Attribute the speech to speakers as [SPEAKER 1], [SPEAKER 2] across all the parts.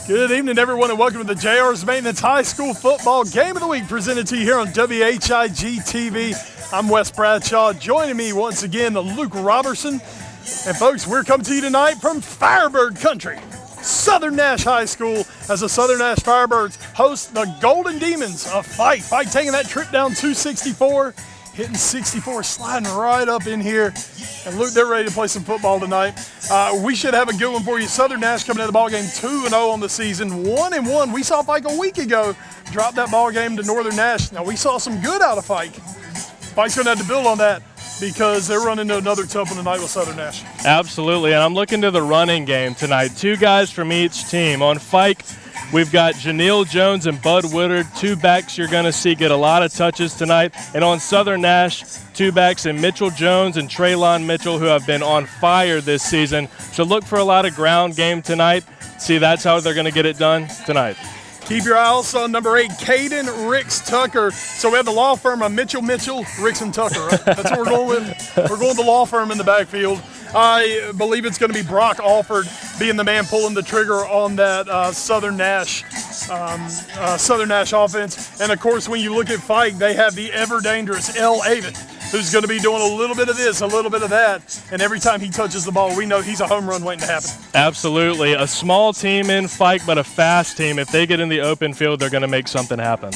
[SPEAKER 1] Good evening, everyone, and welcome to the JR's Maintenance High School Football Game of the Week, presented to you here on WHIG TV. I'm Wes Bradshaw. Joining me once again, Luke Robertson. And folks, we're coming to you tonight from Firebird Country, Southern Nash High School, as the Southern Nash Firebirds host the Golden Demons of FIKE. FIKE taking that trip down 264, hitting 64, sliding right up in here. And Luke, they're ready to play some football tonight. We should have a good one for you. Southern Nash coming into the ball game 2-0 on the season, 1-1. We saw FIKE a week ago drop that ball game to Northern Nash. Now we saw some good out of FIKE. FIKE's going to have to build on that, because they're running into another tough one tonight with Southern Nash.
[SPEAKER 2] Absolutely, and I'm looking to the running game tonight. Two guys from each team. On FIKE, we've got Janelle Jones and Bud Woodard, two backs you're going to see get a lot of touches tonight. And on Southern Nash, two backs in Mitchell Jones and Traylon Mitchell, who have been on fire this season. So look for a lot of ground game tonight. See, that's how they're going to get it done tonight.
[SPEAKER 1] Keep your eye also on number 8, Caden Ricks Tucker. So we have the law firm of Mitchell, Ricks and Tucker, right? That's what we're going with. We're going with the law firm in the backfield. I believe it's going to be Brock Alford being the man pulling the trigger on that Southern Nash offense. And of course, when you look at FIKE, they have the ever dangerous L. Avon, who's going to be doing a little bit of this, a little bit of that. And every time he touches the ball, we know he's a home run waiting to happen.
[SPEAKER 2] Absolutely. A small team in FIKE, but a fast team. If they get in the open field, they're going to make something happen.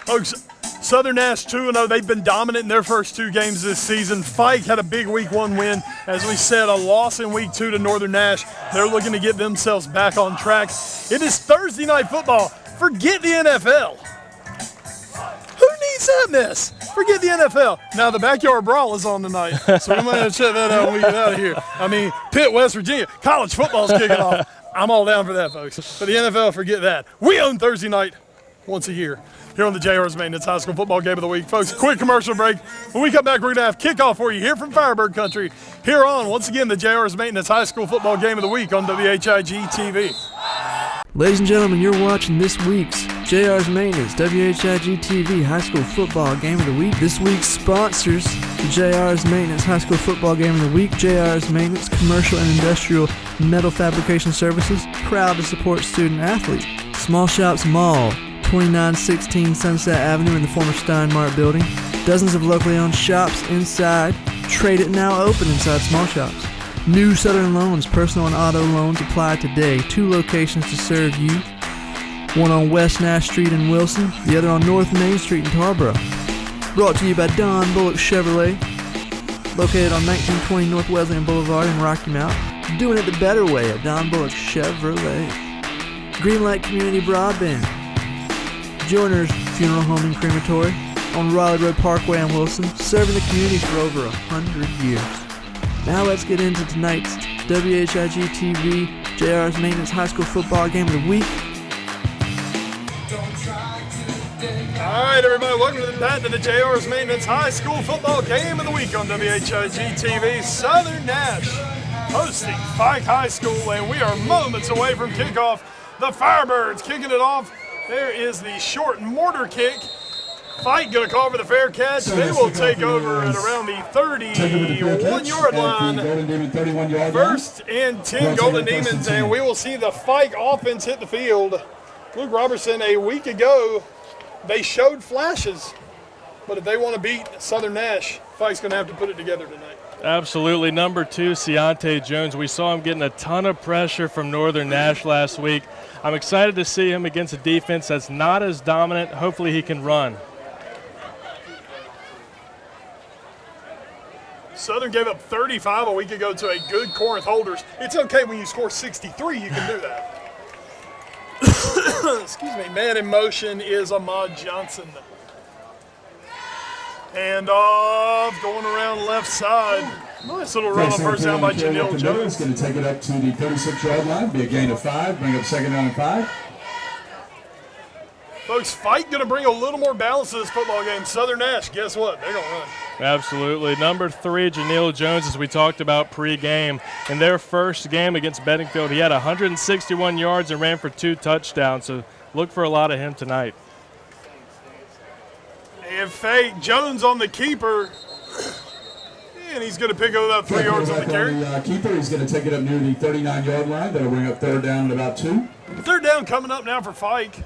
[SPEAKER 1] Folks, Southern Nash 2-0. They've been dominant in their first two games this season. FIKE had a big Week 1 win. As we said, a loss in Week 2 to Northern Nash. They're looking to get themselves back on track. It is Thursday night football. Forget the NFL. Who needs that mess? Forget the NFL. Now, the Backyard Brawl is on tonight, so we might have to check that out when we get out of here. I mean, Pitt, West Virginia, college football's kicking off. I'm all down for that, folks. But the NFL, forget that. We own Thursday night once a year here on the JR's Maintenance High School Football Game of the Week. Folks, quick commercial break. When we come back, we're going to have kickoff for you here from Firebird Country, here on, once again, the JR's Maintenance High School Football Game of the Week on WHIG TV.
[SPEAKER 3] Ladies and gentlemen, you're watching this week's JR's Maintenance WHIG TV High School Football Game of the Week. This week's sponsors, the JR's Maintenance High School Football Game of the Week. JR's Maintenance Commercial and Industrial Metal Fabrication Services, proud to support student athletes. Small Shops Mall, 2916 Sunset Avenue in the former Steinmart building. Dozens of locally owned shops inside. Trade It Now open inside Small Shops. New Southern Loans, personal and auto loans apply today. 2 locations to serve you. One on West Nash Street in Wilson, the other on North Main Street in Tarboro. Brought to you by Don Bullock Chevrolet, located on 1920 North Wesleyan Boulevard in Rocky Mount. Doing it the better way at Don Bullock Chevrolet. Greenlight Community Broadband. Joiner's Funeral Home and Crematory on Raleigh Road Parkway in Wilson, serving the community for over 100 years. Now let's get into tonight's WHIG TV JR's Maintenance High School Football Game of the Week.
[SPEAKER 1] All right, everybody, welcome to the JR's Maintenance High School Football Game of the Week on WHIG TV. Southern Nash hosting FIKE High School, and we are moments away from kickoff. The Firebirds kicking it off. There is the short mortar kick. FIKE going to call for the fair catch. They will take over at around the 31-yard line. First and 10 Golden Demons, and we will see the FIKE offense hit the field. Luke Robertson, a week ago, they showed flashes, but if they want to beat Southern Nash, FIKE's going to have to put it together tonight.
[SPEAKER 2] Absolutely. Number 2, Ciante Jones. We saw him getting a ton of pressure from Northern Nash last week. I'm excited to see him against a defense that's not as dominant. Hopefully he can run.
[SPEAKER 1] Southern gave up 35 a week ago to a good Corinth Holders. It's okay when you score 63, you can do that. Excuse me. Man in motion is Ahmad Johnson. Hand off, going around left side. Nice little run on first down by Janelle Jones.
[SPEAKER 4] Going to take it up to the 36-yard line, be a gain of 5, bring up second down and 5.
[SPEAKER 1] Folks, FIKE going to bring a little more balance to this football game. Southern Nash, guess what? They're going to run.
[SPEAKER 2] Absolutely. Number 3, Janelle Jones, as we talked about pre-game. In their first game against Bedingfield, he had 161 yards and ran for 2 touchdowns. So look for a lot of him tonight.
[SPEAKER 1] And fake Jones on the keeper. And he's going to pick up about 3 yards on the carry.
[SPEAKER 4] Keeper, he's going to take it up near the 39-yard line. That'll bring up third down at about 2.
[SPEAKER 1] Third down coming up now for Fike.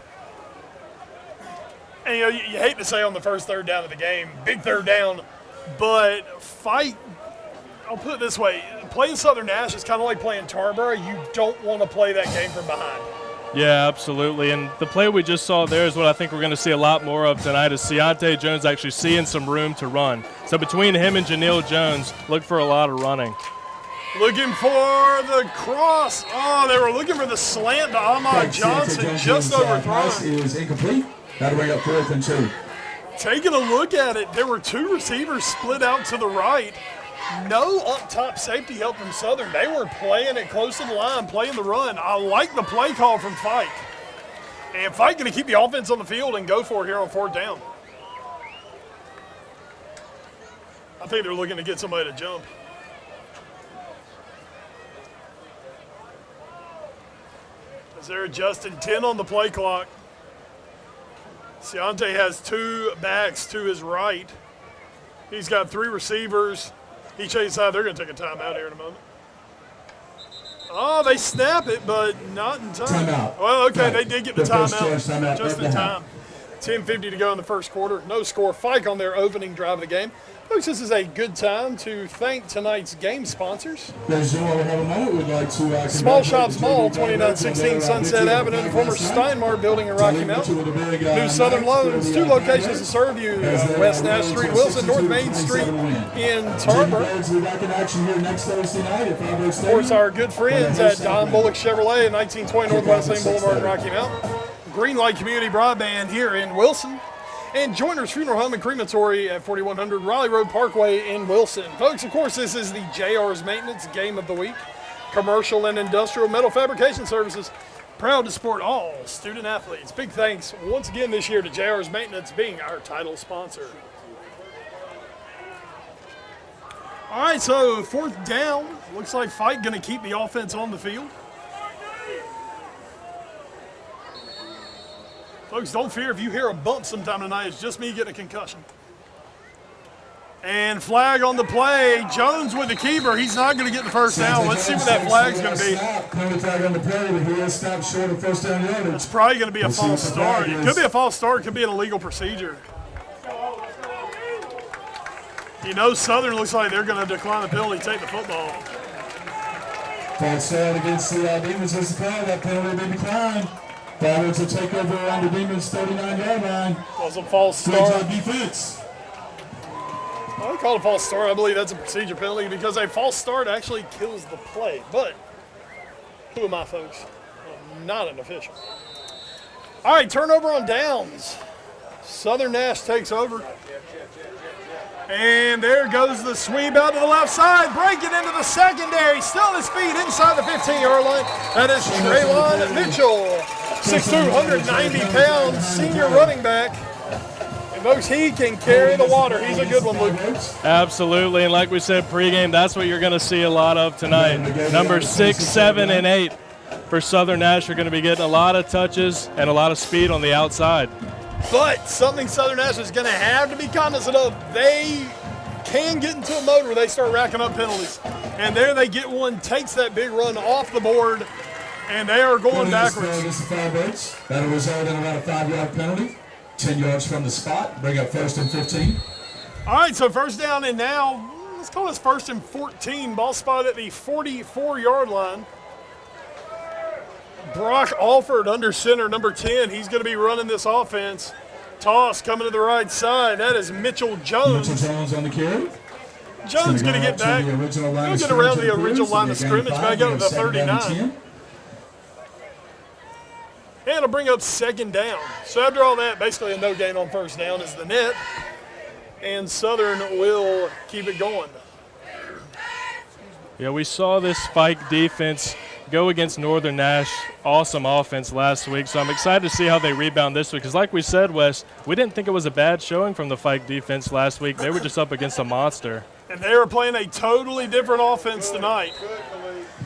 [SPEAKER 1] And you hate to say on the first third down of the game, big third down, but Fike, I'll put it this way, playing Southern Nash is kind of like playing Tarboro. You don't want to play that game from behind.
[SPEAKER 2] Yeah, absolutely. And the play we just saw there is what I think we're going to see a lot more of tonight is Keontae Jones actually seeing some room to run. So between him and Janelle Jones, look for a lot of running.
[SPEAKER 1] Looking for the cross. Oh, they were looking for the slant to Ahmad Johnson, just overthrown.
[SPEAKER 4] Is incomplete. That'll bring up 4th and 2.
[SPEAKER 1] Taking a look at it, there were 2 receivers split out to the right. No up-top safety help from Southern. They were playing it close to the line, playing the run. I like the play call from Fike. And Fike going to keep the offense on the field and go for it here on 4th down. I think they're looking to get somebody to jump. As they're adjusting 10 on the play clock. Keontae has 2 backs to his right. He's got 3 receivers. Each side, they're going to take a timeout here in a moment. Oh, they snap it, but not in time.
[SPEAKER 4] Timeout.
[SPEAKER 1] Well, okay,
[SPEAKER 4] Right.
[SPEAKER 1] they did get the timeout just in time. 10:50 to go in the first quarter. No score. Fike on their opening drive of the game. Folks, this is a good time to thank tonight's game sponsors.
[SPEAKER 4] Ladies and gentlemen, we have a moment. We'd like to
[SPEAKER 1] Small Shops Mall, 2916 Sunset Avenue, the former Steinmart building in Rocky Mount. New Southern Loans, 2 locations to serve you. West Nash Street, Wilson, North Main Street in Tarboro. Of course, our good friends at Don Bullock Chevrolet, 1920 Northwest Lane Boulevard in Rocky Mount. Greenlight Community Broadband here in Wilson. And Joiner's Funeral Home and Crematory at 4100 Raleigh Road Parkway in Wilson. Folks, of course, this is the JR's Maintenance Game of the Week. Commercial and industrial metal fabrication services. Proud to support all student athletes. Big thanks once again this year to JR's Maintenance being our title sponsor. All right, so 4th down. Looks like Fike going to keep the offense on the field. Folks, don't fear if you hear a bump sometime tonight. It's just me getting a concussion. And flag on the play. Jones with the keeper. He's not going to get the first down. Let's see what that flag's going to be.
[SPEAKER 4] Flag on the play, but he has stopped short of first down yardage.
[SPEAKER 1] It's probably going to be a false start. It could be a false start. It could be an illegal procedure. You know, Southern looks like they're going to decline the penalty, take the football.
[SPEAKER 4] False start against the Demons as the call. That penalty will be declined. Falcons will take over around the Demons' 39-yard line.
[SPEAKER 1] Was a false
[SPEAKER 4] Good
[SPEAKER 1] start.
[SPEAKER 4] job, defense.
[SPEAKER 1] I would call it a false start. I believe that's a procedure penalty because a false start actually kills the play. But who am I, folks? I'm not an official. All right, turnover on downs. Southern Nash takes over. And there goes the sweep out to the left side, breaking into the secondary, still on his feet inside the 15-yard line. That is Traylon Mitchell, 6'2", 190 pounds, senior running back. And folks, he can carry the water. He's a good one, Luke.
[SPEAKER 2] Absolutely, and like we said pregame, that's what you're going to see a lot of tonight. Numbers 6, 7, and 8 for Southern Nash are going to be getting a lot of touches and a lot of speed on the outside.
[SPEAKER 1] But something Southern Nash is going to have to be cognizant of. They can get into a mode where they start racking up penalties. And there they get one, takes that big run off the board, and they are going backwards.
[SPEAKER 4] That'll result in about a 5-yard penalty. 10 yards from the spot. Bring up 1st and 15.
[SPEAKER 1] All right, so first down and now, let's call this 1st and 14. Ball spot at the 44-yard line. Brock Alford under center, number 10. He's going to be running this offense. Toss coming to the right side. That is Mitchell Jones.
[SPEAKER 4] Mitchell Jones on the carry.
[SPEAKER 1] Jones going to get back. He'll get around the original line of scrimmage, back up to the 39. And it'll bring up 2nd down. So after all that, basically a no gain on first down is the net. And Southern will keep it going.
[SPEAKER 2] Yeah, we saw this Fike defense go against Northern Nash, awesome offense last week. So I'm excited to see how they rebound this week. Because like we said, Wes, we didn't think it was a bad showing from the Fike defense last week. They were just up against a monster.
[SPEAKER 1] And they are playing a totally different offense tonight.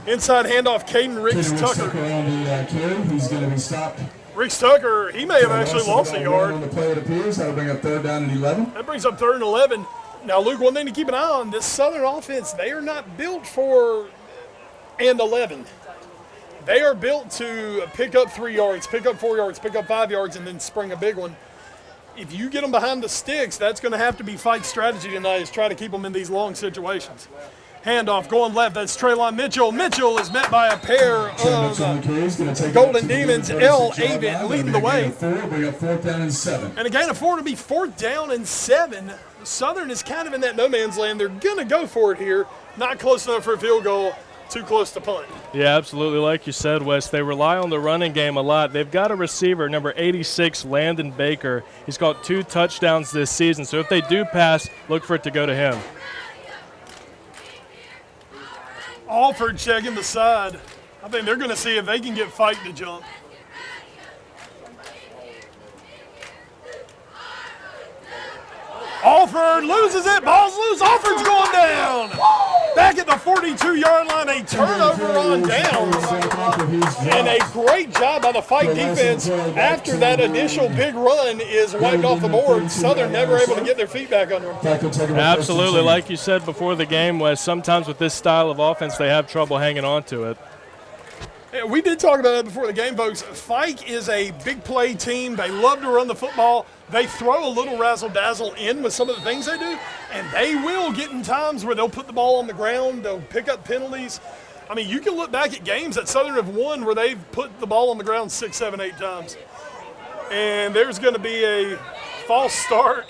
[SPEAKER 1] Inside handoff, Caden Ricks Tucker.
[SPEAKER 4] On the carry. He's going to be stopped.
[SPEAKER 1] Ricks Tucker, he may have actually lost a yard.
[SPEAKER 4] On the play, it appears. That'll bring up 3rd down and 11.
[SPEAKER 1] That brings up 3rd and 11. Now, Luke, one thing to keep an eye on, this Southern offense, they are not built for and 11. They are built to pick up 3 yards, pick up 4 yards, pick up 5 yards, and then spring a big one. If you get them behind the sticks, that's going to have to be Fike's strategy tonight, is try to keep them in these long situations. Handoff going left, that's Traylon Mitchell. Mitchell is met by a pair of Golden Demons. L. Avent leading the way.
[SPEAKER 4] We got 4th down and 7.
[SPEAKER 1] And a gain of 4 to be 4th down and 7. Southern is kind of in that no man's land. They're going to go for it here. Not close enough for a field goal. Too close to punt.
[SPEAKER 2] Yeah, absolutely. Like you said, Wes, they rely on the running game a lot. They've got a receiver, number 86, Landon Baker. He's got 2 touchdowns this season. So if they do pass, look for it to go to him.
[SPEAKER 1] Alford checking the side. I think they're going to see if they can get Fike to jump. Alford loses it. Ball's loose. Alford's going down. Back at the 42-yard line, a turnover on downs. And a great job by the Fike defense after that initial big run is wiped off the board. Southern never able to get their feet back under them.
[SPEAKER 2] Absolutely. Like you said before the game, Wes, sometimes with this style of offense, they have trouble hanging on to it.
[SPEAKER 1] Yeah, we did talk about that before the game, folks. Fike is a big play team. They love to run the football. They throw a little razzle-dazzle in with some of the things they do, and they will get in times where they'll put the ball on the ground. They'll pick up penalties. I mean, you can look back at games that Southern have won where they've put the ball on the ground 6, 7, 8 times. And there's going to be a false start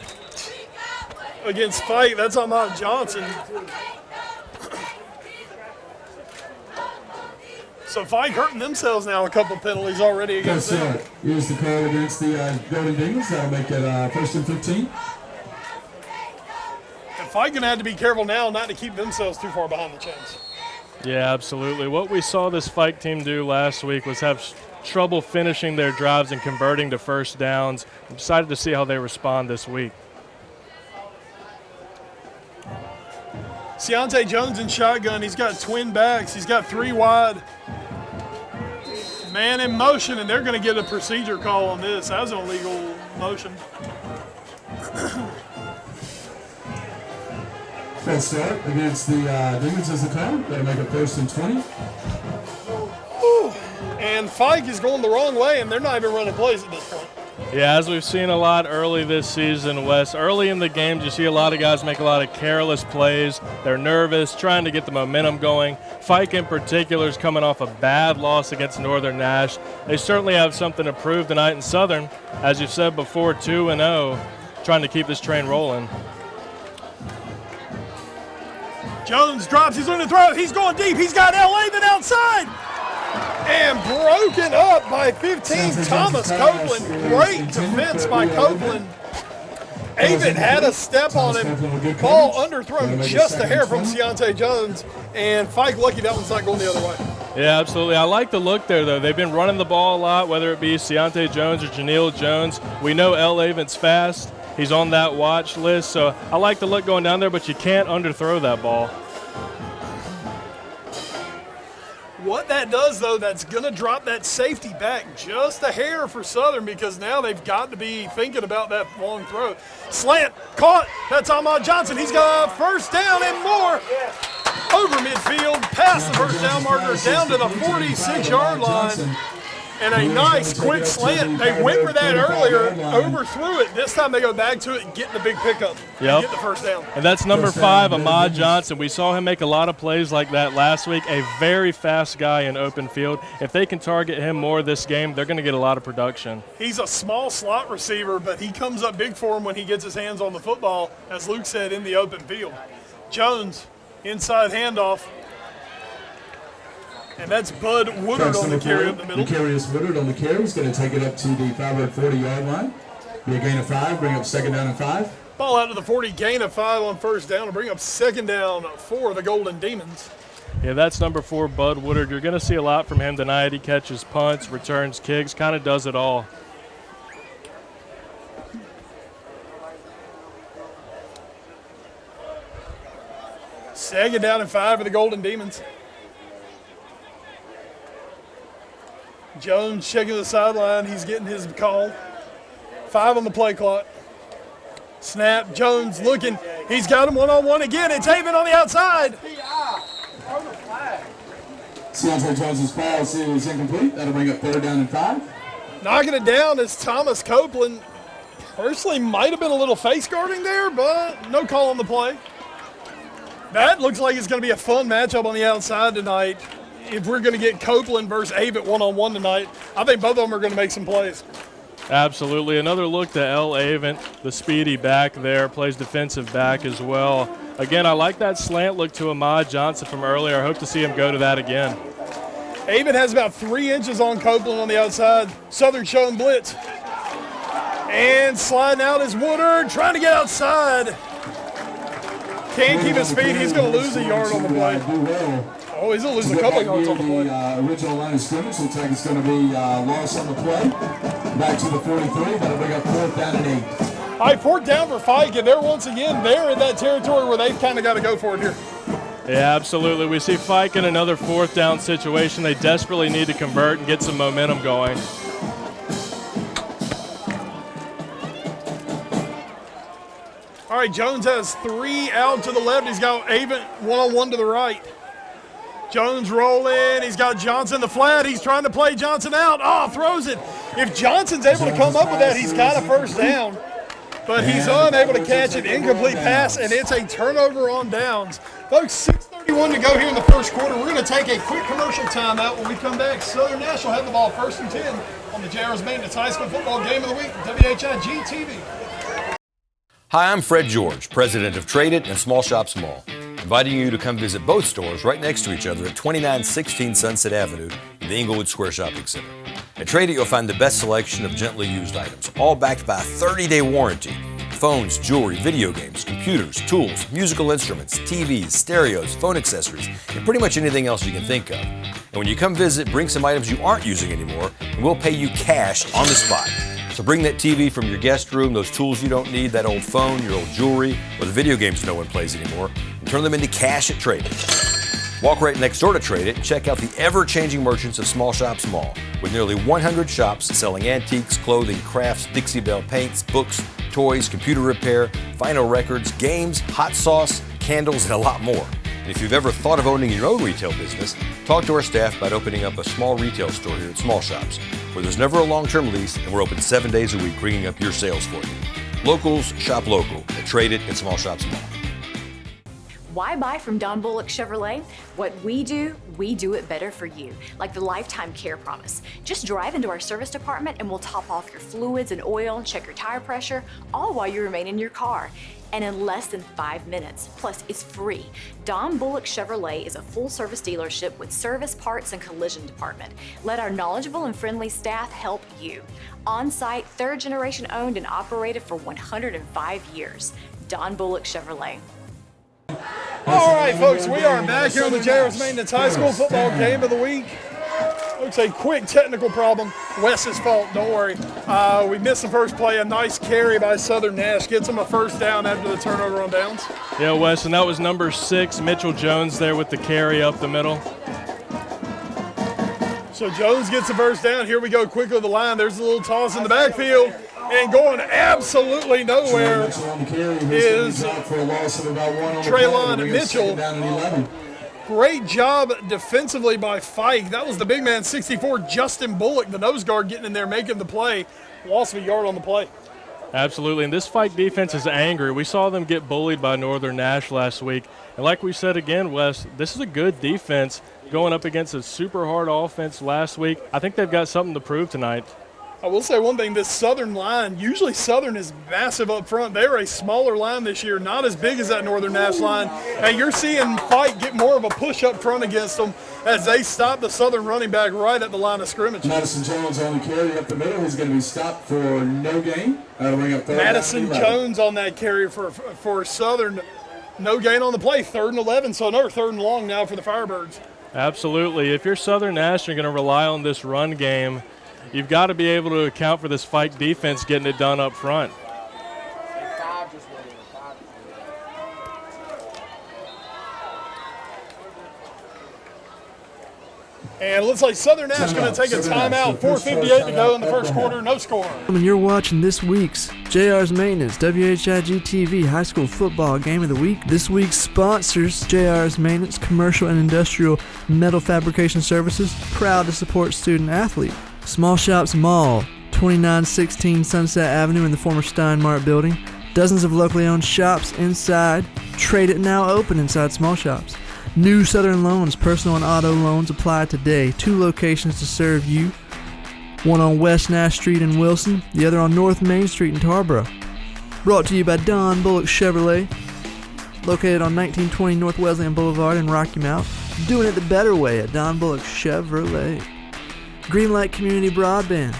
[SPEAKER 1] against Fike. That's Ahmad Johnson. So Fike hurting themselves now, a couple penalties already against them.
[SPEAKER 4] Here's the call against the Golden Demons. That'll make it 1st and 15.
[SPEAKER 1] And Fike going to have to be careful now not to keep themselves too far behind the chains.
[SPEAKER 2] Yeah, absolutely. What we saw this Fike team do last week was have trouble finishing their drives and converting to first downs. I'm excited to see how they respond this week.
[SPEAKER 1] Ciante Jones in shotgun. He's got twin backs. He's got 3 wide. Man in motion, and they're going to get a procedure call on this. That was an illegal motion.
[SPEAKER 4] Full start against the Demons as a call. That'll make it 1st and 20.
[SPEAKER 1] And Fike is going the wrong way, and they're not even running plays at this point.
[SPEAKER 2] Yeah, as we've seen a lot early this season, Wes, early in the games you see a lot of guys make a lot of careless plays. They're nervous, trying to get the momentum going. Fike in particular is coming off a bad loss against Northern Nash. They certainly have something to prove tonight in Southern. As you've said before, 2-0, trying to keep this train rolling.
[SPEAKER 1] Jones drops, he's on the throw, he's going deep, he's got L. Avent outside. And broken up by 15, Thomas Copeland. Great defense by Copeland. Avent had a step on him. Ball underthrown just a hair from Ciante Jones. And Fike lucky that one's not going the other way.
[SPEAKER 2] Yeah, absolutely. I like the look there, though. They've been running the ball a lot, whether it be Ciante Jones or Janelle Jones. We know L. Avent's fast. He's on that watch list. So I like the look going down there, but you can't underthrow that ball.
[SPEAKER 1] What that does, though, that's going to drop that safety back just a hair for Southern, because now they've got to be thinking about that long throw. Slant, caught. That's Ahmad Johnson. He's got a first down and more. Over midfield, past the first down marker, down to the 46-yard line. And a nice quick slant. They went for that earlier, overthrew it. This time they go back to it, getting the big pickup, and get the first down.
[SPEAKER 2] And that's number 5, Ahmad Johnson. We saw him make a lot of plays like that last week. A very fast guy in open field. If they can target him more this game, they're going to get a lot of production.
[SPEAKER 1] He's a small slot receiver, but he comes up big for him when he gets his hands on the football, as Luke said, in the open field. Jones, inside handoff. And that's Bud Woodard on the carry up the middle.
[SPEAKER 4] Vicarious Woodard on the carry. He's going to take it up to the 40-yard line. Be a gain of 5, bring up 2nd down and 5.
[SPEAKER 1] Ball out to the 40, gain of 5 on first down to bring up 2nd down for the Golden Demons.
[SPEAKER 2] Yeah, that's number 4, Bud Woodard. You're going to see a lot from him tonight. He catches punts, returns kicks, kind of does it all.
[SPEAKER 1] Second down and 5 for the Golden Demons. Jones checking the sideline. He's getting his call. 5 on the play clock. Snap. Jones looking. He's got him one-on-one again. It's Avent on the outside.
[SPEAKER 4] Deontay Jones's pass is incomplete. That'll bring up 3rd down and 5.
[SPEAKER 1] Knocking it down is Thomas Copeland. Personally, might have been a little face guarding there, but no call on the play. That looks like it's going to be a fun matchup on the outside tonight. If we're going to get Copeland versus Avent one-on-one tonight, I think both of them are going to make some plays.
[SPEAKER 2] Absolutely. Another look to L. Avent, the speedy back there, plays defensive back as well. Again, I like that slant look to Ahmad Johnson from earlier. I hope to see him go to that again.
[SPEAKER 1] Avent has about 3 inches on Copeland on the outside. Southern showing blitz. And sliding out is Woodard, trying to get outside. Can't keep his feet. He's going to lose a yard on the play. Oh, he's going to lose a couple yards on the play.
[SPEAKER 4] Original line of scrimmage looks like it's going to be loss on the play. Back to the 43. That'll bring up 4th down and 8.
[SPEAKER 1] All right, 4th down for Fike, and they're once again there in that territory where they've kind of got to go for it here.
[SPEAKER 2] Yeah, absolutely. We see Fike in another 4th down situation. They desperately need to convert and get some momentum going.
[SPEAKER 1] All right, Jones has 3 out to the left. He's got Avent one-on-one to the right. Jones rolling. He's got Johnson the flat. He's trying to play Johnson out. Oh, throws it. If Johnson's able to come up with that, he's got a 1st down. But he's unable to catch an incomplete pass, and it's a turnover on downs. Folks, 6:31 to go here in the 1st quarter. We're going to take a quick commercial timeout. When we come back, Southern Nash will have the ball 1st and 10 on the JR's Maintenance High School Football Game of the Week, WHIG TV.
[SPEAKER 5] Hi, I'm Fred George, president of Trade It and Small Shops Mall, inviting you to come visit both stores right next to each other at 2916 Sunset Avenue in the Inglewood Square Shopping Center. At Trade It, you'll find the best selection of gently used items, all backed by a 30-day warranty. Phones, jewelry, video games, computers, tools, musical instruments, TVs, stereos, phone accessories, and pretty much anything else you can think of. And when you come visit, bring some items you aren't using anymore, and we'll pay you cash on the spot. So bring that TV from your guest room, those tools you don't need, that old phone, your old jewelry, or the video games no one plays anymore, and turn them into cash at Trade It. Walk right next door to Trade It and check out the ever-changing merchants of Small Shops Mall, with nearly 100 shops selling antiques, clothing, crafts, Dixie Belle paints, books, toys, computer repair, vinyl records, games, hot sauce, candles, and a lot more. And if you've ever thought of owning your own retail business, talk to our staff about opening up a small retail store here at Small Shops, where there's never a long-term lease and we're open 7 days a week, bringing up your sales for you. Locals shop local at Trade It and Small Shops Mall.
[SPEAKER 6] Why buy from Don Bullock Chevrolet? What we do it better for you, like the lifetime care promise. Just drive into our service department and we'll top off your fluids and oil, check your tire pressure, all while you remain in your car. And in less than 5 minutes. Plus, it's free. Don Bullock Chevrolet is a full-service dealership with service, parts, and collision department. Let our knowledgeable and friendly staff help you. On-site, 3rd generation owned and operated for 105 years. Don Bullock Chevrolet.
[SPEAKER 1] All right, folks, we are back here on the JR's Maintenance High School Football Game of the Week. Looks a quick technical problem. Wes's fault, don't worry. We missed the first play. A nice carry by Southern Nash. Gets them a 1st down after the turnover on downs.
[SPEAKER 2] Yeah, Wes, and that was number 6, Mitchell Jones there with the carry up the middle.
[SPEAKER 1] So Jones gets the 1st down. Here we go quickly to the line. There's a little toss in the backfield. And going absolutely nowhere is Traylon Mitchell. Great job defensively by Fike. That was the big man, 64, Justin Bullock, the nose guard, getting in there, making the play. Loss of a yard on the play.
[SPEAKER 2] Absolutely, and this Fike defense is angry. We saw them get bullied by Northern Nash last week. And like we said again, Wes, this is a good defense going up against a super hard offense last week. I think they've got something to prove tonight.
[SPEAKER 1] I will say one thing, this Southern line, usually Southern is massive up front. They're a smaller line this year, not as big as that Northern Nash line. And you're seeing Fike get more of a push up front against them as they stop the Southern running back right at the line of scrimmage.
[SPEAKER 4] Madison Jones on the carry up the middle. He's going to be stopped for no gain. That'll bring up 3rd
[SPEAKER 1] Madison Jones on that carry for Southern. No gain on the play, 3rd and 11, so another 3rd and long now for the Firebirds.
[SPEAKER 2] Absolutely. If you're Southern Nash, you're going to rely on this run game. You've got to be able to account for this Fike defense getting it done up front.
[SPEAKER 1] And And it looks like Southern Nash going to take a timeout. 4:58 to go in the first quarter. No score.
[SPEAKER 3] And you're watching this week's JR's Maintenance WHIG TV High School Football Game of the Week. This week's sponsors, JR's Maintenance Commercial and Industrial Metal Fabrication Services, proud to support student athlete. Small Shops Mall, 2916 Sunset Avenue in the former Steinmart building. Dozens of locally owned shops inside. Trade It now open inside Small Shops. New Southern Loans, personal and auto loans apply today. 2 locations to serve you. One on West Nash Street in Wilson, the other on North Main Street in Tarboro. Brought to you by Don Bullock Chevrolet, located on 1920 North Wesleyan Boulevard in Rocky Mount. Doing it the better way at Don Bullock Chevrolet. Greenlight Community Broadband.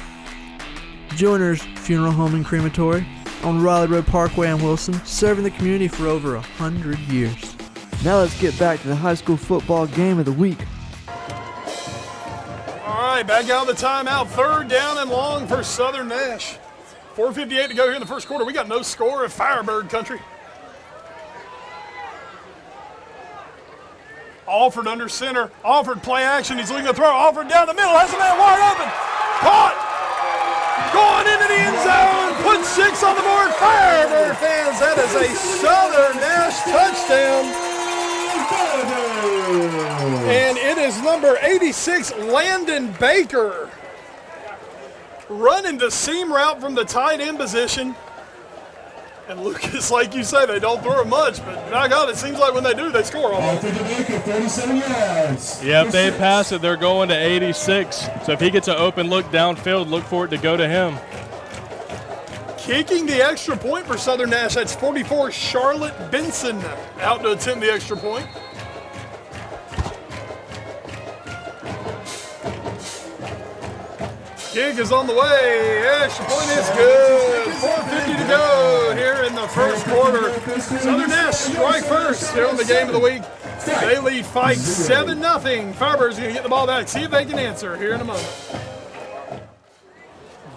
[SPEAKER 3] Joiner's Funeral Home and Crematory on Raleigh Road Parkway in Wilson, serving the community for over 100 years. Now let's get back to the high school football game of the week.
[SPEAKER 1] All right, back out of the timeout. 3rd down and long for Southern Nash. 4:58 to go here in the first quarter. We got no score at Firebird country. Alford under center. Alford play action. He's looking to throw. Alford down the middle. Has a man wide open. Caught. Going into the end zone. Put 6 on the board. Firebird fans, that is a Southern Nash touchdown. And it is number 86, Landon Baker, running the seam route from the tight end position. And Lucas, like you say, they don't throw it much, but my God, it seems like when they do, they score almost.
[SPEAKER 4] 37 yards.
[SPEAKER 2] Yeah, if they pass it, they're going to 86. So if he gets an open look downfield, look for it to go to him.
[SPEAKER 1] Kicking the extra point for Southern Nash, that's 44, Charlotte Benson, out to attempt the extra point. Kick is on the way. Extra point is good. 4:50 to go here in the first quarter. Southern Nash strike first here on the game of the week. They lead Fike 7-0. Firebird's going to get the ball back. See if they can answer here in a moment.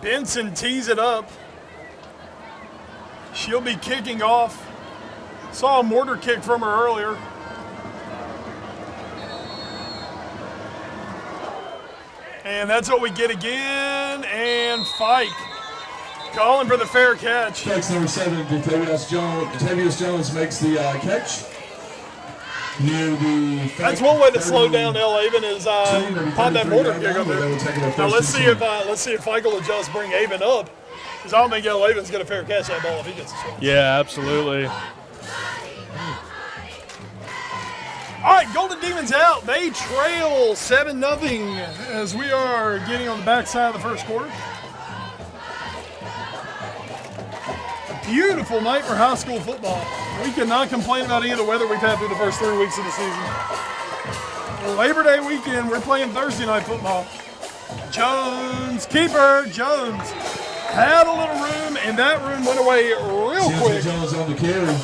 [SPEAKER 1] Benson tees it up. She'll be kicking off. Saw a mortar kick from her earlier. And that's what we get again. And Fike calling for the fair catch.
[SPEAKER 4] Strikes number 7, Datavius Jones makes the catch. Near the
[SPEAKER 1] that's one way to slow down El Avon is pop that mortar kick up there. Now let's see if Fike will just bring Avon up. Because I don't think El Avon's going to fair catch that ball if he gets a chance.
[SPEAKER 2] Yeah, absolutely.
[SPEAKER 1] All right, Golden Demons out. They trail 7-0 as we are getting on the backside of the first quarter. A beautiful night for high school football. We cannot complain about any of the weather we've had through the first 3 weeks of the season. Labor Day weekend, we're playing Thursday night football. Jones, keeper, Jones. Had a little room, and that room went away real quick.
[SPEAKER 4] Jones on the carry.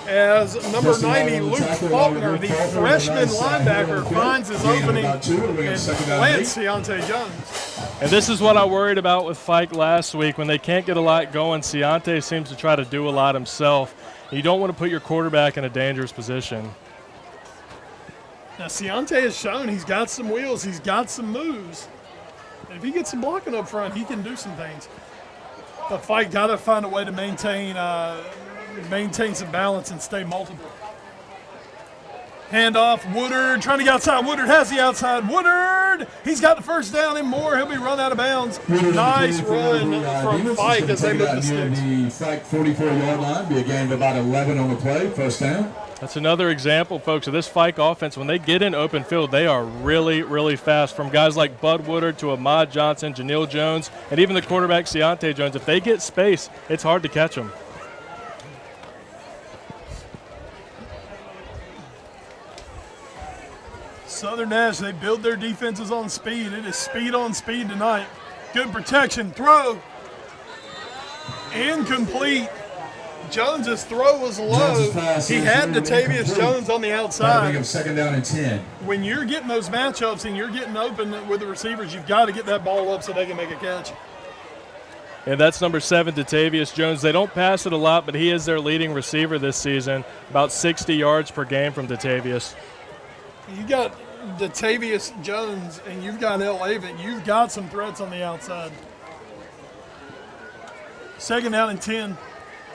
[SPEAKER 1] As number 90, Luke Faulkner, the freshman linebacker, finds his opening and plants Ciante Jones.
[SPEAKER 2] And this is what I worried about with Fike last week. When they can't get a lot going, Ciante seems to try to do a lot himself. You don't want to put your quarterback in a dangerous position.
[SPEAKER 1] Now, Ciante has shown he's got some wheels, he's got some moves. And if he gets some blocking up front, he can do some things. But Fike got to find a way to maintain some balance and stay multiple. Handoff, Woodard trying to get outside. Woodard has the outside. Woodard, he's got the first down and more. He'll be run out of bounds. Nice run from Fike as they move the sticks.
[SPEAKER 4] The Fike 44-yard line, be a gain of about 11 on the play, first down.
[SPEAKER 2] That's another example, folks, of this Fike offense. When they get in open field, they are really, really fast. From guys like Bud Woodard to Ahmad Johnson, Janelle Jones, and even the quarterback, Ciante Jones. If they get space, it's hard to catch them.
[SPEAKER 1] Southern Nash, they build their defenses on speed. It is speed on speed tonight. Good protection. Throw. Incomplete. Jones's throw was low. He had Datavius Jones on the outside.
[SPEAKER 4] Second down and 10.
[SPEAKER 1] When you're getting those matchups and you're getting open with the receivers, you've got to get that ball up so they can make a catch.
[SPEAKER 2] And that's number 7, Datavius Jones. They don't pass it a lot, but he is their leading receiver this season. About 60 yards per game from Datavius.
[SPEAKER 1] You got Datavius Jones and you've got El Avent, you've got some threats on the outside. 2nd down and 10.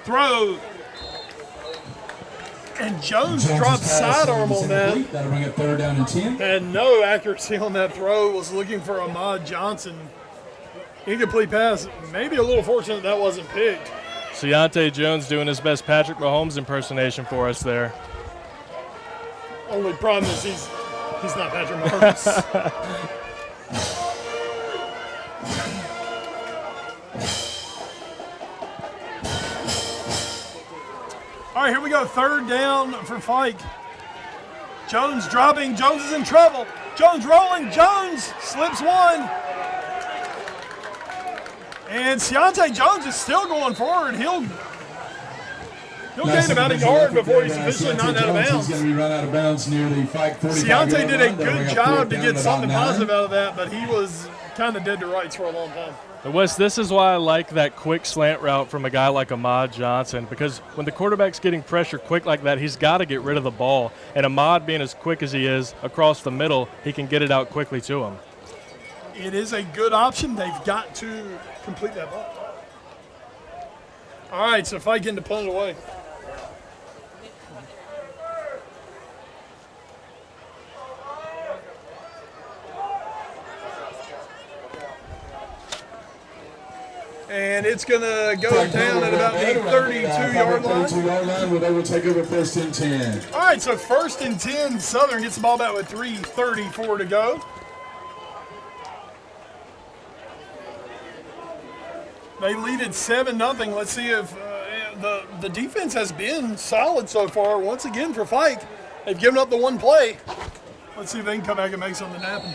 [SPEAKER 1] Throw. And Jones dropped sidearm on that.
[SPEAKER 4] That'll bring it 3rd down and 10.
[SPEAKER 1] Had no accuracy on that throw. Was looking for Ahmad Johnson. Incomplete pass. Maybe a little fortunate that wasn't picked.
[SPEAKER 2] Deontay Jones doing his best Patrick Mahomes impersonation for us there.
[SPEAKER 1] Only problem is he's not Patrick Mahomes. All right, here we go. 3rd down for Fike. Jones dropping. Jones is in trouble. Jones rolling. Jones slips one. And Deontay Jones is still going forward. He'll gain about a yard before he's officially knocked out of bounds.
[SPEAKER 4] He's going to be run out of bounds near the Fike 45.
[SPEAKER 1] Deontay did a good job to get something positive out of that, but he was kind of dead to rights for a long time.
[SPEAKER 2] Wes, this is why I like that quick slant route from a guy like Ahmad Johnson, because when the quarterback's getting pressure quick like that, he's got to get rid of the ball. And Ahmad, being as quick as he is across the middle, he can get it out quickly to him.
[SPEAKER 1] It is a good option. They've got to complete that ball. All right, so Fike getting to punt it away. And it's going to go down at about the 32-yard line.
[SPEAKER 4] 32-yard line where they will take over 1st and 10.
[SPEAKER 1] All right, so 1st and 10. Southern gets the ball back with 3:34 to go. They lead at 7-0. Let's see if the defense has been solid so far. Once again for Fike, they've given up the one play. Let's see if they can come back and make something happen.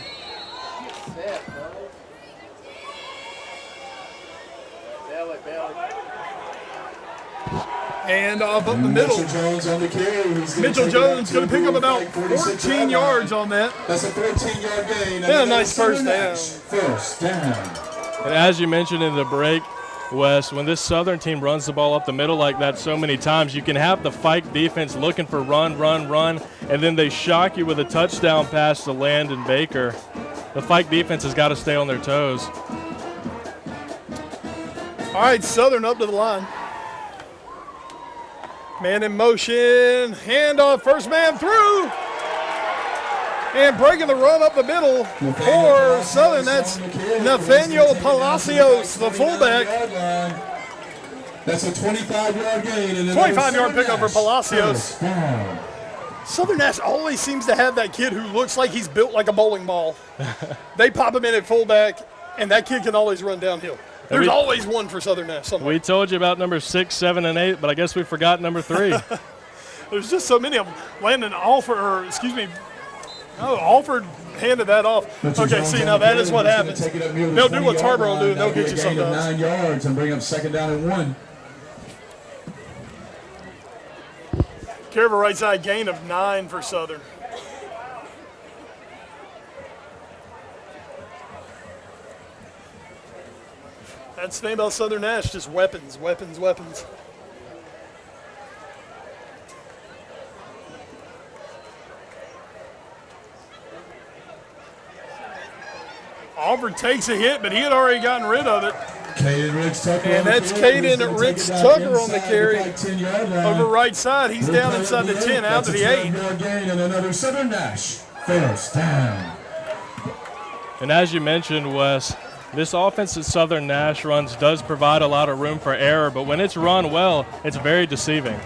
[SPEAKER 1] And off up the middle.
[SPEAKER 4] Mitchell Jones on the carry.
[SPEAKER 1] Mitchell Jones going to pick up about 14 yards on that.
[SPEAKER 4] That's a 14-yard gain.
[SPEAKER 1] Yeah, a nice first down.
[SPEAKER 4] First down.
[SPEAKER 2] And as you mentioned in the break, Wes, when this Southern team runs the ball up the middle like that so many times, you can have the Fike defense looking for run, and then they shock you with a touchdown pass to Landon Baker. The Fike defense has got to stay on their toes.
[SPEAKER 1] All right, Southern up to the line. Man in motion, handoff, first man through. And breaking the run up the middle for Southern, that's Nathaniel Palacios, the fullback.
[SPEAKER 4] That's a 25-yard gain.
[SPEAKER 1] 25-yard pickup for Palacios. Southern Nash always seems to have that kid who looks like he's built like a bowling ball. They pop him in at fullback, and that kid can always run downhill. There's always one for Southern Nash somewhere.
[SPEAKER 2] We told you about number 6, 7, and 8, but I guess we forgot number 3.
[SPEAKER 1] There's just so many of them. Landon Alford handed that off. Okay, see, now that is what happens. They'll do what Tarboro will do, and they'll get you sometimes.
[SPEAKER 4] 9 yards and bring up 2nd down and 1.
[SPEAKER 1] Care of a right side gain of 9 for Southern. That's the thing about Southern Nash, just weapons. Alford takes a hit, but he had already gotten rid of it. And that's Caden Ricks Tucker on the carry. Over right side, he's down inside the 10, out to the 8.
[SPEAKER 4] And another Southern Nash first down.
[SPEAKER 2] And as you mentioned, Wes, this offense that Southern Nash runs does provide a lot of room for error, but when it's run well, it's very deceiving.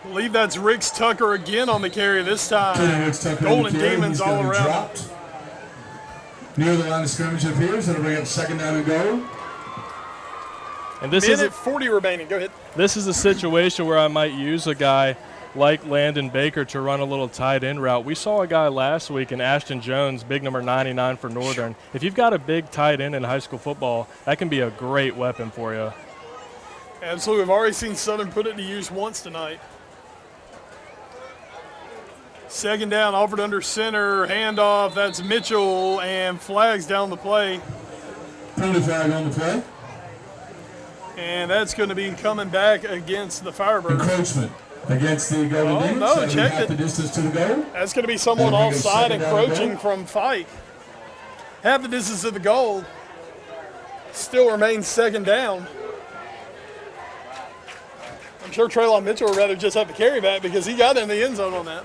[SPEAKER 1] I believe that's Ricks Tucker again on the carry this time. Golden Demons all around.
[SPEAKER 4] Near the line of scrimmage it appears. It'll bring up 2nd down and goal.
[SPEAKER 2] And this
[SPEAKER 1] Minute 40 remaining. Go ahead.
[SPEAKER 2] This is a situation where I might use a guy like Landon Baker to run a little tight end route. We saw a guy last week in Ashton Jones, big number 99 for Northern. If you've got a big tight end in high school football, that can be a great weapon for you.
[SPEAKER 1] Absolutely. We've already seen Southern put it to use once tonight. 2nd down, Alford under center, handoff. That's Mitchell, and flags down the play.
[SPEAKER 4] Penalty flag on the play.
[SPEAKER 1] And that's going to be coming back against the Firebirds.
[SPEAKER 4] Encroachment. against the Golden Demons.
[SPEAKER 1] No,
[SPEAKER 4] That'll be
[SPEAKER 1] checked
[SPEAKER 4] half
[SPEAKER 1] it.
[SPEAKER 4] the distance to the goal.
[SPEAKER 1] That's going to be someone
[SPEAKER 4] That'll bring us
[SPEAKER 1] offside
[SPEAKER 4] second down and
[SPEAKER 1] encroaching
[SPEAKER 4] goal.
[SPEAKER 1] from Fike. Half the distance to the goal. Still remains second down. I'm sure Traylon Mitchell would rather just have the carry back because he got in the end zone on that.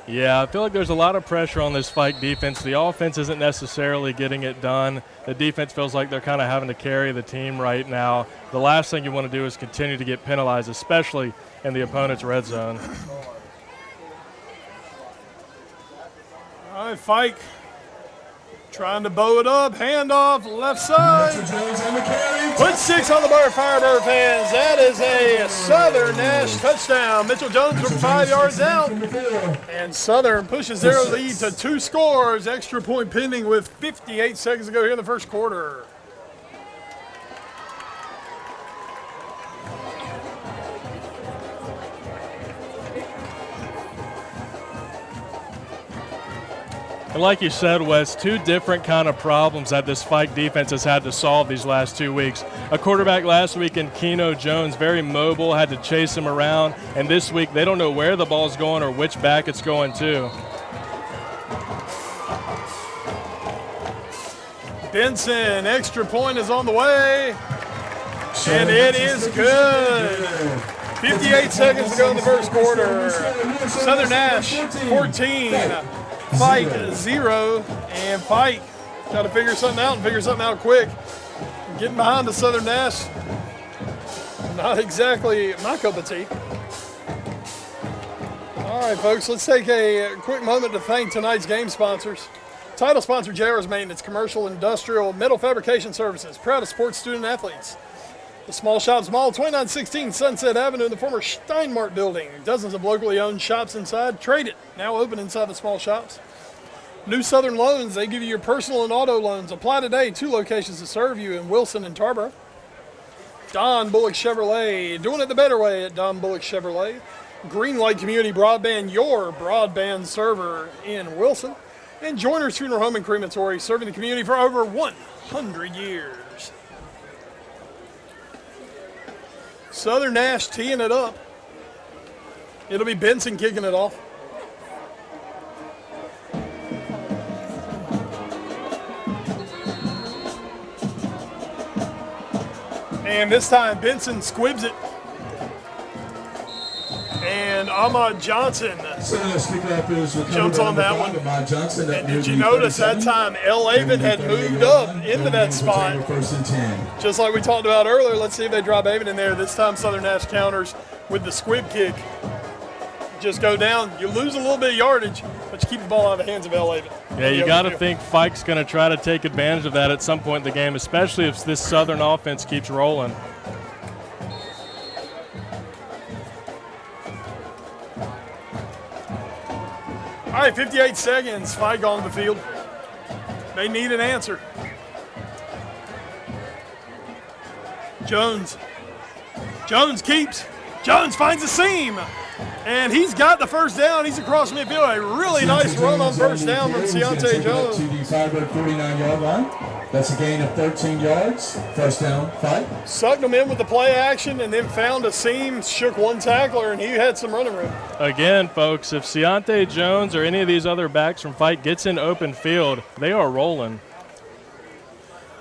[SPEAKER 2] Yeah, I feel like there's a lot of pressure on this Fike defense. The offense isn't necessarily getting it done. The defense feels like they're kind of having to carry the team right now. The last thing you want to do is continue to get penalized, especially in the opponent's red zone.
[SPEAKER 1] All right, Fike trying to bow it up, handoff, left side.
[SPEAKER 4] Jones on the carry.
[SPEAKER 1] Put 6 on the bar, Firebird fans. That is a Southern Nash touchdown. Mitchell Jones from 5 yards out. And Southern pushes their lead to 2 scores. Extra point pending with 58 seconds to go here in the first quarter.
[SPEAKER 2] And like you said, Wes, 2 different kind of problems that this Fike defense has had to solve these last 2 weeks. A quarterback last week in Keno Jones, very mobile, had to chase him around. And this week, they don't know where the ball's going or which back it's going to.
[SPEAKER 1] Benson, extra point is on the way. And it is good. 58 seconds to go in the first quarter. Southern Nash 14. Fike 0, and Fike got to figure something out and figure something out quick. Getting behind the Southern Nash, not exactly my cup of tea. All right, folks, let's take a quick moment to thank tonight's game sponsors. Title sponsor, JR's Maintenance, Commercial, Industrial, Metal Fabrication Services, proud of sports student athletes. The Small Shops Mall, 2916 Sunset Avenue in the former Steinmart building. Dozens of locally owned shops inside. Trade It, now open inside the small shops. New Southern Loans, they give you your personal and auto loans. Apply today, 2 locations to serve you in Wilson and Tarboro. Don Bullock Chevrolet, doing it the better way at Don Bullock Chevrolet. Greenlight Community Broadband, your broadband server in Wilson. And Joiner's Funeral Home and Crematory, serving the community for over 100 years. Southern Nash teeing it up. It'll be Benson kicking it off. And this time Benson squibs it. And Ahmad Johnson jumps on that one. And did you notice that time El Avon had moved up into that spot? Just like we talked about earlier, let's see if they drop Avon in there. This time Southern Nash counters with the squib kick. Just go down. You lose a little bit of yardage, but you keep the ball out of the hands of El Avon.
[SPEAKER 2] Yeah, you got to think Fike's going to try to take advantage of that at some point in the game, especially if this Southern offense keeps rolling.
[SPEAKER 1] All right, 58 seconds, Fike on the field. They need an answer. Jones keeps. Jones finds a seam. And he's got the first down. He's across midfield. A really nice run on first down from Ciante Jones.
[SPEAKER 4] To the Firebird 49-yard line. That's a gain of 13 yards. First down, Fike.
[SPEAKER 1] Sucked him in with the play action and then found a seam, shook one tackler, and he had some running room.
[SPEAKER 2] Again, folks, if Ciante Jones or any of these other backs from Fike gets in open field, they are rolling.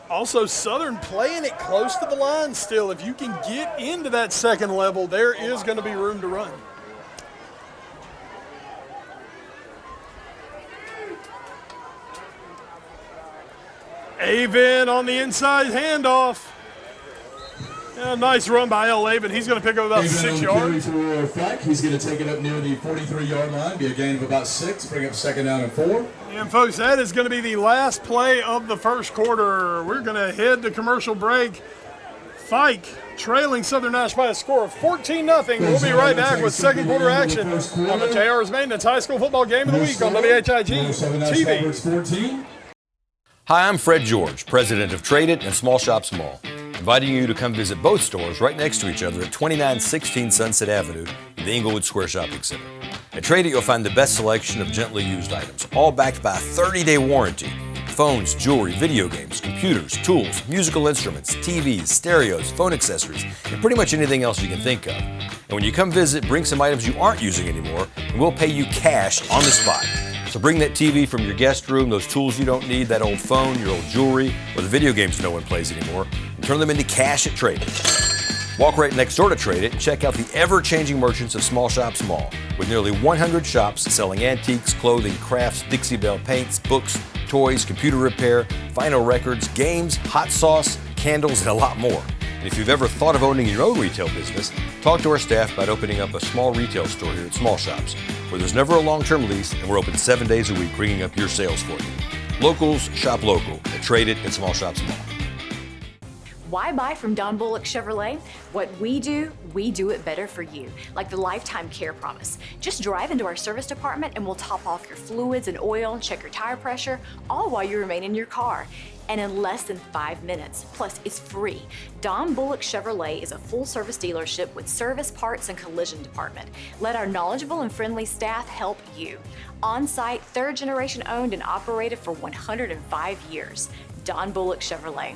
[SPEAKER 1] Also, Southern playing it close to the line still. If you can get into that second level, there is going to be room to run. Avon on the inside handoff. Yeah, nice run by El Avon. He's going to pick up about 6 yards.
[SPEAKER 4] He's going to take it up near the 43-yard line, be a gain of about 6, bring up second down and 4.
[SPEAKER 1] And folks, that is going to be the last play of the first quarter. We're going to head to commercial break. Fike trailing Southern Nash by a score of 14-0. We'll be right back with second quarter action on the JR's Maintenance High School Football Game of the Week on WHIG TV.
[SPEAKER 5] Hi, I'm Fred George, president of Trade It and Small Shops Mall, inviting you to come visit both stores right next to each other at 2916 Sunset Avenue in the Inglewood Square Shopping Center. At Trade It, you'll find the best selection of gently used items, all backed by a 30-day warranty. phones, jewelry, video games, computers, tools, musical instruments, TVs, stereos, phone accessories, and pretty much anything else you can think of. And when you come visit, bring some items you aren't using anymore, and we'll pay you cash on the spot. So bring that TV from your guest room, those tools you don't need, that old phone, your old jewelry, or the video games no one plays anymore, and turn them into cash at Trade It. Walk right next door to Trade It and check out the ever-changing merchants of Small Shops Mall, with nearly 100 shops selling antiques, clothing, crafts, Dixie Belle paints, books, toys, computer repair, vinyl records, games, hot sauce, candles, and a lot more. And if you've ever thought of owning your own retail business, talk to our staff about opening up a small retail store here at Small Shops, where there's never a long-term lease and we're open 7 days a week, bringing up your sales for you. Locals shop local at Trade It and Small Shops Mall.
[SPEAKER 6] Why buy from Don Bullock Chevrolet? What we do it better for you, like the lifetime care promise. Just drive into our service department and we'll top off your fluids and oil, check your tire pressure, all while you remain in your car. And in less than 5 minutes. Plus, it's free. Don Bullock Chevrolet is a full-service dealership with service, parts, and collision department. Let our knowledgeable and friendly staff help you. On-site, third-generation owned and operated for 105 years. Don Bullock Chevrolet.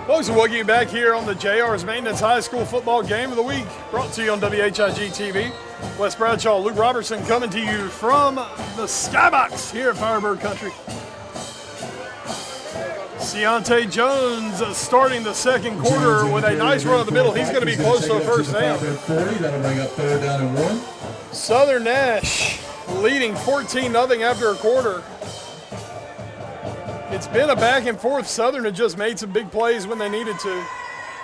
[SPEAKER 1] Folks, we'll get you back here on the JR's Maintenance High School Football Game of the Week, brought to you on WHIG TV. Wes Bradshaw, Luke Robertson coming to you from the Skybox here at Firebird Country. Deontay Jones starting the second quarter with a nice run of the middle. He's going to be close to a first down.
[SPEAKER 4] That'll bring up 3rd down and 1.
[SPEAKER 1] Southern Nash leading 14-0 after a quarter. It's been a back and forth. Southern had just made some big plays when they needed to.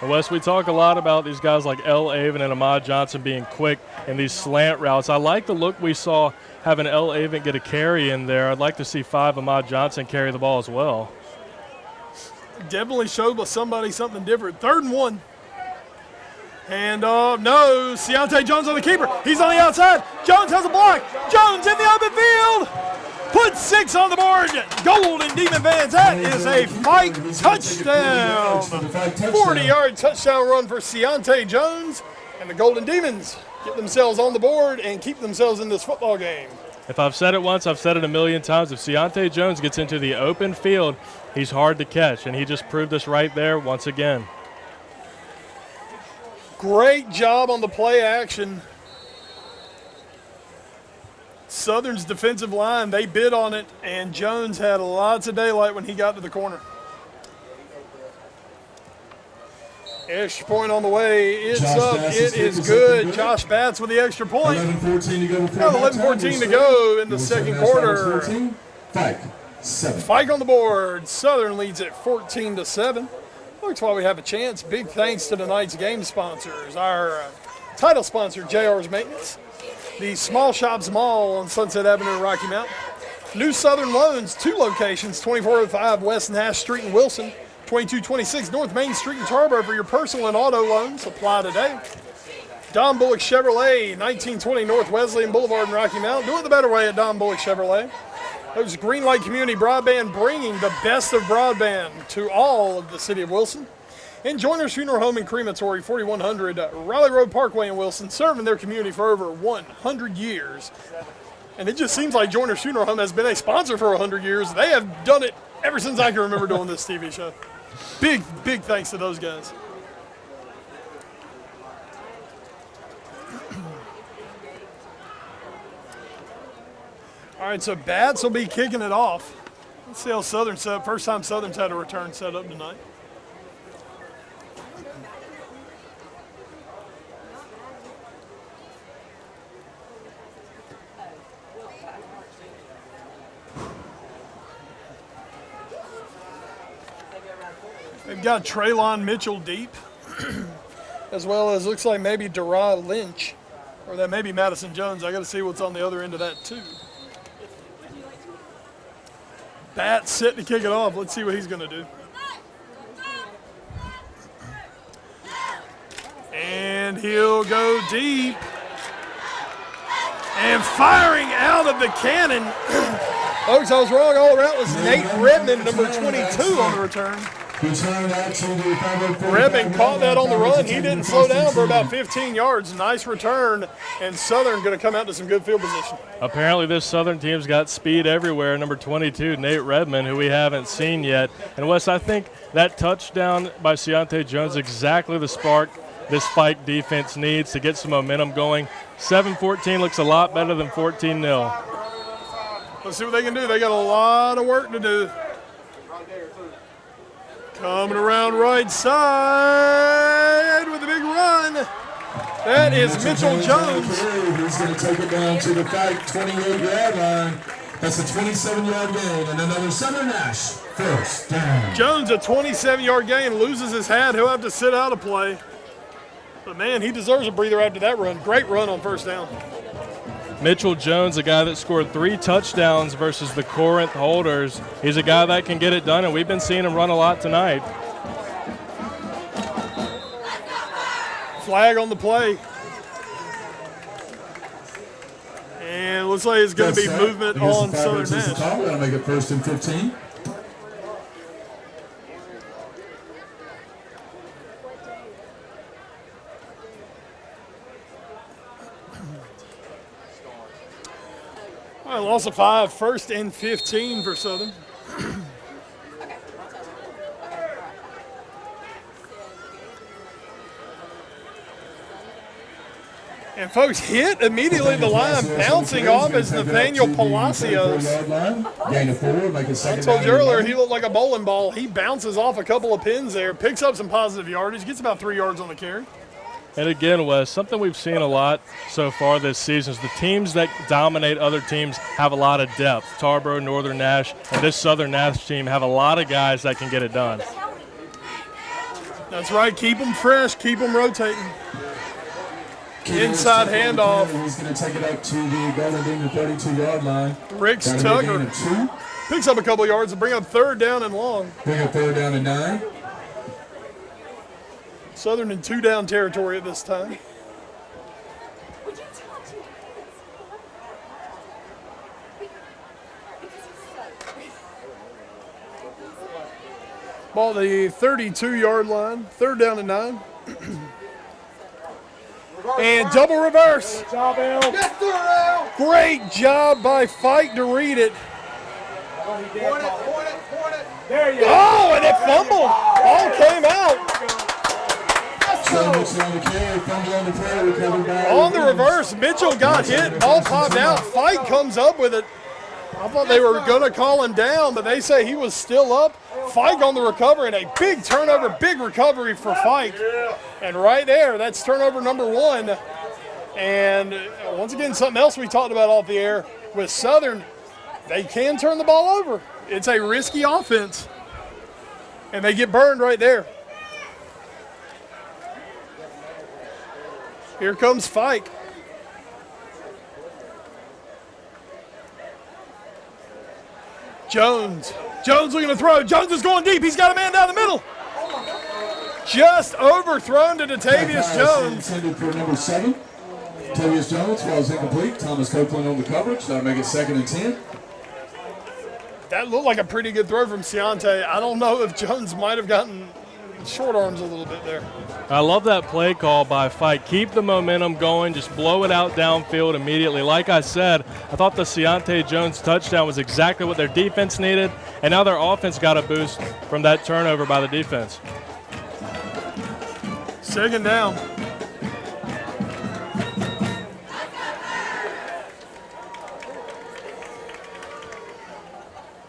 [SPEAKER 2] Well, Wes, we talk a lot about these guys like L. Avon and Ahmad Johnson being quick in these slant routes. I like the look we saw having L. Avon get a carry in there. I'd like to see 5 Ahmad Johnson carry the ball as well.
[SPEAKER 1] Definitely showed somebody something different. 3rd and 1. And no, Deontay Jones on the keeper. He's on the outside. Jones has a block. Jones in the open field. Put 6 on the board. Golden Demon Vans. That is a Fike touchdown. 40-yard touchdown run for Deontay Jones. And the Golden Demons get themselves on the board and keep themselves in this football game.
[SPEAKER 2] If I've said it once, I've said it a million times. If Deontay Jones gets into the open field, he's hard to catch, and he just proved us right there once again.
[SPEAKER 1] Great job on the play action. Southern's defensive line, they bid on it, and Jones had lots of daylight when he got to the corner. Extra point on the way. It's up. It is good. Josh Batts with the extra point.
[SPEAKER 4] 11:14 to go.
[SPEAKER 1] 11:14 to go in the second quarter.
[SPEAKER 4] Fike 7.
[SPEAKER 1] Fike on the board. Southern leads at 14-7. Looks like we have a chance. Big thanks to tonight's game sponsors. Our title sponsor, JR's Maintenance. The Small Shops Mall on Sunset Avenue in Rocky Mount. New Southern Loans, 2 locations, 2405 West Nash Street in Wilson, 2226 North Main Street in Tarboro for your personal and auto loans. Apply today. Don Bullock Chevrolet, 1920 North Wesleyan Boulevard in Rocky Mount. Do it the better way at Don Bullock Chevrolet. There's Greenlight Community Broadband, bringing the best of broadband to all of the city of Wilson. And Joiner's Funeral Home and Crematory, 4100 Raleigh Road Parkway in Wilson, serving their community for over 100 years. And it just seems like Joiner's Funeral Home has been a sponsor for 100 years. They have done it ever since I can remember doing this TV show. Big, big thanks to those guys. All right, so Batts will be kicking it off. Let's see how Southern set up. First time Southern's had a return set up tonight. They've got Traylon Mitchell deep, as well as looks like maybe Dara Lynch, or that may be Madison Jones. I got to see what's on the other end of that too. Bat set to kick it off. Let's see what he's going to do. And he'll go deep. And firing out of the cannon. Folks, I was wrong all around. It was Nate Redmond, number 22 on the return.
[SPEAKER 4] Return that to the 504.
[SPEAKER 1] Redmond caught that on the run. He didn't slow down for about 15 yards. Nice return, and Southern going to come out to some good field position.
[SPEAKER 2] Apparently this Southern team's got speed everywhere. Number 22, Nate Redmond, who we haven't seen yet. And Wes, I think that touchdown by Ciante Jones exactly the spark this Fike defense needs to get some momentum going. 7-14 looks a lot better than 14-0.
[SPEAKER 1] Let's see what they can do. They got a lot of work to do. Coming around right side with a big run. That is Mitchell Jones.
[SPEAKER 4] He's going to take it down to the Fike 28-yard line. That's a 27-yard gain and another Southern Nash first down.
[SPEAKER 1] Jones, a 27-yard gain, loses his hat. He'll have to sit out a play. But, man, he deserves a breather after that run. Great run on first down.
[SPEAKER 2] Mitchell Jones, a guy that scored 3 touchdowns versus the Corinth Holders. He's a guy that can get it done, and we've been seeing him run a lot tonight.
[SPEAKER 1] Flag on the play. And looks like it's going to be movement on Southern Nash.
[SPEAKER 4] We're going to make it 1st and 15.
[SPEAKER 1] All right, loss of 5, 1st and 15 for Southern. And folks, hit immediately the line, bouncing off is Nathaniel Palacios.
[SPEAKER 4] Gain of 4, make it
[SPEAKER 1] I
[SPEAKER 4] second
[SPEAKER 1] told
[SPEAKER 4] down
[SPEAKER 1] you
[SPEAKER 4] and
[SPEAKER 1] earlier,
[SPEAKER 4] 11.
[SPEAKER 1] he looked like a bowling ball. He bounces off a couple of pins there, picks up some positive yardage, gets about 3 yards on the carry.
[SPEAKER 2] And again, Wes, something we've seen a lot so far this season is the teams that dominate other teams have a lot of depth. Tarboro, Northern Nash, and this Southern Nash team have a lot of guys that can get it done.
[SPEAKER 1] That's right. Keep them fresh. Keep them rotating. Inside handoff.
[SPEAKER 4] He's going to take it up to the Golden Demon 32-yard line.
[SPEAKER 1] Ricks
[SPEAKER 4] Got a
[SPEAKER 1] Tucker
[SPEAKER 4] gain of 2.
[SPEAKER 1] picks up a couple yards to bring up 3rd down and long.
[SPEAKER 4] Bring up 3rd down and 9.
[SPEAKER 1] Southern in 2-down territory at this time. Ball the 32-yard line, 3rd down and 9. And double reverse. Great job by Fike to read it. Oh, and it fumbled. Ball came out. On the reverse, Mitchell got hit. Ball popped out. Fike comes up with it. I thought they were going to call him down, but they say he was still up. Fike on the recovery, and a big turnover, big recovery for Fike. And right there, that's turnover number 1. And once again, something else we talked about off the air with Southern, they can turn the ball over. It's a risky offense, and they get burned right there. Here comes Fike. Jones looking to throw. Jones is going deep. He's got a man down the middle. Just overthrown to Datavius Jones.
[SPEAKER 4] Intended for number 7. Datavius Jones was incomplete. Thomas Copeland on the coverage. That'll make it 2nd and 10.
[SPEAKER 1] That looked like a pretty good throw from Ciante. I don't know if Jones might have gotten short arms a little bit there.
[SPEAKER 2] I love that play call by Fike. Keep the momentum going. Just blow it out downfield immediately. Like I said, I thought the Ciante Jones touchdown was exactly what their defense needed, and now their offense got a boost from that turnover by the defense.
[SPEAKER 1] 2nd down.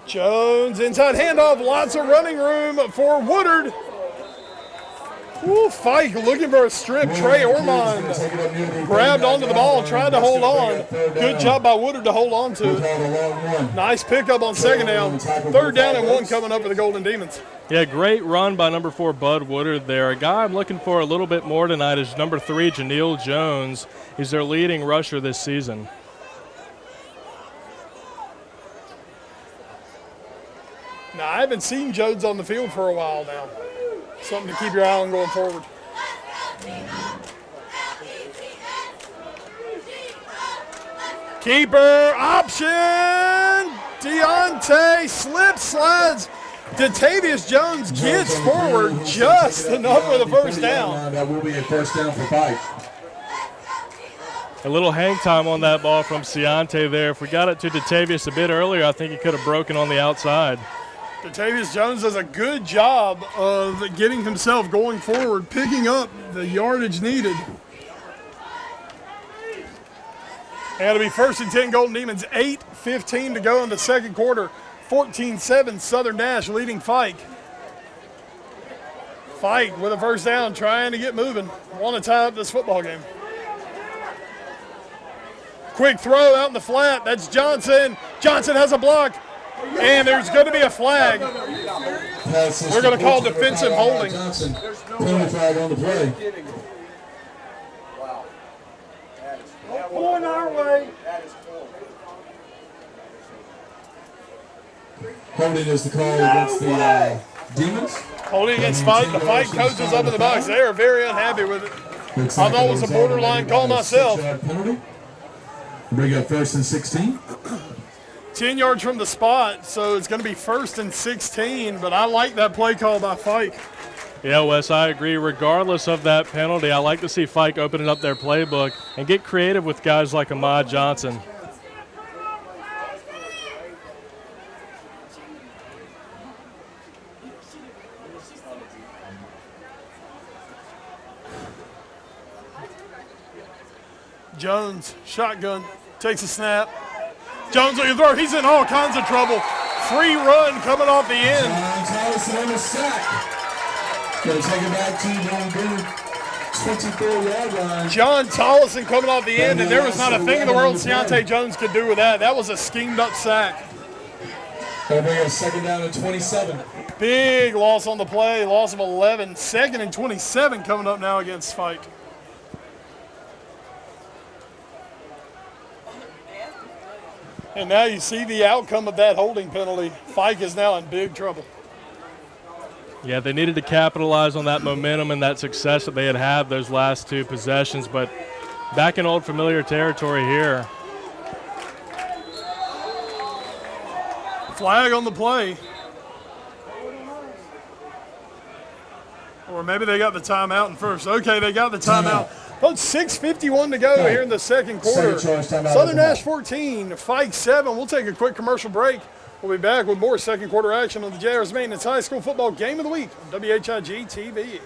[SPEAKER 1] Jones inside handoff. Lots of running room for Woodard. Ooh, Fike looking for a strip. Trey Ormond grabbed onto the ball, tried to hold on. Good job by Woodard to hold on to it. Nice pickup on 2nd down. 3rd down and 1 coming up for the Golden Demons.
[SPEAKER 2] Yeah, great run by number 4, Bud Woodard there. A guy I'm looking for a little bit more tonight is number 3, Janeel Jones. He's their leading rusher this season.
[SPEAKER 1] Now, I haven't seen Jones on the field for a while now. Something to keep your eye on going forward. Keeper option. Deontay slip slides Datavius Jones gets forward just enough for the first down.
[SPEAKER 4] That will be a first down for Pike.
[SPEAKER 2] A little hang time on that ball from Ciante there. If we got it to Datavius a bit earlier, I think he could have broken on the outside.
[SPEAKER 1] Datavius Jones does a good job of getting himself going forward, picking up the yardage needed. And it'll be 1st and 10 Golden Demons, 8:15 to go in the second quarter. 14-7 Southern Nash leading Fike. Fike with a first down, trying to get moving. Want to tie up this football game. Quick throw out in the flat. That's Johnson. Johnson has a block. And there's going to be a flag. We're going to call defensive holding.
[SPEAKER 4] Johnson, penalty flag on the play.
[SPEAKER 1] Going our way.
[SPEAKER 4] Holding is the call against the Demons.
[SPEAKER 1] Holding against Fike. The Fike coaches up in the box. They are very unhappy with it. I thought it was a borderline call myself.
[SPEAKER 4] Penalty. Bring up 1st and 16.
[SPEAKER 1] 10 yards from the spot, so it's going to be 1st and 16, but I like that play call by Fike.
[SPEAKER 2] Yeah, Wes, I agree. Regardless of that penalty, I like to see Fike opening up their playbook and get creative with guys like Ahmad Johnson.
[SPEAKER 1] Jones, shotgun, takes a snap. Jones looking throw. He's in all kinds of trouble. Free run coming off the end.
[SPEAKER 4] Thomas on the sack. Going to take it back to the 24-yard line.
[SPEAKER 1] John Tollison coming off the end, and there was not a thing in the world Ciante Jones could do with that. That was a schemed-up sack.
[SPEAKER 4] Going to bring us 2nd down and 27.
[SPEAKER 1] Big loss on the play, loss of 11. 2nd and 27 coming up now against Fike. And now you see the outcome of that holding penalty. Fike is now in big trouble.
[SPEAKER 2] Yeah, they needed to capitalize on that momentum and that success that they had those last 2 possessions, but back in old familiar territory here.
[SPEAKER 1] Flag on the play. Or maybe they got the timeout in first. Okay, they got the timeout. About 6:51 to go here in the second quarter. Southern Nash 14, Fike 7. We'll take a quick commercial break. We'll be back with more second quarter action on the JR's Maintenance High School Football Game of the Week on WHIG TV.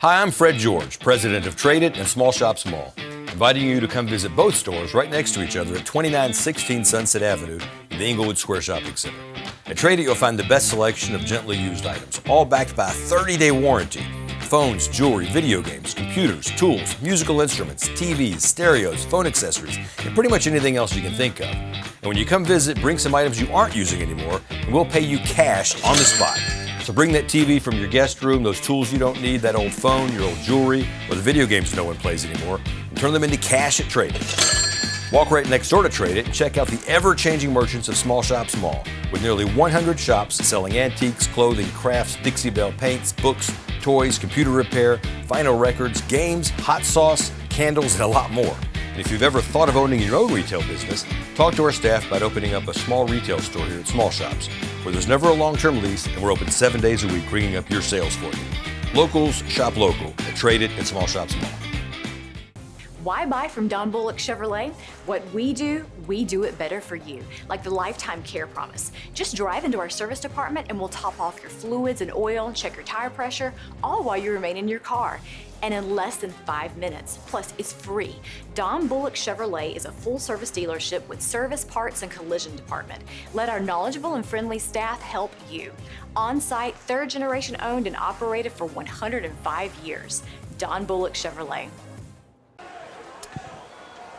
[SPEAKER 5] Hi, I'm Fred George, president of Trade It and Small Shop Small, inviting you to come visit both stores right next to each other at 2916 Sunset Avenue in the Inglewood Square Shopping Center. At Trade It, you'll find the best selection of gently used items, all backed by a 30-day warranty. Phones, jewelry, video games, computers, tools, musical instruments, TVs, stereos, phone accessories, and pretty much anything else you can think of. And when you come visit, bring some items you aren't using anymore, and we'll pay you cash on the spot. So bring that TV from your guest room, those tools you don't need, that old phone, your old jewelry, or the video games no one plays anymore, and turn them into cash at Trade It. Walk right next door to Trade It and check out the ever-changing merchants of Small Shop Small, with nearly 100 shops selling antiques, clothing, crafts, Dixie Belle paints, books, toys, computer repair, vinyl records, games, hot sauce, candles, and a lot more. And if you've ever thought of owning your own retail business, talk to our staff about opening up a small retail store here at Small Shops, where there's never a long-term lease and we're open 7 days a week, ringing up your sales for you. Locals shop local at Trade It and Small Shop Small.
[SPEAKER 6] Why buy from Don Bullock Chevrolet? What we do it better for you, like the lifetime care promise. Just drive into our service department and we'll top off your fluids and oil, check your tire pressure, all while you remain in your car. And in less than 5 minutes. Plus, it's free. Don Bullock Chevrolet is a full-service dealership with service, parts, and collision department. Let our knowledgeable and friendly staff help you. On-site, third-generation owned and operated for 105 years. Don Bullock Chevrolet.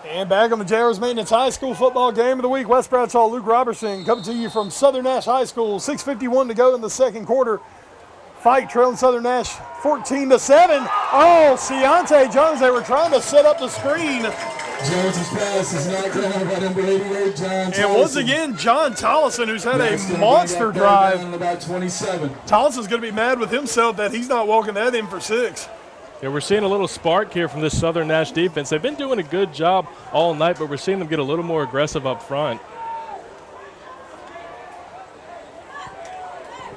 [SPEAKER 1] And back on the JR's Maintenance High School Football Game of the Week, West Bradshaw, Luke Robertson coming to you from Southern Nash High School. 6:51 to go in the second quarter. Fike trailing Southern Nash 14-7. Oh, Ciante Jones, they were trying to set up the screen.
[SPEAKER 4] Jones's pass is not going by number 88, John Tollison.
[SPEAKER 1] And once again, John Tollison, who's had a monster drive.
[SPEAKER 4] About 27.
[SPEAKER 1] Tollison's going to be mad with himself that he's not walking that in for 6.
[SPEAKER 2] Yeah, we're seeing a little spark here from this Southern Nash defense. They've been doing a good job all night, but we're seeing them get a little more aggressive up front.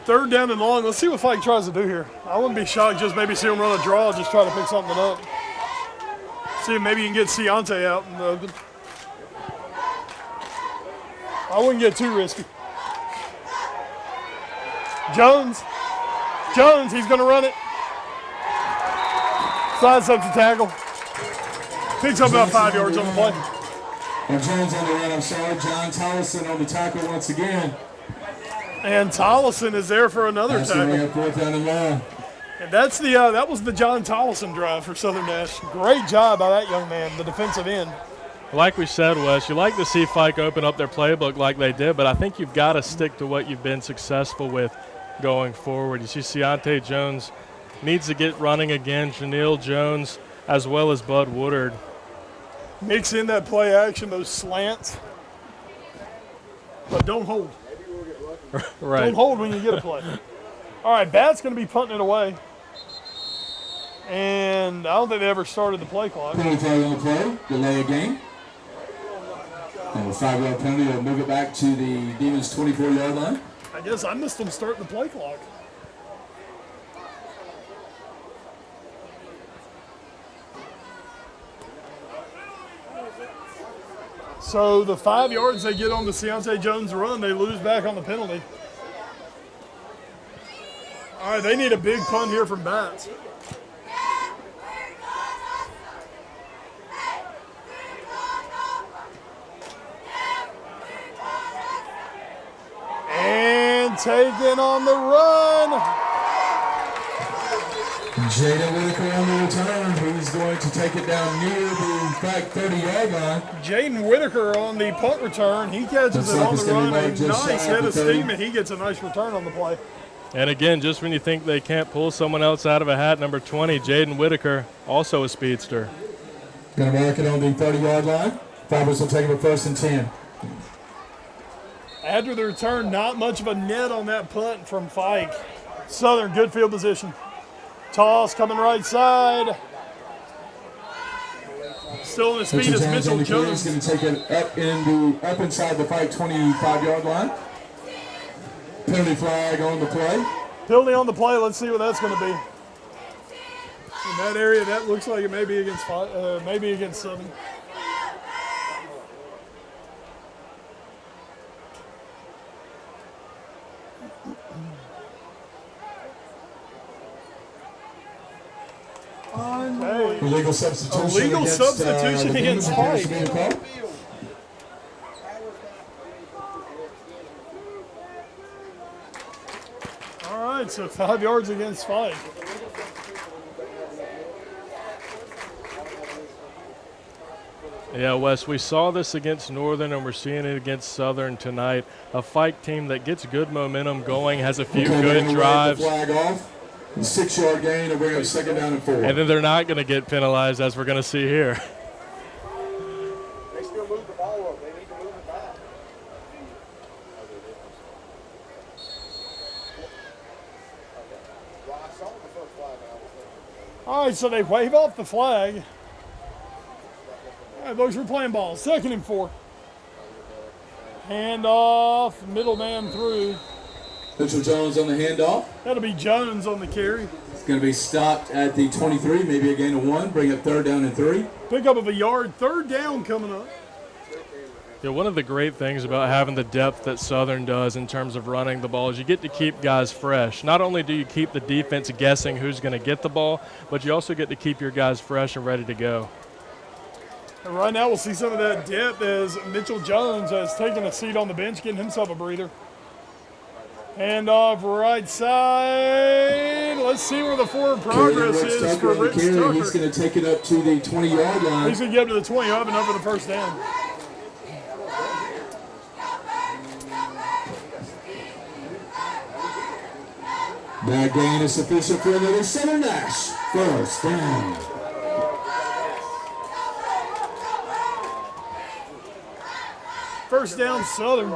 [SPEAKER 1] 3rd down and long. Let's see what Fike tries to do here. I wouldn't be shocked just maybe see him run a draw, just try to pick something up. See if maybe you can get Ciante out in the open. I wouldn't get too risky. Jones, he's going to run it. Sidesteps the tackle. Picks up about 5 yards on the play.
[SPEAKER 4] And Jones on the run, I'm sorry. John Tollison on the tackle once again.
[SPEAKER 1] And Tollison is there for another
[SPEAKER 4] That's
[SPEAKER 1] tackle.
[SPEAKER 4] the 4th down and long.
[SPEAKER 1] And that's the that was the John Tollison drive for Southern Nash. Great job by that young man, the defensive end.
[SPEAKER 2] Like we said, Wes, you like to see Fike open up their playbook like they did, but I think you've got to stick to what you've been successful with going forward. You see Ciante Jones needs to get running again. Janelle Jones as well as Bud Woodard.
[SPEAKER 1] Mix in that play action, those slants. But don't hold.
[SPEAKER 2] Right.
[SPEAKER 1] Don't hold when you get a play. All right, Bat's going to be punting it away. And I don't think they ever started the play clock.
[SPEAKER 4] Penalty flag on the play, delay a game. And a 5-yard penalty will move it back to the Demons' 24-yard line.
[SPEAKER 1] I guess I missed them starting the play clock. So the 5 yards they get on the Ciante Jones run, they lose back on the penalty. All right, they need a big punt here from Bats. And taken on the run.
[SPEAKER 4] Jaden Whitaker on the return. He's going to take it down near the FIKE 30-yard line.
[SPEAKER 1] Jaden Whitaker on the punt return. He catches it on the run. A nice head of steam, and he gets a nice return on the play.
[SPEAKER 2] And again, just when you think they can't pull someone else out of a hat, number 20, Jaden Whitaker, also a speedster.
[SPEAKER 4] Going to mark it on the 30-yard line. Fibers will take it for 1st and 10.
[SPEAKER 1] After the return, not much of a net on that punt from Fike. Southern, good field position. Toss coming right side. Still in his feet is Mitchell Jones.
[SPEAKER 4] He's going to take it up inside the FIKE 25-yard line. Penalty flag on the play.
[SPEAKER 1] Penalty on the play. Let's see what that's going to be. In that area, that looks like it may be against Southern. Okay.
[SPEAKER 4] Illegal substitution.
[SPEAKER 1] Illegal substitution against Fike. All right, so 5 yards against Fike.
[SPEAKER 2] Yeah, Wes, we saw this against Northern, and we're seeing it against Southern tonight. A Fike team that gets good momentum going, has a few good drives.
[SPEAKER 4] Flag off. 6-yard gain will bring up 2nd down and 4.
[SPEAKER 2] And then they're not going to get penalized, as we're going to see here.
[SPEAKER 7] They still move the ball up. They need to move it back. Well, I saw the first flag.
[SPEAKER 1] All right, so they wave off the flag. All right, folks, we're playing ball. 2nd and 4. Hand off, middle man through.
[SPEAKER 4] Mitchell Jones on the handoff.
[SPEAKER 1] That'll be Jones on the carry.
[SPEAKER 4] It's going to be stopped at the 23, maybe a gain of 1. Bring up 3rd down and 3.
[SPEAKER 1] Pickup of a yard. 3rd down coming up.
[SPEAKER 2] Yeah, one of the great things about having the depth that Southern does in terms of running the ball is you get to keep guys fresh. Not only do you keep the defense guessing who's going to get the ball, but you also get to keep your guys fresh and ready to go.
[SPEAKER 1] And right now we'll see some of that depth as Mitchell Jones has taken a seat on the bench, getting himself a breather. Hand off right side. Let's see where the forward progress is for Rich Tucker.
[SPEAKER 4] He's going to take it up to the 20-yard line.
[SPEAKER 1] He's going to get up to the 20, up and over the 1st down.
[SPEAKER 4] That gain is sufficient for the Southern Nash. 1st down.
[SPEAKER 1] First down, Southern.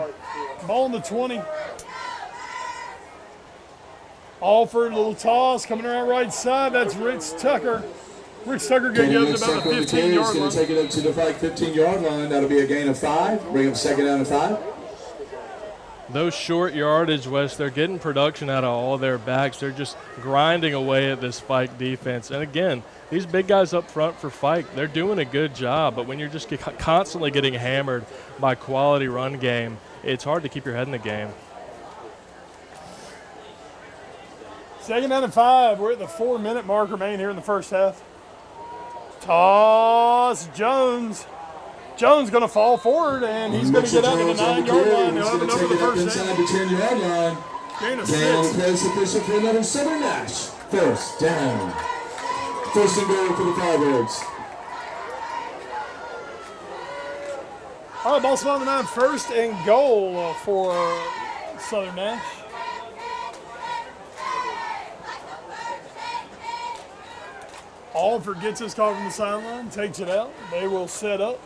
[SPEAKER 1] Ball on the 20. Alford, little toss, coming around right side. That's Rich Tucker. Rich Tucker going to get up to about the 15-yard line.
[SPEAKER 4] He's going to take it up to the FIKE 15-yard line. That'll be a gain of 5. Bring up 2nd down and 5.
[SPEAKER 2] Those short yardage, Wes, they're getting production out of all their backs. They're just grinding away at this Fike defense. And again, these big guys up front for Fike, they're doing a good job. But when you're just constantly getting hammered by quality run game, it's hard to keep your head in the game.
[SPEAKER 1] 2nd down and 5. We're at the 4-minute mark remaining here in the first half. Toss Jones. Jones going to fall forward, and he's going to get out to the 9-yard line. He'll have another the first
[SPEAKER 4] inside the 10-yard line.
[SPEAKER 1] Gain of 6.
[SPEAKER 4] Place official for another Southern Nash. First down. First and goal for the Firebirds.
[SPEAKER 1] All right, ball spot on the 9. 1st and goal for Southern Nash. Alford gets his call from the sideline, takes it out. They will set up.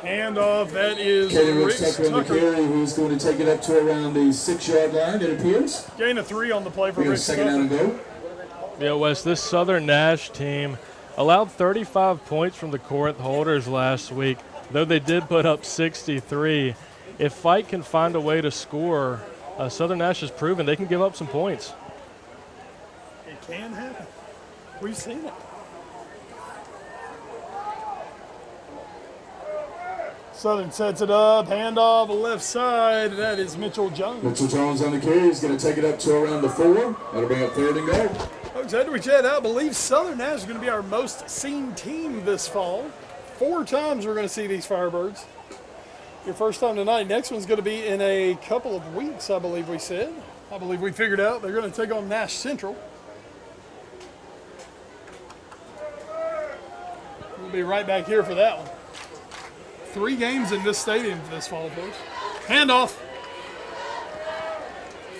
[SPEAKER 1] Handoff, that is Rick Tucker.
[SPEAKER 4] Who's going to take it up to around the 6-yard line, it appears.
[SPEAKER 1] Gain of 3 on the play for Rick
[SPEAKER 4] Second down and
[SPEAKER 1] Tucker.
[SPEAKER 4] go.
[SPEAKER 2] Yeah, Wes, this Southern Nash team allowed 35 points from the Corinth Holders last week, though they did put up 63. If Fike can find a way to score, Southern Nash has proven they can give up some points.
[SPEAKER 1] It can happen. We've seen it. Southern sets it up, handoff, left side. That is Mitchell Jones.
[SPEAKER 4] Mitchell Jones on the carry. He's going to take it up to around the 4. That'll bring up 3rd and go.
[SPEAKER 1] Folks, after we chat out, I believe Southern Nash is going to be our most seen team this fall. 4 times we're going to see these Firebirds. Your first time tonight. Next one's going to be in a couple of weeks, I believe we said. I believe we figured out they're going to take on Nash Central. We'll be right back here for that one. 3 games in this stadium this fall, folks. Handoff.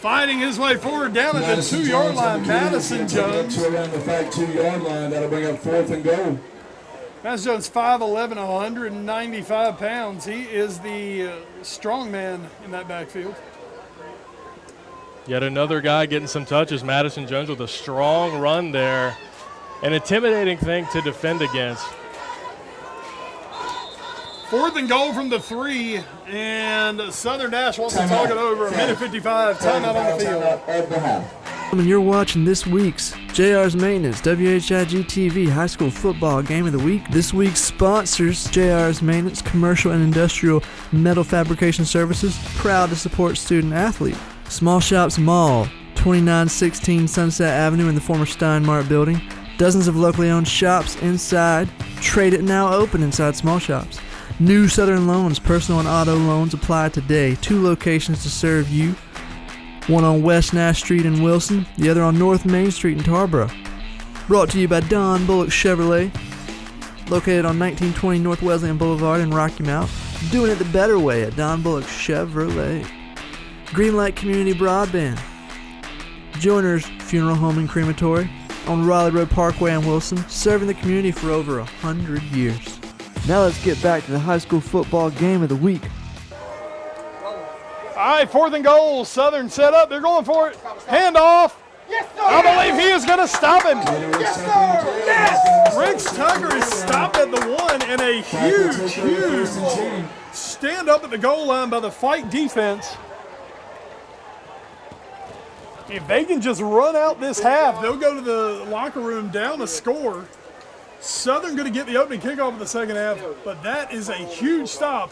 [SPEAKER 1] Fighting his way forward down at the 2-yard line. Madison Jones.
[SPEAKER 4] To around the 2-yard line. That'll bring up 4th and go.
[SPEAKER 1] Madison Jones, 5'11", 195 pounds. He is the strong man in that backfield.
[SPEAKER 2] Yet another guy getting some touches. Madison Jones with a strong run there. An intimidating thing to defend against.
[SPEAKER 1] 4th and goal from the 3, and Southern Nash wants to talk it over. 1:55, timeout on the field.
[SPEAKER 3] And you're watching this week's JR's Maintenance WHIG TV High School Football Game of the Week. This week's sponsors, JR's Maintenance Commercial and Industrial Metal Fabrication Services, proud to support student athlete. Small Shops Mall, 2916 Sunset Avenue in the former Steinmart building. Dozens of locally owned shops inside. Trade It now open inside Small Shops. New Southern Loans, personal and auto loans apply today. 2 locations to serve you. One on West Nash Street in Wilson, the other on North Main Street in Tarboro. Brought to you by Don Bullock Chevrolet, located on 1920 North Wesleyan Boulevard in Rocky Mount. Doing it the better way at Don Bullock Chevrolet. Greenlight Community Broadband. Joiner's Funeral Home and Crematory on Raleigh Road Parkway in Wilson, serving the community for over 100 years. Now let's get back to the high school football game of the week.
[SPEAKER 1] All right, 4th and goal. Southern set up. They're going for it. Handoff.
[SPEAKER 7] Yes, sir!
[SPEAKER 1] I believe he is going to stop him.
[SPEAKER 7] Yes, sir! Yes!
[SPEAKER 1] Rick Tucker is stopped at the 1, and a huge stand up at the goal line by the Fike defense. If they can just run out this half, they'll go to the locker room down a score. Southern going to get the opening kickoff in the second half, but that is a huge stop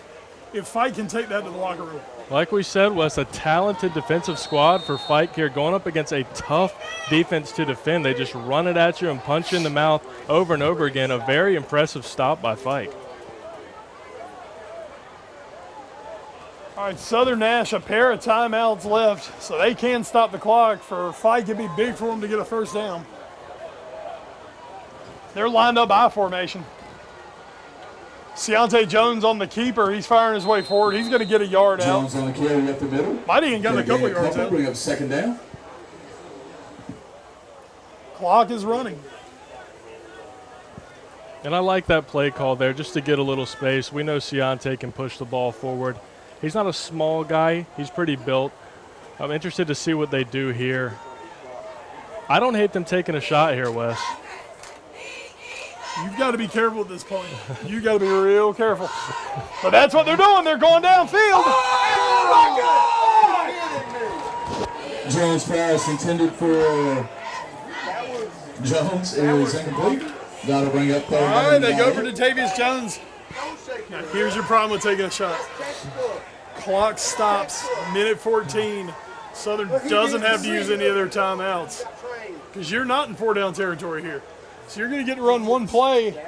[SPEAKER 1] if Fike can take that to the locker room.
[SPEAKER 2] Like we said, Wes, a talented defensive squad for Fike here, going up against a tough defense to defend. They just run it at you and punch you in the mouth over and over again. A very impressive stop by Fike.
[SPEAKER 1] All right, Southern Nash, a pair of timeouts left, so they can stop the clock. For Fike, it'd be big for them to get a first down. They're lined up I formation. Ciante Jones on the keeper. He's firing his way forward. He's going to get a yard out.
[SPEAKER 4] Jones on the carry up the middle.
[SPEAKER 1] Might even got a couple yards out.
[SPEAKER 4] Bring up 2nd down.
[SPEAKER 1] Clock is running.
[SPEAKER 2] And I like that play call there just to get a little space. We know Ciante can push the ball forward. He's not a small guy. He's pretty built. I'm interested to see what they do here. I don't hate them taking a shot here, Wes.
[SPEAKER 1] You've got to be careful at this point. You've got to be real careful. But that's what they're doing. They're going downfield.
[SPEAKER 4] Jones pass intended for Jones is incomplete. Got to bring up third.
[SPEAKER 1] All right, they go for Datavius Jones. Now, here's your problem with taking a shot. Clock stops, minute 14. Southern doesn't have to use any of their timeouts because you're not in 4-down territory here. So you're going to get to run one play.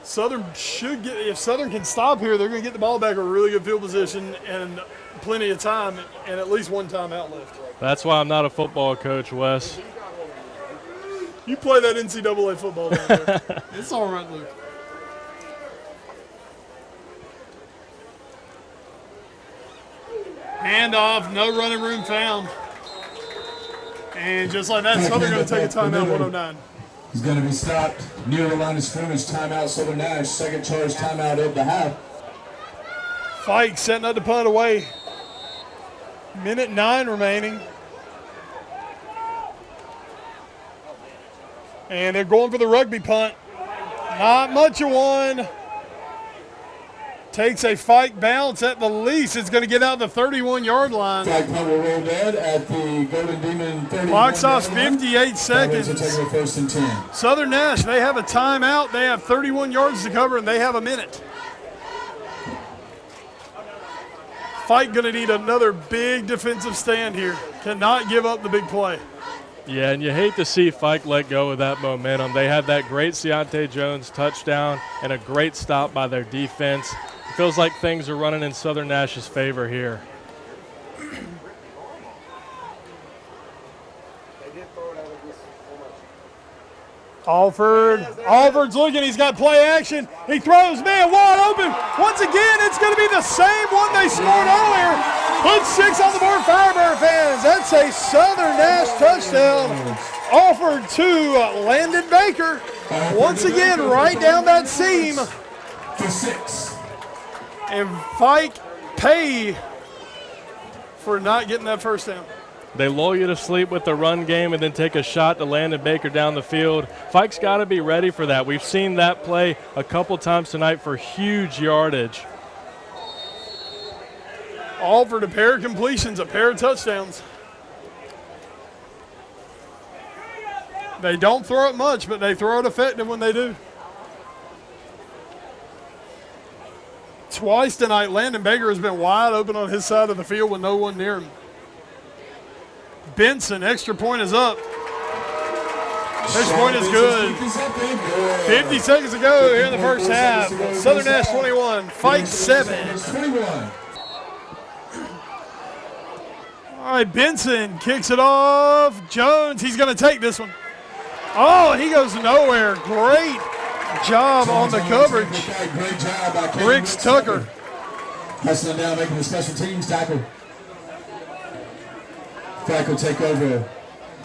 [SPEAKER 1] Southern should get, if Southern can stop here, they're going to get the ball back in a really good field position and plenty of time and at least one timeout left.
[SPEAKER 2] That's why I'm not a football coach, Wes.
[SPEAKER 1] You play that NCAA football down there. It's all right, Luke. Handoff, no running room found. And just like that, Southern going to take a timeout, 109.
[SPEAKER 4] He's going to be stopped near the line of scrimmage. Timeout, Southern Nash. Second charge timeout of the half.
[SPEAKER 1] Fike setting up the punt away. Minute 9 remaining. And they're going for the rugby punt. Not much of one. Takes a Fike bounce at the least. It's going to get out the 31-yard line.
[SPEAKER 4] Fike punt will roll dead at the Golden Demon 31.
[SPEAKER 1] Clock stops 58 seconds.
[SPEAKER 4] Taking first and 10.
[SPEAKER 1] Southern Nash, they have a timeout. They have 31 yards to cover, and they have a minute. Fike going to need another big defensive stand here. Cannot give up the big play.
[SPEAKER 2] Yeah, and you hate to see Fike let go of that momentum. They had that great Seontae Jones touchdown and a great stop by their defense. It feels like things are running in Southern Nash's favor here.
[SPEAKER 1] Alford's looking. He's got play action. He throws, man, wide open. Once again, it's going to be the same one they scored earlier. Put 6 on the board, Firebird fans. That's a Southern Nash touchdown. Alford to Landon Baker. Once again, right down that seam.
[SPEAKER 4] For 6.
[SPEAKER 1] And Fike pay for not getting that first down.
[SPEAKER 2] They lull you to sleep with the run game and then take a shot to Landon Baker down the field. Fike's got to be ready for that. We've seen that play a couple times tonight for huge yardage.
[SPEAKER 1] Alford, a pair of completions, a pair of touchdowns. They don't throw it much, but they throw it effective when they do. Twice tonight, Landon Baker has been wide open on his side of the field with no one near him. Benson, extra point is up. Extra point is good. 50 seconds to go here in the first half. Southern Nash 21, Fike 7. All right, Benson kicks it off. Jones, he's going to take this one. Oh, he goes nowhere. Great job on the coverage.
[SPEAKER 4] Great job by
[SPEAKER 1] Riggs Tucker.
[SPEAKER 4] Hustling down, making the special teams tackle. Fike will take over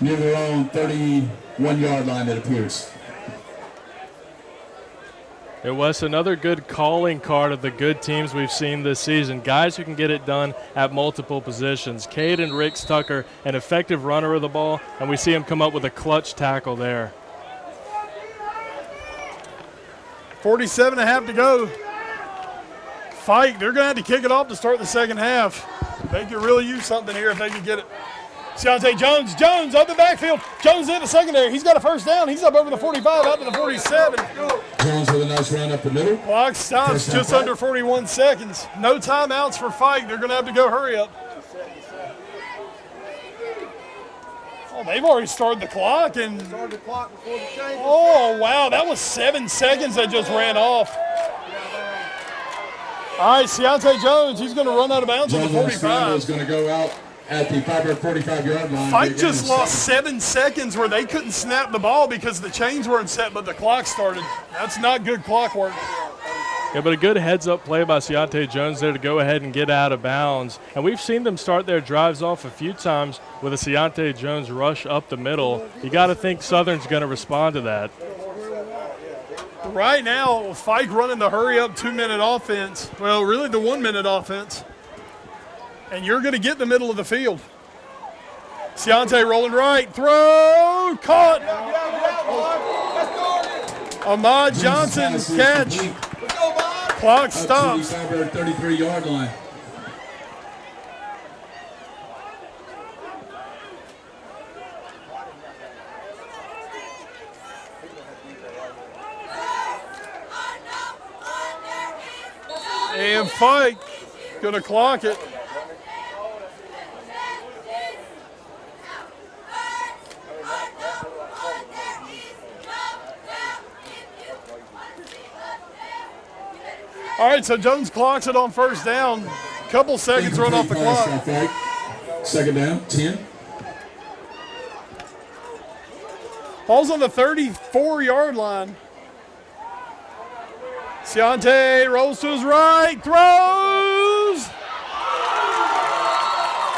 [SPEAKER 4] near their own 31-yard line, it appears.
[SPEAKER 2] It was another good calling card of the good teams we've seen this season. Guys who can get it done at multiple positions. Cade and Riggs Tucker, an effective runner of the ball, and we see him come up with a clutch tackle there.
[SPEAKER 1] 47.5 to go. Fike, they're going to have to kick it off to start the second half. They could really use something here if they could get it. Seontae Jones up the backfield. Jones in the secondary. He's got a first down. He's up over the 45, up to the 47.
[SPEAKER 4] Jones with a nice run up the middle.
[SPEAKER 1] Clock stops just under 41 seconds. No timeouts for Fike. They're going to have to go hurry up. Oh, they've already started the clock. And oh, wow, that was 7 seconds that just ran off. All right, Seontae Jones, he's going to run out of bounds on the 45.
[SPEAKER 4] Is going to go out at the 45-yard line.
[SPEAKER 1] Fike just lost 7 seconds where they couldn't snap the ball because the chains weren't set, but the clock started. That's not good clock work.
[SPEAKER 2] Yeah, but a good heads-up play by Seontae Jones there to go ahead and get out of bounds. And we've seen them start their drives off a few times with a Seontae Jones rush up the middle. You got to think Southern's going to respond to that.
[SPEAKER 1] Right now, Fike running the hurry-up 2-minute offense. Well, really the 1-minute offense. And you're going to get the middle of the field. Seontae rolling right, throw, caught. Ahmad Johnson catch. Clock stops.
[SPEAKER 4] 33-yard line.
[SPEAKER 1] And Fike gonna clock it. All right, so Jones clocks it on first down. Couple seconds run off the clock.
[SPEAKER 4] Second down, 10.
[SPEAKER 1] Ball's on the 34-yard line. Ciante rolls to his right, throws.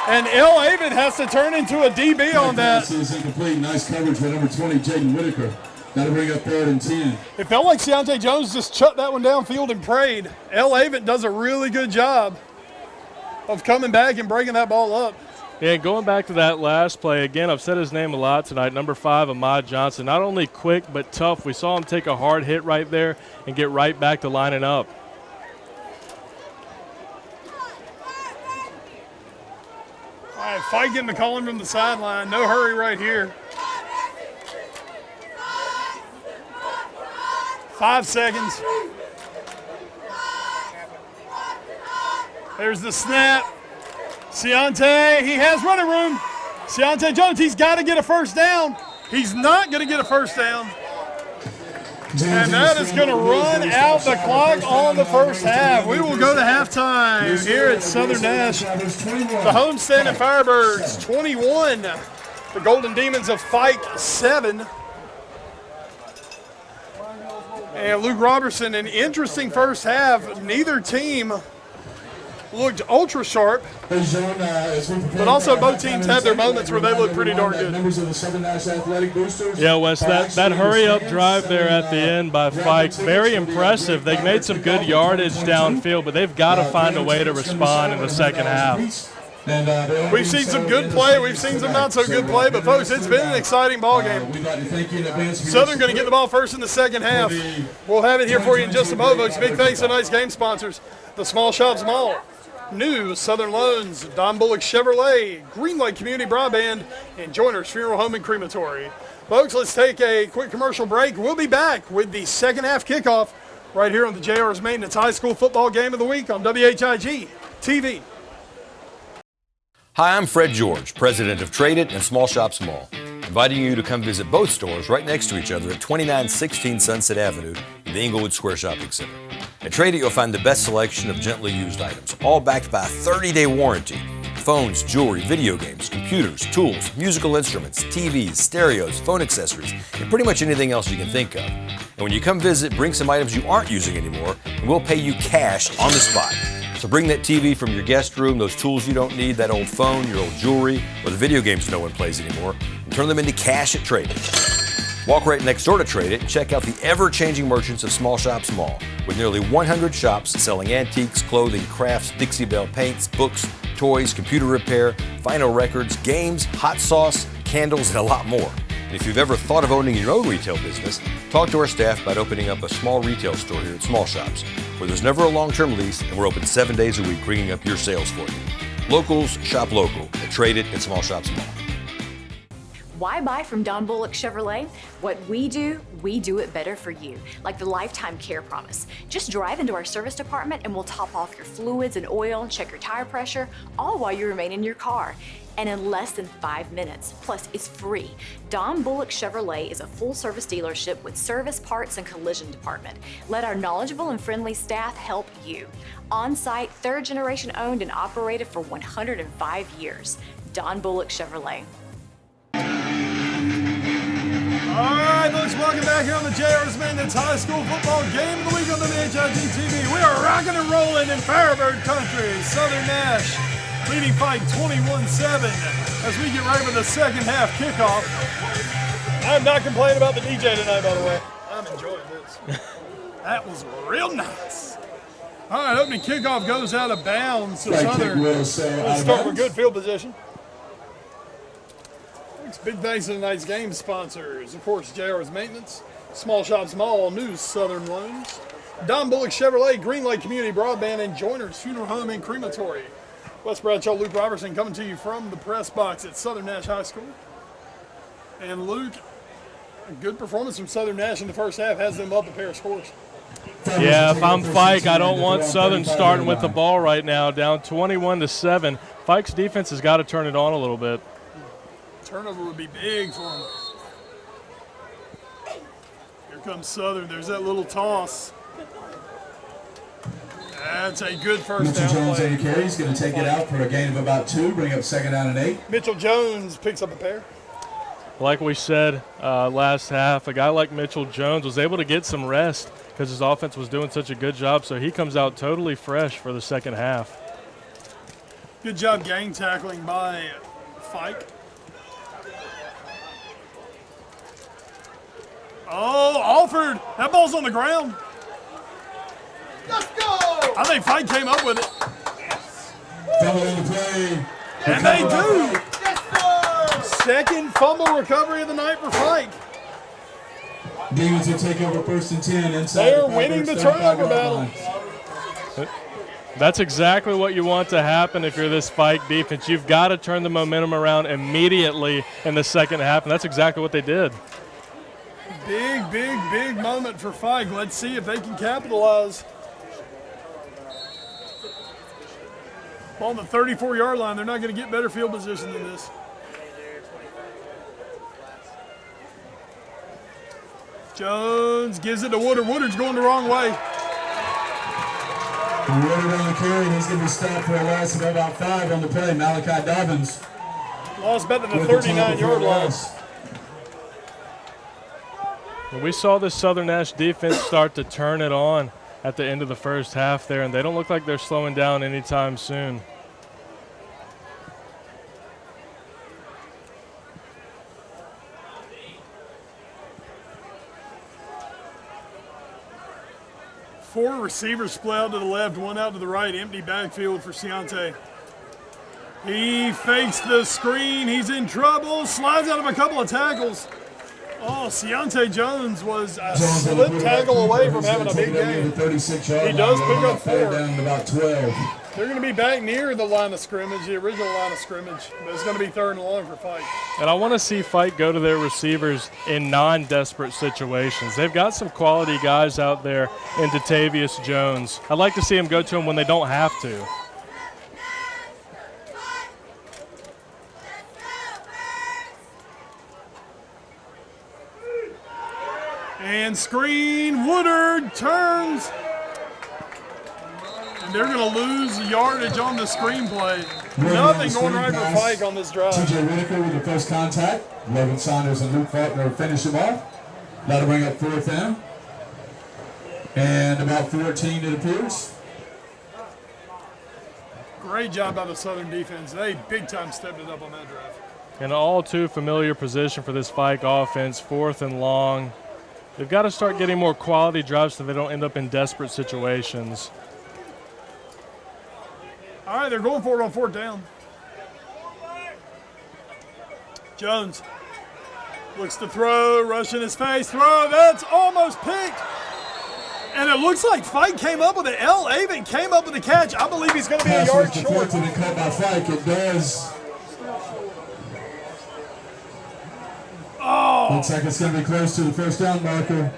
[SPEAKER 1] And L. Avon has to turn into a DB on that.
[SPEAKER 4] This is incomplete. Nice coverage by number 20, Jaden Whitaker. That'll bring up 3rd and 10.
[SPEAKER 1] It felt like Ciante Jones just shut that one downfield and prayed. L. Avon does a really good job of coming back and breaking that ball up.
[SPEAKER 2] Yeah, going back to that last play, again, I've said his name a lot tonight, number 5, Ahmad Johnson. Not only quick, but tough. We saw him take a hard hit right there and get right back to lining up.
[SPEAKER 1] All right, Fike getting the calling from the sideline. No hurry right here. 5 seconds. There's the snap. Ciante, he has running room. Ciante Jones, he's got to get a first down. He's not going to get a first down. And that is going to run out the clock on the first half. We will go to halftime here at Southern Nash. The homestand and Firebirds 21. The Golden Demons of Fike 7. And Luke Robertson, an interesting first half. Neither team looked ultra sharp, but also both teams had their moments where they looked pretty darn good.
[SPEAKER 2] Yeah, Wes, that hurry-up drive there at the end by Fike, very impressive. They made some good yardage downfield, but they've got to find a way to respond in the second half.
[SPEAKER 1] We've seen some good play. We've seen some not so good play, but folks, it's been an exciting ball game. Southern going to get the ball first in the second half. We'll have it here for you in just a moment. Big thanks to tonight's game sponsors, the Small Shops Mall, New Southern Loans, Don Bullock Chevrolet, Green Lake Community Broadband, and Joiner's Funeral Home and Crematory. Folks, let's take a quick commercial break. We'll be back with the second half kickoff right here on the JR's Maintenance High School Football Game of the Week on WHIG TV.
[SPEAKER 5] Hi, I'm Fred George, president of Trade It and Small Shops Mall, inviting you to come visit both stores right next to each other at 2916 Sunset Avenue in the Inglewood Square Shopping Center. At Trade It, you'll find the best selection of gently used items, all backed by a 30-day warranty. Phones, jewelry, video games, computers, tools, musical instruments, TVs, stereos, phone accessories, and pretty much anything else you can think of. And when you come visit, bring some items you aren't using anymore, and we'll pay you cash on the spot. So bring that TV from your guest room, those tools you don't need, that old phone, your old jewelry, or the video games no one plays anymore, and turn them into cash at Trade It. Walk right next door to Trade It and check out the ever-changing merchants of Small Shops Mall, with nearly 100 shops selling antiques, clothing, crafts, Dixie Belle paints, books, toys, computer repair, vinyl records, games, hot sauce, candles, and a lot more. And if you've ever thought of owning your own retail business, talk to our staff about opening up a small retail store here at Small Shops, where there's never a long-term lease and we're open 7 days a week bringing up your sales for you. Locals shop local at Trade It and Small Shops Mall.
[SPEAKER 6] Why buy from Don Bullock Chevrolet? What we do it better for you, like the lifetime care promise. Just drive into our service department and we'll top off your fluids and oil and check your tire pressure, all while you remain in your car. And in less than 5 minutes. Plus, it's free. Don Bullock Chevrolet is a full-service dealership with service, parts, and collision department. Let our knowledgeable and friendly staff help you. On-site, third-generation owned and operated for 105 years. Don Bullock Chevrolet.
[SPEAKER 1] All right, folks, welcome back here on the JR's Maintenance High School Football Game of the Week on WHIG TV. We are rocking and rolling in Firebird Country. Southern Nash leading Fike 21-7 as we get ready for the second half kickoff. I'm not complaining about the DJ tonight, by the way. I'm enjoying this. That was real nice. All right, opening kickoff goes out of bounds. So Southern will start with good field position. Big thanks to tonight's game sponsors. Of course, JR's Maintenance, Small Shop Small, News Southern Loans, Don Bullock Chevrolet, Green Lake Community Broadband, and Joiner's Funeral Home and Crematory. Wes Bradshaw, Luke Robertson coming to you from the press box at Southern Nash High School. And Luke, a good performance from Southern Nash in the first half has them up a pair of scores.
[SPEAKER 2] Yeah, if I'm Fike, I don't want Southern starting with the ball right now, down 21-7. Fike's defense has got to turn it on a little bit.
[SPEAKER 1] Turnover would be big for them. Here comes Southern. There's that little toss. That's a good first
[SPEAKER 4] Mitchell
[SPEAKER 1] down
[SPEAKER 4] Jones
[SPEAKER 1] play.
[SPEAKER 4] on the carry. He's going to take it out for a gain of about 2, bring up 2nd down and 8.
[SPEAKER 1] Mitchell Jones picks up a pair.
[SPEAKER 2] Like we said last half, a guy like Mitchell Jones was able to get some rest because his offense was doing such a good job, so he comes out totally fresh for the second half.
[SPEAKER 1] Good job gang tackling by Fike. Oh, Alford, that ball's on the ground.
[SPEAKER 7] Let's go!
[SPEAKER 1] I think Fike came up with it.
[SPEAKER 4] Fumble on the play.
[SPEAKER 1] And they do.
[SPEAKER 7] Yes, sir!
[SPEAKER 1] Second fumble recovery of the night for Fike.
[SPEAKER 4] Demons will take over 1st and 10 inside.
[SPEAKER 1] They're
[SPEAKER 4] the
[SPEAKER 1] winning the
[SPEAKER 4] 35
[SPEAKER 1] turnover
[SPEAKER 4] yard
[SPEAKER 1] battle.
[SPEAKER 4] line.
[SPEAKER 2] That's exactly what you want to happen if you're this Fike defense. You've got to turn the momentum around immediately in the second half, and that's exactly what they did.
[SPEAKER 1] Big, big, big moment for Fike. Let's see if they can capitalize. On the 34-yard line, they're not going to get better field position than this. Jones gives it to Woodard. Woodard's going the wrong way.
[SPEAKER 4] Woodard on the carry. He's going to be stopped for a loss of about 5 on the play. Malachi Dobbins.
[SPEAKER 1] Lost back to the
[SPEAKER 4] with the tackle for a
[SPEAKER 1] 39-yard line.
[SPEAKER 4] loss.
[SPEAKER 2] And we saw this Southern Nash defense start to turn it on at the end of the first half there, and they don't look like they're slowing down anytime soon.
[SPEAKER 1] Four receivers split out to the left, one out to the right. Empty backfield for Ciante. He fakes the screen. He's in trouble. Slides out of a couple of tackles. Oh, Ciante Jones was a slip tackle away from having a big game. He does pick up 4.
[SPEAKER 4] Down about 12.
[SPEAKER 1] They're going to be back near the line of scrimmage, the original line of scrimmage. But it's going to be 3rd and long for Fike.
[SPEAKER 2] And I want to see Fike go to their receivers in non-desperate situations. They've got some quality guys out there in Datavius Jones. I'd like to see them go to him when they don't have to.
[SPEAKER 1] And screen, Woodard turns. And they're going to lose yardage on the screenplay. Nothing going right for Fike on this drive.
[SPEAKER 4] TJ Whitaker with the first contact. Logan Saunders and Luke Faulkner finish him off. That'll bring up 4th down. And about 14 it appears.
[SPEAKER 1] Great job by the Southern defense. They big time stepped it up on that drive.
[SPEAKER 2] An all too familiar position for this Fike offense, 4th and long. They've got to start getting more quality drives so they don't end up in desperate situations.
[SPEAKER 1] All right, they're going for it on 4th down. Jones looks to throw, rush in his face, throw, that's almost picked. And it looks like Fike came up with it. L. Avent came up with the catch. I believe he's going to be a
[SPEAKER 4] Pass
[SPEAKER 1] yard
[SPEAKER 4] was
[SPEAKER 1] short.
[SPEAKER 4] deflected and caught by Fike. It does.
[SPEAKER 1] Oh,
[SPEAKER 4] Looks like it's going to be close to the 1st down marker.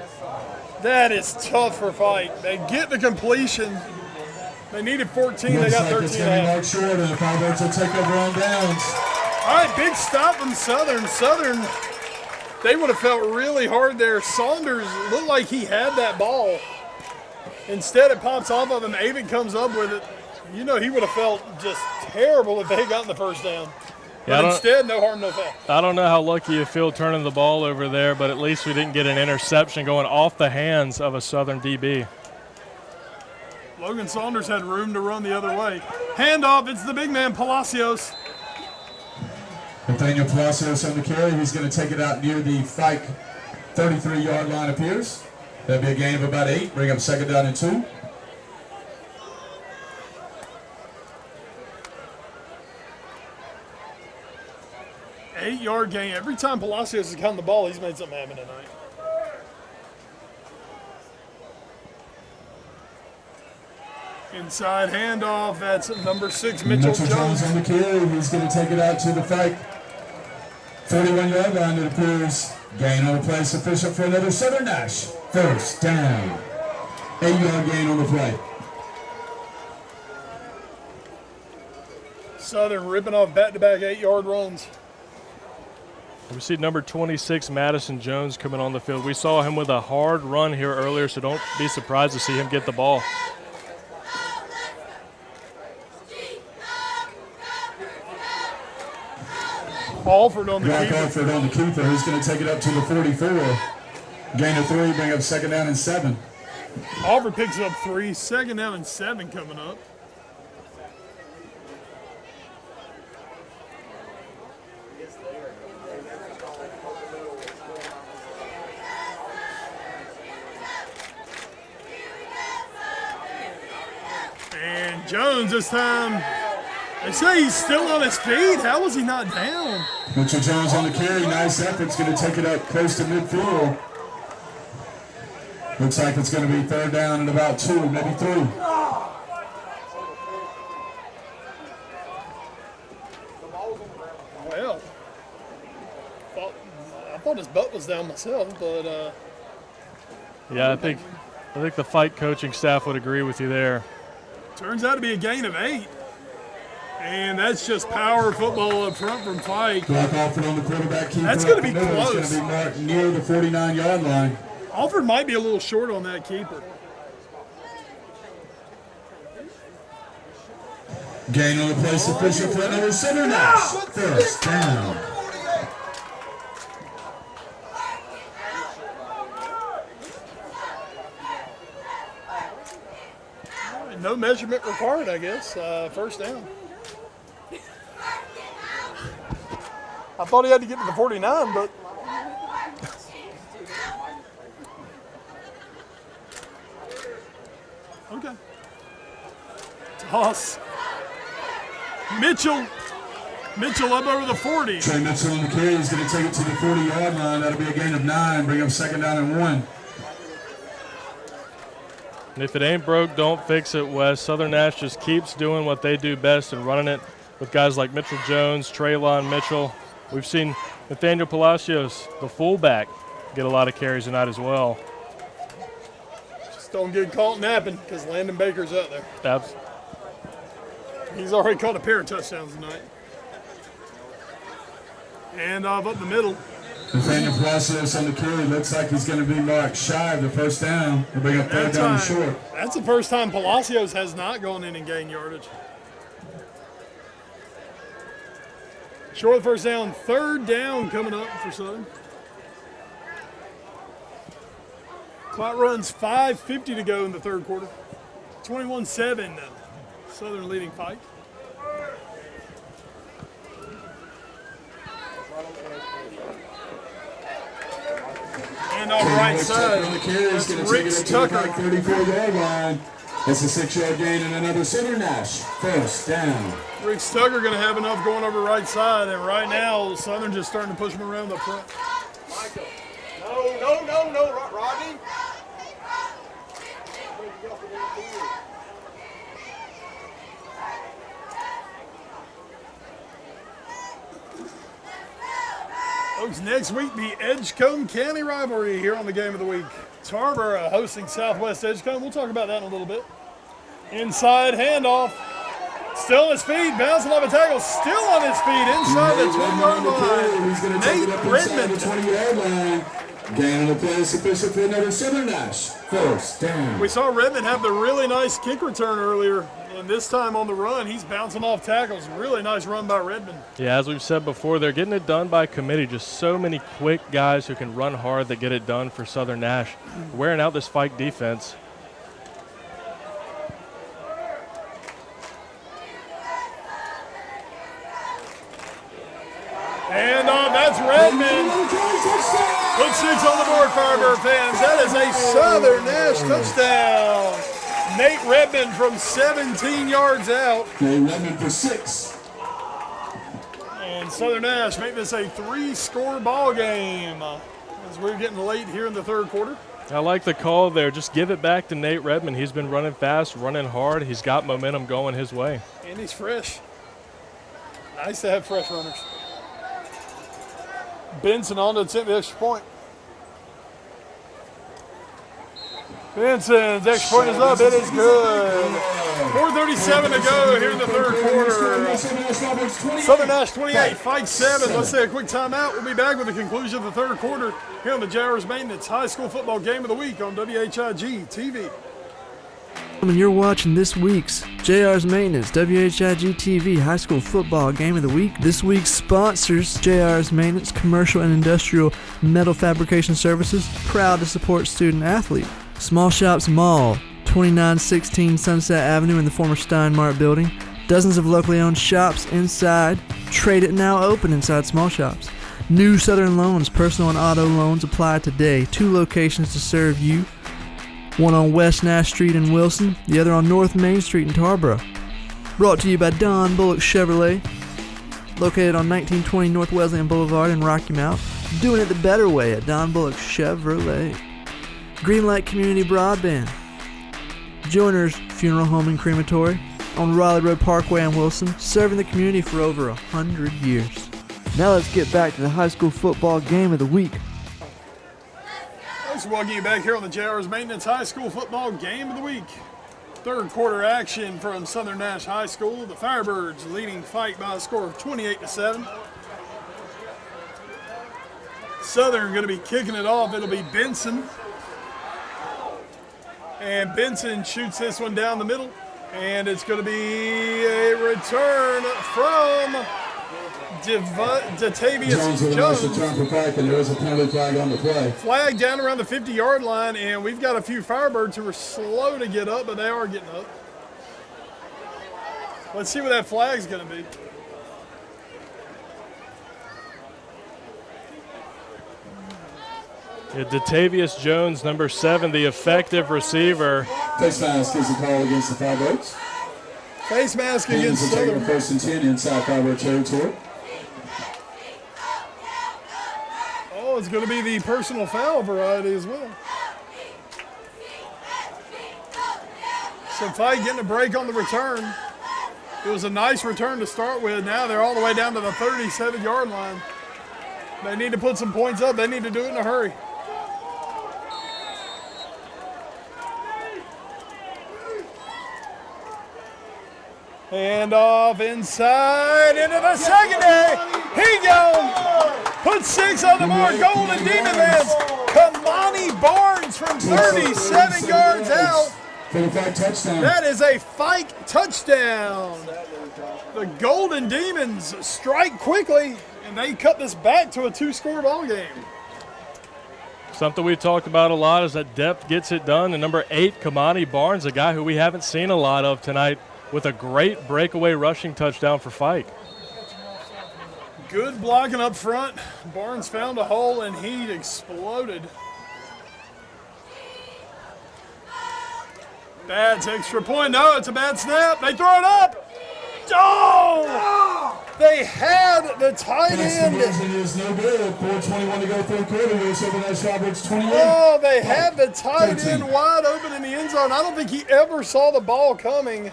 [SPEAKER 1] that is tough for Fike. They get the completion. They needed 14. They
[SPEAKER 4] Looks
[SPEAKER 1] got
[SPEAKER 4] like
[SPEAKER 1] 13
[SPEAKER 4] it's
[SPEAKER 1] and
[SPEAKER 4] going
[SPEAKER 1] a
[SPEAKER 4] to be
[SPEAKER 1] half.
[SPEAKER 4] marked short, and the Firebirds will take over on downs.
[SPEAKER 1] All right, big stop from Southern. Southern, they would have felt really hard there. Saunders looked like he had that ball. Instead, it pops off of him. Avent comes up with it. You know, he would have felt just terrible if they had gotten the 1st down. But instead, no harm, no foul.
[SPEAKER 2] I don't know how lucky you feel turning the ball over there, but at least we didn't get an interception going off the hands of a Southern DB.
[SPEAKER 1] Logan Saunders had room to run the other way. Handoff, it's the big man, Palacios.
[SPEAKER 4] Nathaniel Palacios on the carry. He's going to take it out near the Fike 33-yard line appears. That'll be a gain of about 8. Bring up 2nd down and 2.
[SPEAKER 1] Eight-yard gain. Every time Palacios has gotten the ball, he's made something happen tonight. Inside handoff. That's number 6, Mitchell Jones.
[SPEAKER 4] on the carry. He's going to take it out to the FIKE 41-yard line. It appears. Gain on the play sufficient for another Southern Nash. First down. 8-yard gain on the play.
[SPEAKER 1] Southern ripping off back-to-back 8-yard runs.
[SPEAKER 2] We see number 26, Madison Jones, coming on the field. We saw him with a hard run here earlier, so don't be surprised to see him get the ball.
[SPEAKER 1] Alford on the
[SPEAKER 4] Brock Alford on the keeper. He's going to take it up to the 44. Gain of 3, bring up second down and 7.
[SPEAKER 1] Alford picks up 3, second down and 7 coming up. And Jones this time, they say he's still on his feet. How was he not down?
[SPEAKER 4] Mitchell Jones on the carry. Nice effort. It's going to take it up close to midfield. Looks like it's going to be third down and about 2, maybe 3.
[SPEAKER 1] Well, I thought his butt was down myself, but
[SPEAKER 2] Yeah, I think the FIKE coaching staff would agree with you there.
[SPEAKER 1] turns out to be a gain of 8. And that's just power football up front from FIKE.
[SPEAKER 4] Brock Alford on the quarterback keeper.
[SPEAKER 1] That's gonna be
[SPEAKER 4] It's
[SPEAKER 1] close.
[SPEAKER 4] going to be marked near the 49-yard line.
[SPEAKER 1] Alford might be a little short on that keeper.
[SPEAKER 4] Gain on the play sufficient for another Southern Nash. First down.
[SPEAKER 1] No measurement required, I guess. First down. I thought he had to get to the 49, but okay. Toss. Mitchell up over the 40.
[SPEAKER 4] Trey Mitchell on the carry is going to take it to the 40-yard line. That'll be a gain of 9. Bring up second down and 1.
[SPEAKER 2] And if it ain't broke, don't fix it, Wes. Southern Nash just keeps doing what they do best and running it with guys like Mitchell Jones, Traylon Mitchell. We've seen Nathaniel Palacios, the fullback, get a lot of carries tonight as well.
[SPEAKER 1] Just don't get caught napping because Landon Baker's out there.
[SPEAKER 2] That's
[SPEAKER 1] He's already caught a pair of touchdowns tonight. And up the middle.
[SPEAKER 4] Nathaniel Palacios on the carry. Looks like he's going to be marked shy of the first down. He'll bring up third down and short.
[SPEAKER 1] That's the first time Palacios has not gone in and gained yardage. Short of the first down, third down coming up for Southern. Clock runs 5:50 to go in the third quarter. 21-7, Southern leading FIKE. And on the right side, that's Rick Tucker.
[SPEAKER 4] 34-yard line. It's a 6-yard gain and another Southern Nash. First down.
[SPEAKER 1] Rick Tucker going to have enough going over right side, and right now Southern just starting to push him around the front.
[SPEAKER 7] No, Rodney.
[SPEAKER 1] Folks, next week the Edgecombe County rivalry here on the Game of the Week. Tarboro hosting Southwest Edgecombe. We'll talk about that in a little bit. Inside handoff. Still on his feet, bouncing off a tackle. Still on his feet inside the 20-yard line.
[SPEAKER 4] He's going to take it up inside the 20-yard line. Gain on the play sufficient for another Southern Nash. First down.
[SPEAKER 1] We saw Redmond have the really nice kick return earlier, and this time on the run, he's bouncing off tackles. Really nice run by Redmond.
[SPEAKER 2] Yeah, as we've said before, they're getting it done by committee. Just so many quick guys who can run hard that get it done for Southern Nash. Wearing out this FIKE defense.
[SPEAKER 1] And that's Redmond. Put 6 on the board, Firebird fans. That is a Southern Nash touchdown. Nate Redmond from 17 yards out.
[SPEAKER 4] Nate Redmond for 6.
[SPEAKER 1] And Southern Nash make this a 3-score ball game as we're getting late here in the third quarter.
[SPEAKER 2] I like the call there. Just give it back to Nate Redmond. He's been running fast, running hard. He's got momentum going his way.
[SPEAKER 1] And he's fresh. Nice to have fresh runners. Benson on to attempt the extra point. Benson's extra point is up. It is good. 4:37 to go here in the third quarter. Southern Nash 28, Fike 7. Let's take a quick timeout. We'll be back with the conclusion of the third quarter here on the JR's Maintenance High School Football Game of the Week on WHIG TV.
[SPEAKER 3] And you're watching this week's JR's Maintenance WHIG TV High School Football Game of the Week. This week's sponsors, JR's Maintenance Commercial and Industrial Metal Fabrication Services, proud to support student athlete. Small Shops Mall, 2916 Sunset Avenue in the former Steinmart building. Dozens of locally owned shops inside. Trade It now open inside Small Shops. New Southern Loans, personal and auto loans apply today. 2 locations to serve you. One on West Nash Street in Wilson, the other on North Main Street in Tarboro. Brought to you by Don Bullock Chevrolet, located on 1920 North Wesleyan Boulevard in Rocky Mount. Doing it the better way at Don Bullock Chevrolet. Greenlight Community Broadband, Joiner's Funeral Home and Crematory on Raleigh Road Parkway in Wilson, serving the community for over 100 years. Now let's get back to the high school football game of the week.
[SPEAKER 1] Thanks for welcoming you back here on the JR's Maintenance High School Football Game of the Week. Third quarter action from Southern Nash High School. The Firebirds leading Fike by a score of 28-7. Southern going to be kicking it off. It'll be Benson. And Benson shoots this one down the middle. And it's going to be a return from Datavius Jones.
[SPEAKER 4] Return for Fike, and there is a penalty flag on the play.
[SPEAKER 1] Flag down around the 50-yard line, and we've got a few Firebirds who are slow to get up, but they are getting up. Let's see what that flag's going to be.
[SPEAKER 2] Yeah, Datavius Jones, number 7, the effective receiver.
[SPEAKER 4] Face mask is the call against the Firebirds.
[SPEAKER 1] Face mask against
[SPEAKER 4] Southern.
[SPEAKER 1] Southern.
[SPEAKER 4] 1st and 10 inside Firebird territory.
[SPEAKER 1] Oh, it's going to be the personal foul variety as well. So Fike getting a break on the return. It was a nice return to start with. Now they're all the way down to the 37-yard line. They need to put some points up. They need to do it in a hurry. Hand off inside into the secondary. He goes. Put 6 on the board. Golden Demon Lands. Kamani Barnes from 37 yards out.
[SPEAKER 4] Touchdown.
[SPEAKER 1] That is a Fike touchdown. The Golden Demons strike quickly, and they cut this back to a 2-score ball game.
[SPEAKER 2] Something we talked about a lot is that depth gets it done. And number 8, Kamani Barnes, a guy who we haven't seen a lot of tonight, with a great breakaway rushing touchdown for Fike.
[SPEAKER 1] Good blocking up front. Barnes found a hole and he exploded. That's extra point. No, it's a bad snap. They throw it up. Oh! They had the tight end.
[SPEAKER 4] Is no good. 4:21 to go third quarter. We're Southern Nash Firebirds 28.
[SPEAKER 1] Oh, they had the tight end wide open in the end zone. I don't think he ever saw the ball coming.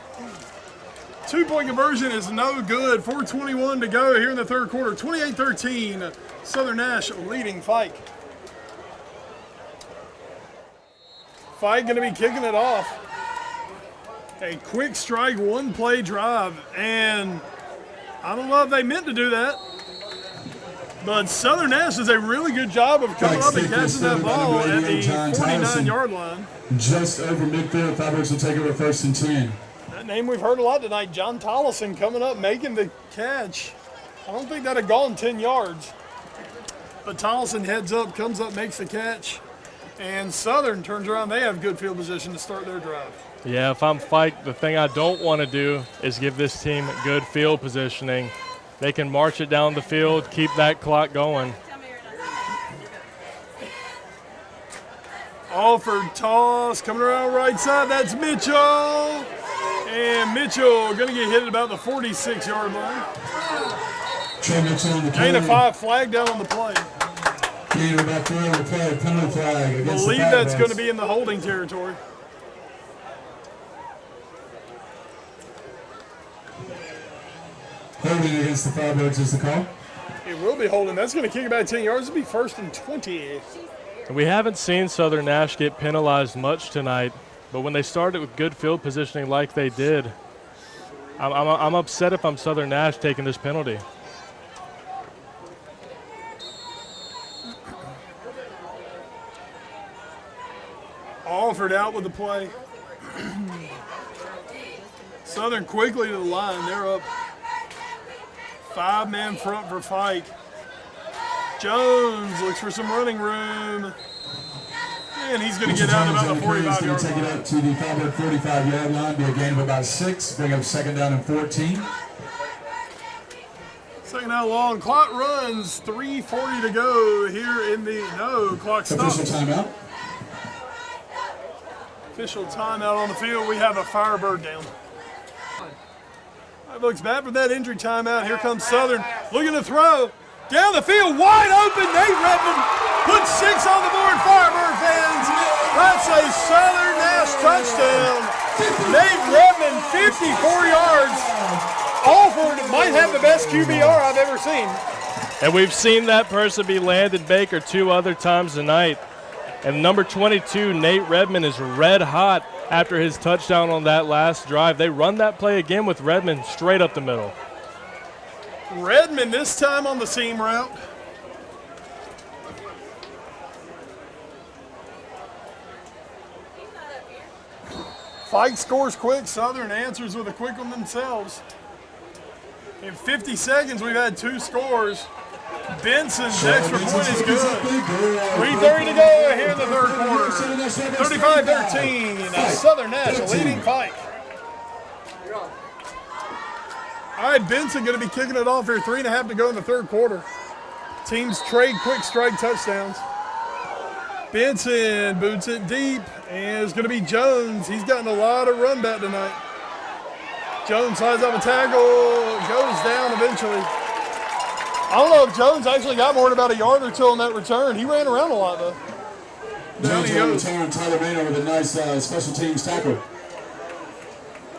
[SPEAKER 1] 2-point conversion is no good. 4:21 to go here in the third quarter. 28-13. Southern Nash leading Fike. Fike going to be kicking it off. A quick strike, 1-play drive. And I don't know if they meant to do that. But Southern Nash does a really good job of coming up and catching that ball at the 49-yard line.
[SPEAKER 4] Just over midfield. Firebirds will take it with 1st and 10.
[SPEAKER 1] Name we've heard a lot tonight, John Tollison coming up, making the catch. I don't think that had gone 10 yards. But Tollison heads up, comes up, makes the catch. And Southern turns around. They have good field position to start their drive.
[SPEAKER 2] Yeah, if I'm Fike, the thing I don't want to do is give this team good field positioning. They can march it down the field, keep that clock going.
[SPEAKER 1] Offered toss, coming around right side. That's Mitchell. And Mitchell going to get hit at about the 46-yard line.
[SPEAKER 4] Trey Mitchell on the play.
[SPEAKER 1] Gain of 5, flag down on the play.
[SPEAKER 4] Gain of about 4 on the play, penalty flag
[SPEAKER 1] I
[SPEAKER 4] against
[SPEAKER 1] believe
[SPEAKER 4] the
[SPEAKER 1] that's going to
[SPEAKER 4] Firebirds.
[SPEAKER 1] be in the holding territory.
[SPEAKER 4] Holding against the Firebirds is the call.
[SPEAKER 1] It will be holding. That's going to kick it back 10 yards. It'll be 1st and 20.
[SPEAKER 2] We haven't seen Southern Nash get penalized much tonight, but when they started with good field positioning like they did, I'm upset if I'm Southern Nash taking this penalty.
[SPEAKER 1] Alford out with the play. Southern quickly to the line. They're up 5-man front for Fike. Jones looks for some running room. And he's going to get out about the 45-yard
[SPEAKER 4] Take it
[SPEAKER 1] line.
[SPEAKER 4] up to the Firebird 45-yard line. Be a gain of about 6. Bring up 2nd down and 14.
[SPEAKER 1] Second out long. Clock runs. 3:40 to go here in the clock stops.
[SPEAKER 4] Official timeout.
[SPEAKER 1] Official timeout on the field. We have a Firebird down. That looks bad for that injury timeout. Here comes Southern looking to throw. Down the field, wide open. Nate Redmond puts 6 on the board. Firebird fans, that's a Southern Nash touchdown. Nate Redmond, 54 yards. Alford might have the best QBR I've ever seen.
[SPEAKER 2] And we've seen that person be Landon Baker 2 other times tonight. And number 22, Nate Redmond, is red hot after his touchdown on that last drive. They run that play again with Redmond straight up the middle.
[SPEAKER 1] Redmond this time on the seam route. Fike scores quick. Southern answers with a quick one themselves. In 50 seconds, we've had 2 scores. Benson's extra point is good. 3:30 to go here in the third quarter. 35-13. Southern Nash leading Fike. All right, Benson going to be kicking it off here. 3.5 to go in the third quarter. Teams trade quick strike touchdowns. Benson boots it deep, and it's going to be Jones. He's gotten a lot of run back tonight. Jones slides up a tackle, goes down eventually. I don't know if Jones actually got more than about a yard or 2 on that return. He ran around a lot, though. Down he goes.
[SPEAKER 4] Return, Tyler Rayner with a nice special teams tackle.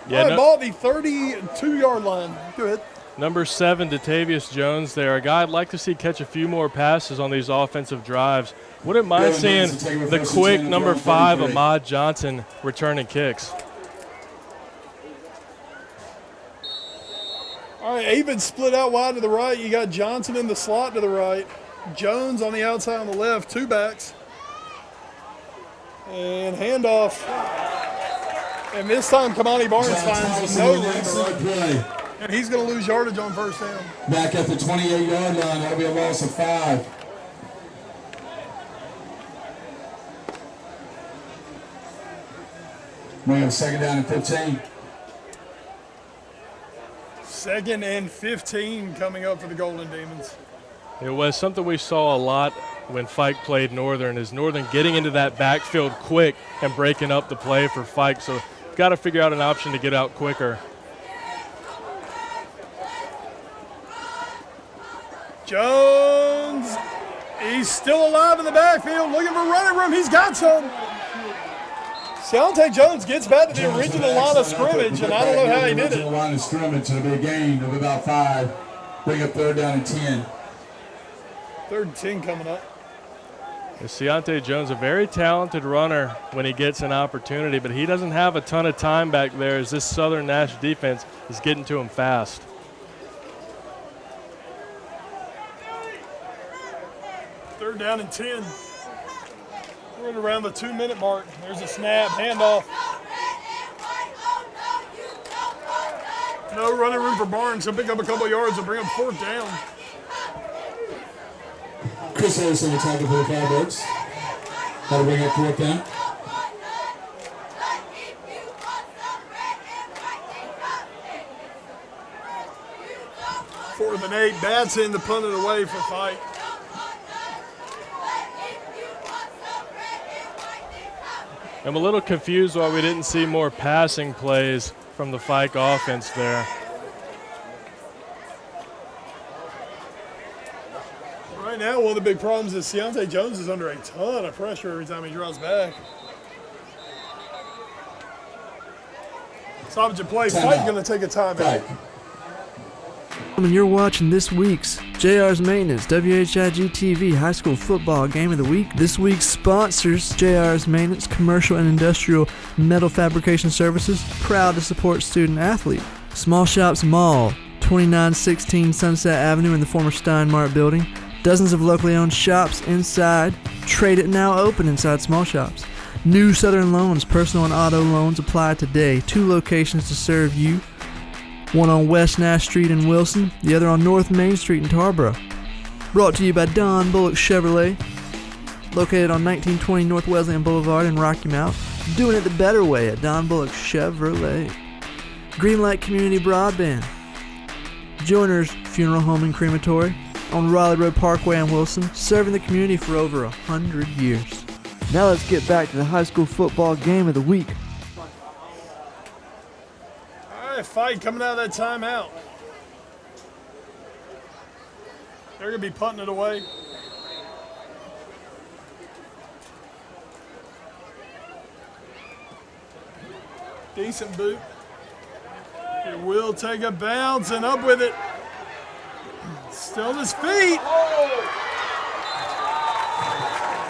[SPEAKER 2] Yeah,
[SPEAKER 1] All right, ball at the 32-yard line. Go ahead.
[SPEAKER 2] Number 7, Datavius Jones there. A guy I'd like to see catch a few more passes on these offensive drives. Wouldn't mind seeing the quick number 5, Ahmad Johnson, returning kicks.
[SPEAKER 1] All right, Avon split out wide to the right. You got Johnson in the slot to the right. Jones on the outside on the left, 2 backs. And handoff. And this time, Kamani Barnes finds no room to run. And he's going to lose yardage on first down.
[SPEAKER 4] Back at the 28-yard line, that'll be a loss of 5. We have 2nd down and 15.
[SPEAKER 1] 2nd and 15 coming up for the Golden Demons.
[SPEAKER 2] It was something we saw a lot when Fike played Northern, is Northern getting into that backfield quick and breaking up the play for Fike. So got to figure out an option to get out quicker.
[SPEAKER 1] Jones, he's still alive in the backfield, looking for running room. He's got some. Deontay Jones gets back to the original line of scrimmage, and I don't know how he did it.
[SPEAKER 4] Original line of scrimmage, it'll be a gain of about 5. Bring up 3rd down and 10.
[SPEAKER 1] 3rd and 10 coming up.
[SPEAKER 2] Deontay Jones, a very talented runner when he gets an opportunity, but he doesn't have a ton of time back there as this Southern Nash defense is getting to him fast.
[SPEAKER 1] Third down and 10. We're at around the 2-minute mark. There's a snap, handoff. No running room for Barnes. He'll pick up a couple of yards and bring up 4th down.
[SPEAKER 4] Chris Harrison will tackle for the Firebirds. That'll bring up 4th down.
[SPEAKER 1] Fourth and 8. Batson to punt it away for Fike.
[SPEAKER 2] I'm a little confused why we didn't see more passing plays from the Fike offense there.
[SPEAKER 1] All right, Right now, one of the big problems is Deontay Jones is under a ton of pressure every time he draws back. Stoppage of play. Fike going to take a timeout.
[SPEAKER 3] And you're watching this week's JR's Maintenance WHIG TV High School Football Game of the Week. This week's sponsors, JR's Maintenance Commercial and Industrial Metal Fabrication Services, proud to support student athlete. Small Shops Mall, 2916 Sunset Avenue in the former Steinmart building. Dozens of locally owned shops inside. Trade It now open inside Small Shops. New Southern Loans, personal and auto loans apply today. 2 locations to serve you. One on West Nash Street in Wilson, the other on North Main Street in Tarboro. Brought to you by Don Bullock Chevrolet, located on 1920 North Wesleyan Boulevard in Rocky Mount. Doing it the better way at Don Bullock Chevrolet. Greenlight Community Broadband. Joiner's Funeral Home and Crematory on Raleigh Road Parkway in Wilson, serving the community for over 100 years. Now let's get back to the high school football game of the week.
[SPEAKER 1] All right, Fike coming out of that timeout. They're going to be punting it away. Decent boot. It will take a bounce and up with it. Still on his feet.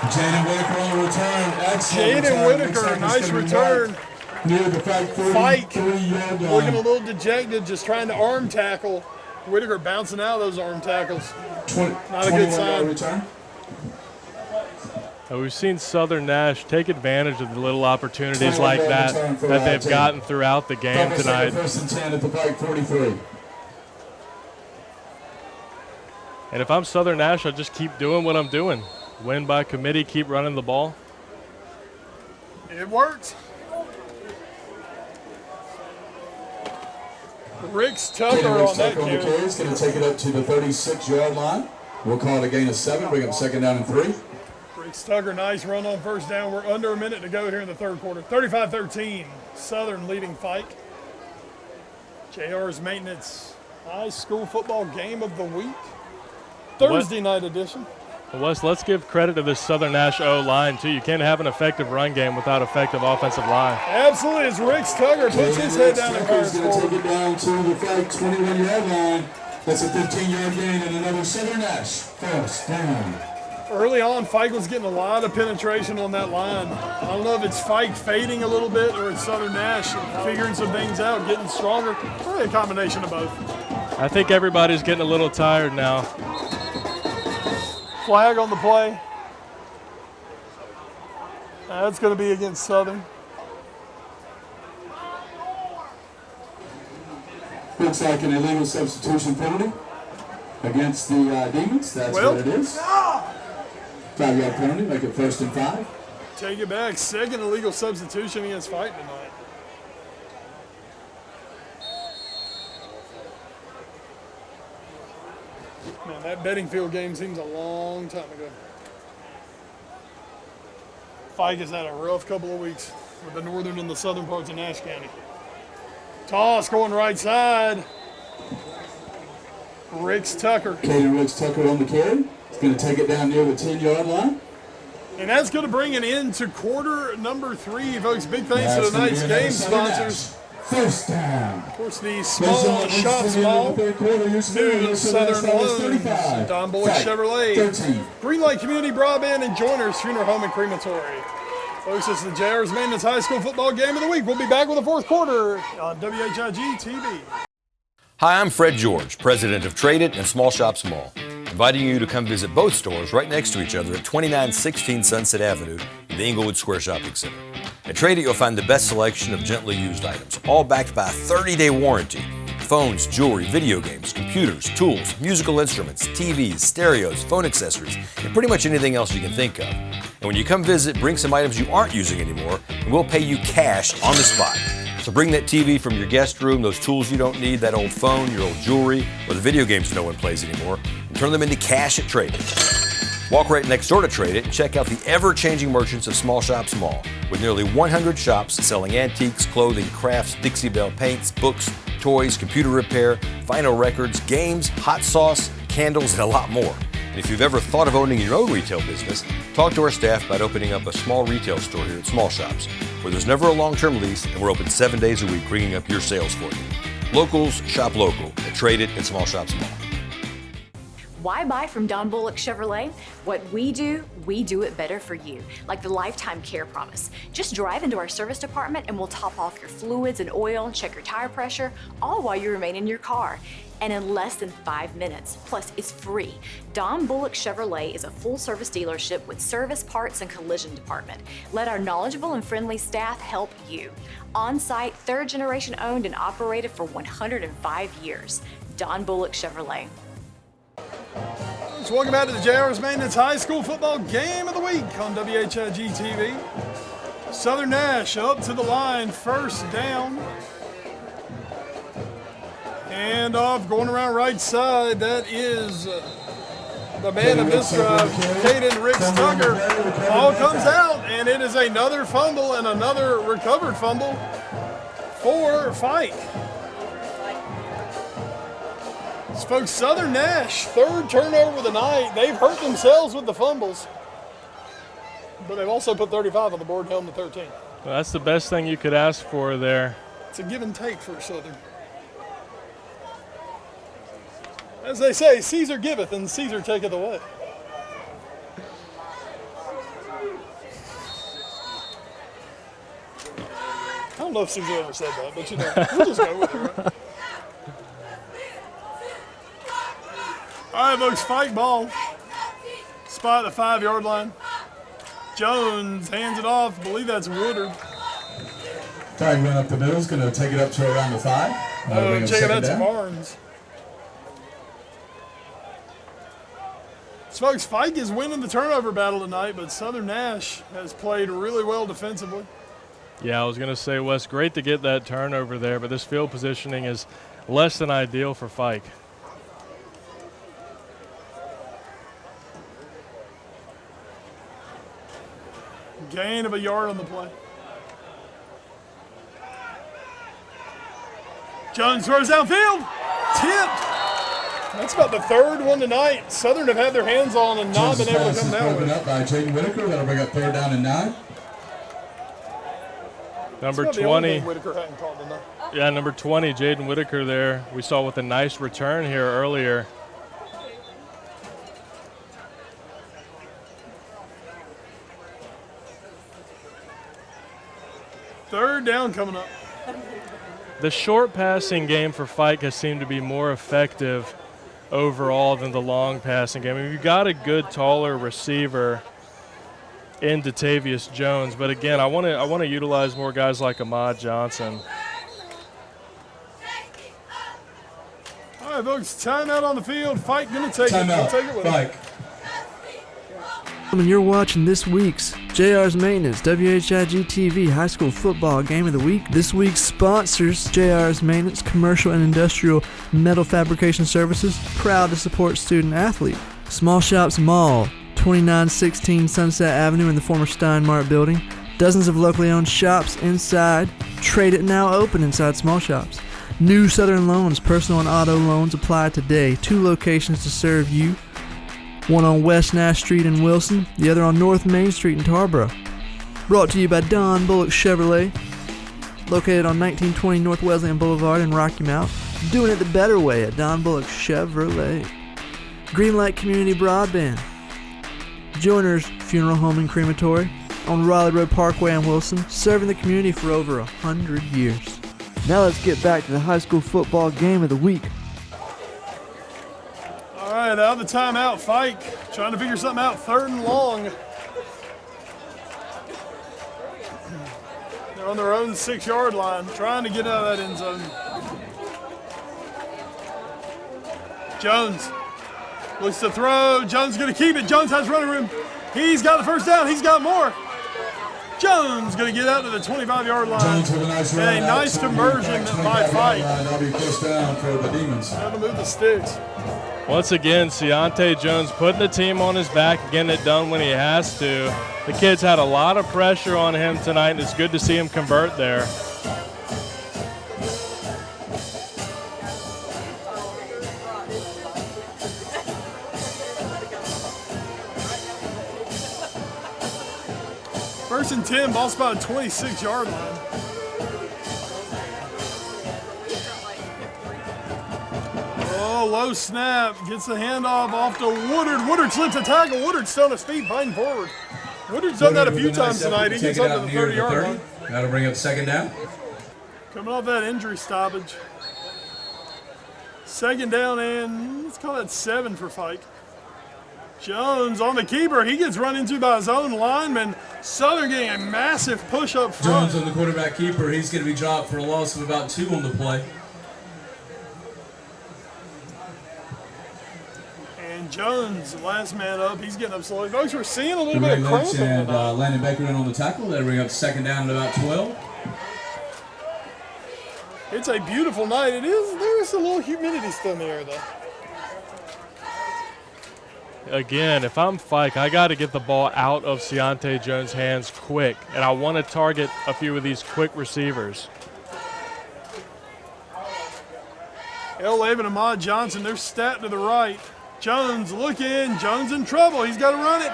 [SPEAKER 4] Jaden Whitaker on the return. Excellent
[SPEAKER 1] Jaden
[SPEAKER 4] return.
[SPEAKER 1] Whitaker, nice return.
[SPEAKER 4] Near the Fike
[SPEAKER 1] Fike
[SPEAKER 4] 43-yard line.
[SPEAKER 1] looking a little dejected, just trying to arm tackle. Whitaker bouncing out of those arm tackles. Not a good sign.
[SPEAKER 4] Return.
[SPEAKER 2] We've seen Southern Nash take advantage of the little opportunities like that they've gotten throughout the game tonight.
[SPEAKER 4] First and 10 at the Fike 43.
[SPEAKER 2] And if I'm Southern Nash, I'll just keep doing what I'm doing. Win by committee, keep running the ball.
[SPEAKER 1] It works. Rick's Tucker on that carry.
[SPEAKER 4] He's going to take it up to the 36-yard line. We'll call it a gain of 7. Bring up second down and 3.
[SPEAKER 1] Rick's Tucker, nice run on first down. We're under a minute to go here in the third quarter. 35-13, Southern leading Fike. JR's Maintenance High School Football Game of the Week. Thursday night edition.
[SPEAKER 2] Wes, let's give credit to this Southern Nash O-line, too. You can't have an effective run game without effective offensive line.
[SPEAKER 1] Absolutely, as Rick's Tucker puts his head down and fires
[SPEAKER 4] He's going to
[SPEAKER 1] forward.
[SPEAKER 4] take it down to the Fike 21-yard line. That's a 15-yard gain and another Southern Nash first down.
[SPEAKER 1] Early on, Fike was getting a lot of penetration on that line. I don't know if it's Fike fading a little bit or it's Southern Nash figuring some things out, getting stronger. Probably a combination of both.
[SPEAKER 2] I think everybody's getting a little tired now.
[SPEAKER 1] Flag on the play. That's going to be against Southern.
[SPEAKER 4] Looks like an illegal substitution penalty against the Demons. That's what it is. 5-yard penalty, make it first and 5.
[SPEAKER 1] Take it back. Second illegal substitution against Fike tonight. Man, that Beddingfield game seems a long time ago. Fike has had a rough couple of weeks with the northern and the southern parts of Nash County. Toss going right side. Rick's Tucker.
[SPEAKER 4] Caden Ricks Tucker on the carry. He's going to take it down near the 10-yard line.
[SPEAKER 1] And that's going to bring it into quarter number 3, folks. Big thanks to tonight's game sponsors.
[SPEAKER 4] First down.
[SPEAKER 1] Of course, the Small Shops Mall, New Southern Loans, Don Bullock Chevrolet, Greenlight Community Broadband, and Joiner's Funeral Home and Crematory. Folks, this is the JR's Maintenance High School Football Game of the Week. We'll be back with the fourth quarter on WHIG TV.
[SPEAKER 5] Hi, I'm Fred George, president of Trade It and Small Shops Mall, inviting you to come visit both stores right next to each other at 2916 Sunset Avenue in the Inglewood Square Shopping Center. At Trade It, you'll find the best selection of gently used items, all backed by a 30-day warranty. Phones, jewelry, video games, computers, tools, musical instruments, TVs, stereos, phone accessories, and pretty much anything else you can think of. And when you come visit, bring some items you aren't using anymore, and we'll pay you cash on the spot. So bring that TV from your guest room, those tools you don't need, that old phone, your old jewelry, or the video games no one plays anymore, and turn them into cash at Trade It. Walk right next door to Trade It and check out the ever-changing merchants of Small Shops Mall, with nearly 100 shops selling antiques, clothing, crafts, Dixie Belle paints, books, toys, computer repair, vinyl records, games, hot sauce, candles, and a lot more. And if you've ever thought of owning your own retail business, talk to our staff about opening up a small retail store here at Small Shops, where there's never a long-term lease and we're open 7 days a week, bringing up your sales for you. Locals shop local at Trade It and Small Shops Mall.
[SPEAKER 6] Why buy from Don Bullock Chevrolet? What we do it better for you, like the lifetime care promise. Just drive into our service department and we'll top off your fluids and oil, check your tire pressure, all while you remain in your car. And in less than 5 minutes. Plus, it's free. Don Bullock Chevrolet is a full-service dealership with service, parts, and collision department. Let our knowledgeable and friendly staff help you. On-site, third-generation owned and operated for 105 years. Don Bullock Chevrolet.
[SPEAKER 1] So welcome back to the JR's Maintenance High School Football Game of the Week on WHIG TV. Southern Nash up to the line, first down. And off, going around right side, that is the man of this drive, Caden Ricks Tucker. Ball comes out, and it is another fumble and another recovered fumble for Fike. Folks, Southern Nash, third turnover of the night. They've hurt themselves with the fumbles, but they've also put 35 on the board and held them to 13.
[SPEAKER 2] Well, that's the best thing you could ask for there.
[SPEAKER 1] It's a give and take for Southern. As they say, Caesar giveth and Caesar taketh away. I don't know if Caesar ever said that, but you know, we'll just go with it, right? All right, folks, Fike ball. Spot at the 5-yard line. Jones hands it off. I believe that's Woodard.
[SPEAKER 4] Trying to run up the middle. Is going to take it up to around the 5.
[SPEAKER 1] Check it out to Barnes. So, folks, Fike is winning the turnover battle tonight, but Southern Nash has played really well defensively.
[SPEAKER 2] Yeah, I was going to say, Wes, great to get that turnover there, but this field positioning is less than ideal for Fike.
[SPEAKER 1] Gain of a yard on the play. Jones throws downfield. Tipped. That's about the third one tonight. Southern have had their hands on and not been able to come down with it.
[SPEAKER 4] Up by Jaden Whitaker. That'll bring up third down and 9.
[SPEAKER 2] Number
[SPEAKER 1] That's
[SPEAKER 2] 20.
[SPEAKER 1] Whitaker hadn't called tonight.
[SPEAKER 2] Yeah, number 20, Jaden Whitaker there. We saw with a nice return here earlier.
[SPEAKER 1] Third down coming up.
[SPEAKER 2] The short passing game for Fike has seemed to be more effective overall than the long passing game. I mean, you've got a good, taller receiver in Datavius Jones, but again, I want to utilize more guys like Ahmad Johnson.
[SPEAKER 1] All right, folks, timeout on the field. Fike gonna take it. We'll take it with
[SPEAKER 4] Fike.
[SPEAKER 3] And you're watching this week's JR's Maintenance WHIG TV High School Football Game of the Week. This week's sponsors, JR's Maintenance Commercial and Industrial Metal Fabrication Services, proud to support student athlete. Small Shops Mall, 2916 Sunset Avenue in the former Steinmart building. Dozens of locally owned shops inside. Trade It now open inside Small Shops. New Southern Loans, personal and auto loans apply today. 2 locations to serve you. One on West Nash Street in Wilson, the other on North Main Street in Tarboro. Brought to you by Don Bullock Chevrolet, located on 1920 North Wesleyan Boulevard in Rocky Mount. Doing it the better way at Don Bullock Chevrolet. Greenlight Community Broadband. Joiner's Funeral Home and Crematory on Raleigh Road Parkway in Wilson, serving the community for over 100 years. Now let's get back to the high school football game of the week.
[SPEAKER 1] All right, out of the timeout, Fike trying to figure something out, third and long. They're on their own 6-yard line, trying to get out of that end zone. Jones looks to throw. Jones going to keep it. Jones has running room. He's got the first down. He's got more. Jones going to get out to the 25-yard line.
[SPEAKER 4] Jones with a nice run.
[SPEAKER 1] And a nice conversion by Fike.
[SPEAKER 4] That'll be first down for the Demons.
[SPEAKER 1] Got to move the sticks.
[SPEAKER 2] Once again, Ciante Jones putting the team on his back, getting it done when he has to. The kids had a lot of pressure on him tonight, and it's good to see him convert there.
[SPEAKER 1] First and 10, ball spot at 26-yard line. Oh, low snap. Gets the handoff off to Woodard. Woodard slips a tackle. Woodard's still on his feet, fighting forward. Woodard's done that a few times tonight. He gets up to the 30-yard line.
[SPEAKER 4] That'll bring up second down.
[SPEAKER 1] Coming off that injury stoppage. Second down and let's call that 7 for Fike. Jones on the keeper. He gets run into by his own lineman. Southern getting a massive push up front.
[SPEAKER 4] Jones on the quarterback keeper. He's going to be dropped for a loss of about 2 on the play.
[SPEAKER 1] And Jones, last man up. He's getting up slowly. Folks, we're seeing a little bit of cramping.
[SPEAKER 4] And Landon Baker in on the tackle. That'll bring up second down at about 12.
[SPEAKER 1] It's a beautiful night. It is. There's a little humidity still in the air, though.
[SPEAKER 2] Again, if I'm Fike, I got to get the ball out of Seontae Jones' hands quick, and I want to target a few of these quick receivers.
[SPEAKER 1] El Laban and Ahmad Johnson, they're stacked to the right. Jones looking. Jones in trouble. He's got to run it.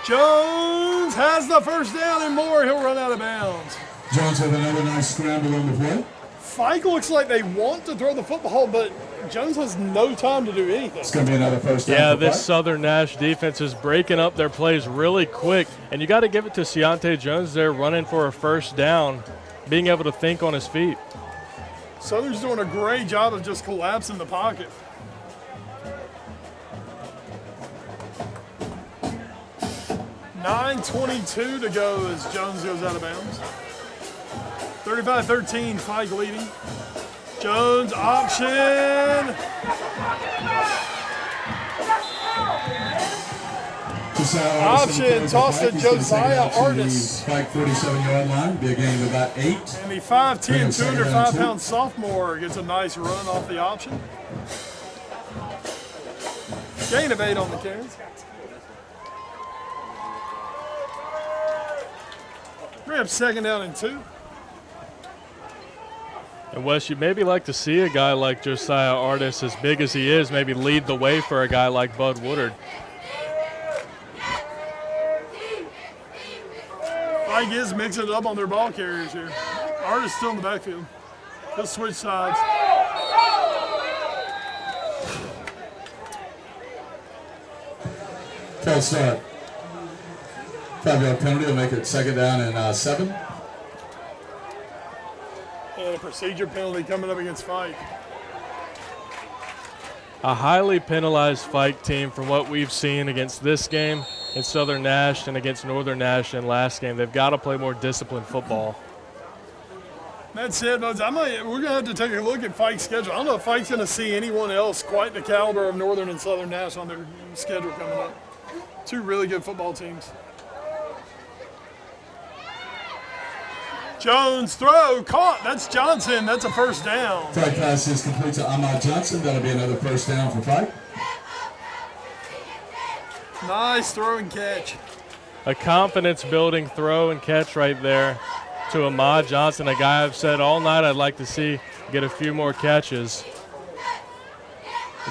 [SPEAKER 1] Jones has the first down and more. He'll run out of bounds.
[SPEAKER 4] Jones with another nice scramble on the play.
[SPEAKER 1] Fike looks like they want to throw the football, but Jones has no time to do anything.
[SPEAKER 4] It's going to be another first down.
[SPEAKER 2] Yeah, this Southern Nash defense is breaking up their plays really quick, and you got to give it to Seontae Jones there running for a first down, being able to think on his feet.
[SPEAKER 1] Southern's doing a great job of just collapsing the pocket. .9:22 to go as Jones goes out of bounds. 35-13, Fike leading. Jones option. Option toss to Josiah Artis.
[SPEAKER 4] Fike 47-yard line. Be a gain of about 8.
[SPEAKER 1] And the 5'10", 205-pound sophomore gets a nice run off the option. Gain of 8 on the carry. We have second down and 2.
[SPEAKER 2] And Wes, you'd maybe like to see a guy like Josiah Artis, as big as he is, maybe lead the way for a guy like Bud Woodard.
[SPEAKER 1] Fike is mixing it up on their ball carriers here. Artis still in the backfield. He'll switch sides.
[SPEAKER 4] False start. 5-yard penalty will make it second down and 7.
[SPEAKER 1] And a procedure penalty coming up against Fike.
[SPEAKER 2] A highly penalized Fike team from what we've seen against this game in Southern Nash and against Northern Nash in last game. They've got to play more disciplined football.
[SPEAKER 1] That said, we're going to have to take a look at Fike's schedule. I don't know if Fike's going to see anyone else quite the caliber of Northern and Southern Nash on their schedule coming up. 2 really good football teams. Jones throw, caught. That's Johnson. That's a first down.
[SPEAKER 4] Fike pass is complete to Ahmad Johnson. That'll be another first down for Fike.
[SPEAKER 1] Nice throw and catch.
[SPEAKER 2] A confidence-building throw and catch right there to Ahmad Johnson, a guy I've said all night I'd like to see get a few more catches.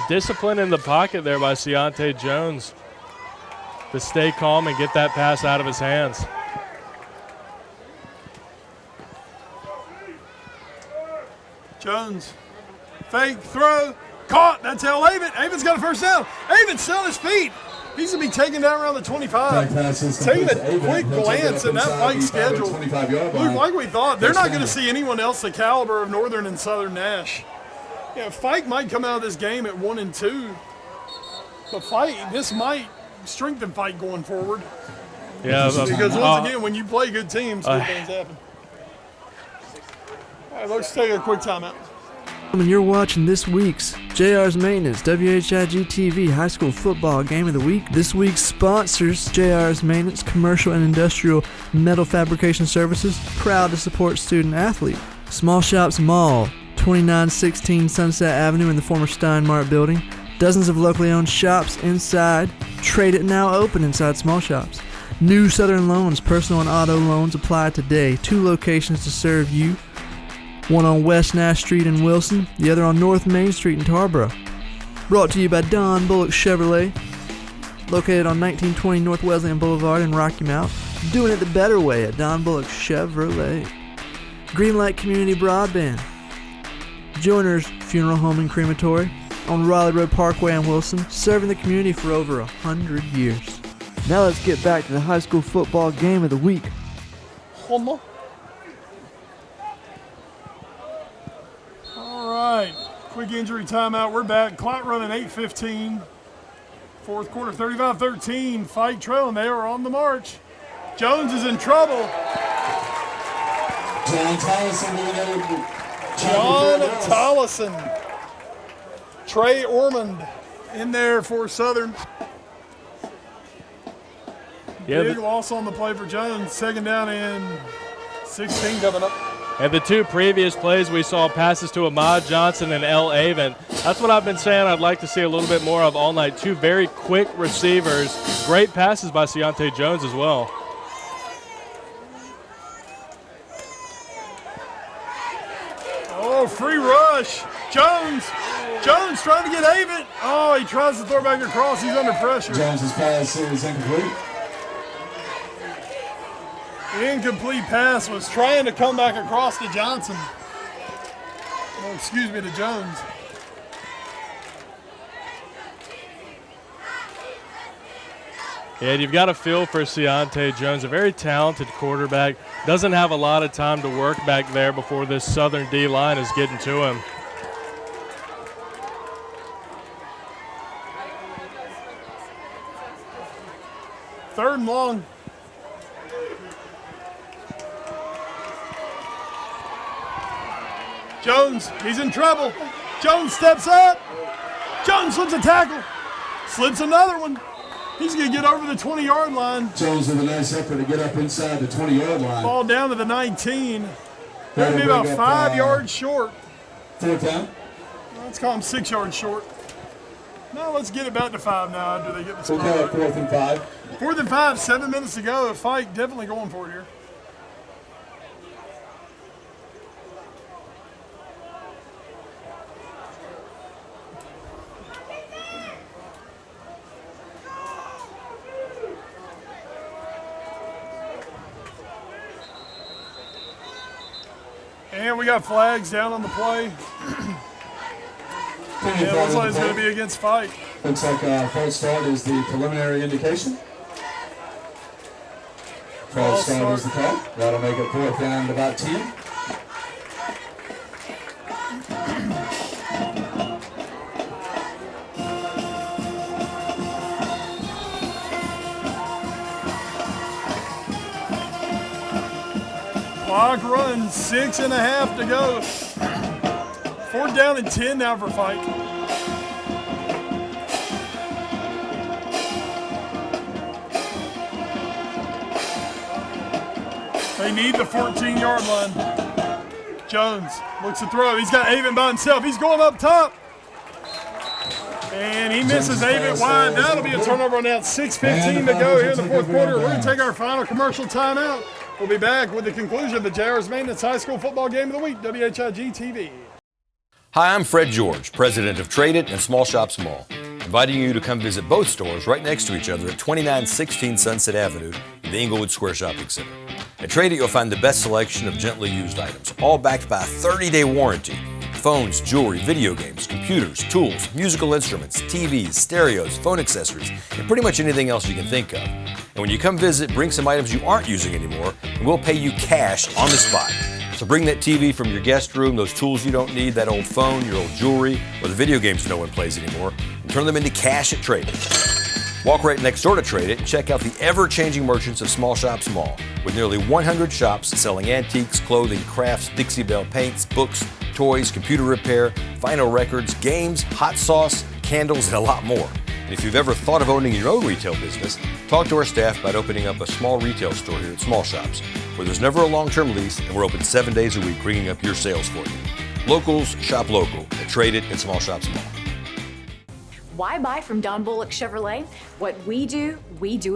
[SPEAKER 2] Discipline in the pocket there by Seontae Jones to stay calm and get that pass out of his hands.
[SPEAKER 1] Jones, fake throw, caught. That's El Avon. Avon's got a first down. Avon's still on his feet. He's going to be taken down around the 25. Taking a quick glance at that Fike schedule. Look, like we thought, they're not going to see anyone else the caliber of Northern and Southern Nash. Yeah, Fike might come out of this game at 1-2, but this might strengthen Fike going forward.
[SPEAKER 2] Yeah,
[SPEAKER 1] because once again, when you play good teams, good things happen. All right, let's take a quick timeout.
[SPEAKER 3] And you're watching this week's JR's Maintenance WHIG TV High School Football Game of the Week. This week's sponsors, JR's Maintenance Commercial and Industrial Metal Fabrication Services, proud to support student athlete. Small Shops Mall, 2916 Sunset Avenue in the former Steinmart building. Dozens of locally owned shops inside. Trade It now open inside Small Shops. New Southern Loans, personal and auto loans apply today. 2 locations to serve you. One on West Nash Street in Wilson, the other on North Main Street in Tarboro. Brought to you by Don Bullock Chevrolet, located on 1920 North Wesleyan Boulevard in Rocky Mount. Doing it the better way at Don Bullock Chevrolet. Greenlight Community Broadband. Joiner's Funeral Home and Crematory on Raleigh Road Parkway in Wilson, serving the community for over 100 years. Now let's get back to the high school football game of the week.
[SPEAKER 1] All right, quick injury timeout. We're back. Clock running 8:15. Fourth quarter, 35-13. Fike trailing. They are on the march. Jones is in trouble.
[SPEAKER 4] John Tollison.
[SPEAKER 1] John Tollison. Trey Ormond in there for Southern. Big loss on the play for Jones. Second down and 16 coming up.
[SPEAKER 2] And the two previous plays, we saw passes to Ahmad Johnson and L. Avon. That's what I've been saying I'd like to see a little bit more of all night. Two very quick receivers. Great passes by Seontae Jones as well.
[SPEAKER 1] Oh, free rush. Jones trying to get Avon. Oh, he tries to throw back across. He's under pressure.
[SPEAKER 4] Jones's pass is incomplete.
[SPEAKER 1] The incomplete pass was trying to come back across to Johnson. Oh, excuse me, to Jones.
[SPEAKER 2] Yeah, you've got a feel for Seontae Jones, a very talented quarterback. Doesn't have a lot of time to work back there before this Southern D-line is getting to him.
[SPEAKER 1] Third and long. Jones, he's in trouble. Jones steps up. Jones slips a tackle. Slips another one. He's going to get over the 20-yard line.
[SPEAKER 4] Jones with a nice effort to get up inside the 20-yard line.
[SPEAKER 1] Ball down to the 19. They're going to be about 5 yards short.
[SPEAKER 4] Fourth down.
[SPEAKER 1] Let's call him 6 yards short. No, let's get it back to 5 now after they get the spot.
[SPEAKER 4] We'll call it 4th and 5.
[SPEAKER 1] 4th and 5, 7 minutes to go. Fike definitely going for it here. And we got flags down on the play. Yeah, looks like it's going to be against Fike.
[SPEAKER 4] Looks like false start is the preliminary indication. False start is the call. That'll make it 4th down to about 10.
[SPEAKER 1] Clock runs, 6.5 to go. 4th down and 10 now for Fike. They need the 14-yard line. Jones looks to throw. He's got Avon by himself. He's going up top. And he misses Avon wide. That'll be a turnover on that. 6:15 to go here in the 4th quarter. We're going to take our final commercial timeout. We'll be back with the conclusion of the JR's Maintenance High School Football Game of the Week, WHIG TV.
[SPEAKER 5] Hi, I'm Fred George, president of Trade It and Small Shops Mall, inviting you to come visit both stores right next to each other at 2916 Sunset Avenue in the Inglewood Square Shopping Center. At Trade It, you'll find the best selection of gently used items, all backed by a 30-day warranty. Phones, jewelry, video games, computers, tools, musical instruments, TVs, stereos, phone accessories, and pretty much anything else you can think of. And when you come visit, bring some items you aren't using anymore, and we'll pay you cash on the spot. So bring that TV from your guest room, those tools you don't need, that old phone, your old jewelry, or the video games no one plays anymore, and turn them into cash at Trade It. Walk right next door to Trade It and check out the ever-changing merchants of Small Shops Mall, with nearly 100 shops selling antiques, clothing, crafts, Dixie Belle paints, books, toys, computer repair, vinyl records, games, hot sauce, candles, and a lot more. And if you've ever thought of owning your own retail business, talk to our staff about opening up a small retail store here at Small Shops, where there's never a long-term lease and we're open 7 days a week bringing up your sales for you. Locals shop local at Trade It and Small Shops Mall.
[SPEAKER 6] Why buy from Don Bullock Chevrolet? What we do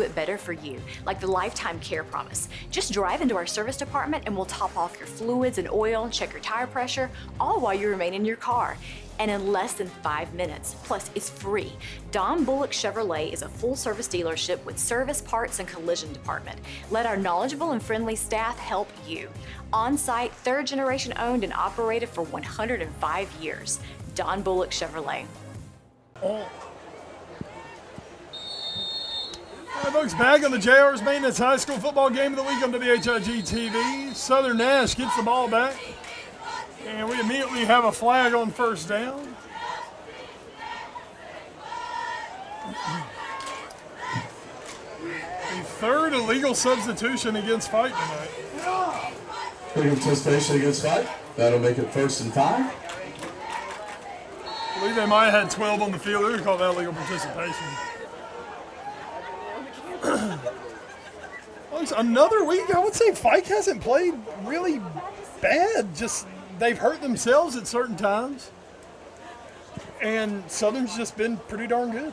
[SPEAKER 6] it better for you, like the lifetime care promise. Just drive into our service department and we'll top off your fluids and oil, check your tire pressure, all while you remain in your car. and in less than 5 minutes. Plus, it's free. Don Bullock Chevrolet is a full-service dealership with service, parts, and collision department. Let our knowledgeable and friendly staff help you. On-site, third-generation owned and operated for 105 years. Don Bullock Chevrolet.
[SPEAKER 1] All right, folks, back on the JR's Maintenance High School Football Game of the Week on WHIG TV. Southern Nash gets the ball back, and we immediately have a flag on first down. The third illegal substitution against FIKE tonight.
[SPEAKER 4] Legal participation against FIKE. That'll make it 1st and 5.
[SPEAKER 1] I believe they might have had 12 on the field. They would call that illegal participation. Another week, I would say FIKE hasn't played really bad. Just they've hurt themselves at certain times. And Southern's just been pretty darn good.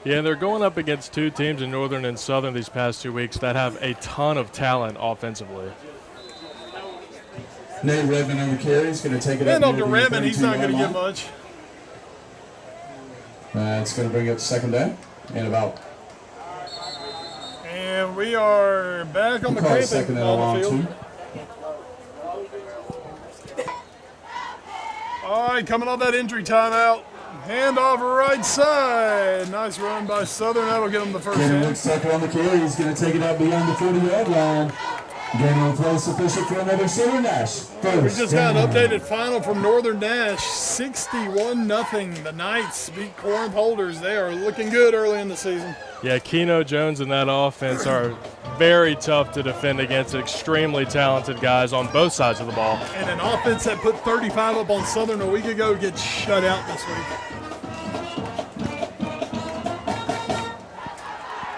[SPEAKER 2] Yeah, they're going up against two teams in Northern and Southern these past 2 weeks that have a ton of talent offensively.
[SPEAKER 4] Nate Redmond on the carry. He's going to take it up.
[SPEAKER 1] And off to Redmond, he's not going to get much.
[SPEAKER 4] It's going to bring up 2nd down and about.
[SPEAKER 1] And we are back on the
[SPEAKER 4] Call it
[SPEAKER 1] cramping
[SPEAKER 4] 2nd and
[SPEAKER 1] on
[SPEAKER 4] long
[SPEAKER 1] the field.
[SPEAKER 4] 2.
[SPEAKER 1] All right, coming off that injury timeout. Handoff right side. Nice run by Southern. That'll get them the first
[SPEAKER 4] Kenny
[SPEAKER 1] down.
[SPEAKER 4] Rick Tucker on the carry. He's going to take it out beyond the 40-yard line. Game on play sufficient for another Southern Nash.
[SPEAKER 1] We just got an updated final from Northern Nash. 61-0. The Knights beat Corinth Holders. They are looking good early in the season.
[SPEAKER 2] Yeah, Keno Jones and that offense are very tough to defend against extremely talented guys on both sides of the ball.
[SPEAKER 1] And an offense that put 35 up on Southern a week ago gets shut out this week.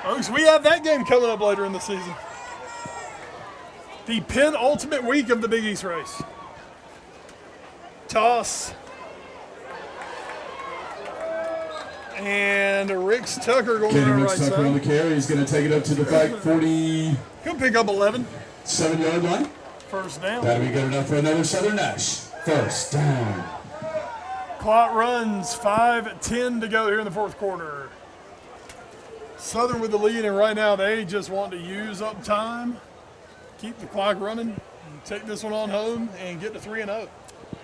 [SPEAKER 1] Folks, we have that game coming up later in the season. The penultimate week of the Big East race. Toss. And Ricks Tucker going
[SPEAKER 4] Kenny
[SPEAKER 1] to the
[SPEAKER 4] Rick
[SPEAKER 1] right
[SPEAKER 4] Tucker on the
[SPEAKER 1] side.
[SPEAKER 4] carry. He's going to take it up to the FIKE 47-yard
[SPEAKER 1] He'll pick up 11.
[SPEAKER 4] line.
[SPEAKER 1] First down.
[SPEAKER 4] That'll be good enough for another Southern Nash. 1st down.
[SPEAKER 1] Clock runs 5:10 to go here in the fourth quarter. Southern with the lead, and right now they just want to use up time, keep the clock running, take this one on home, and get to 3-0.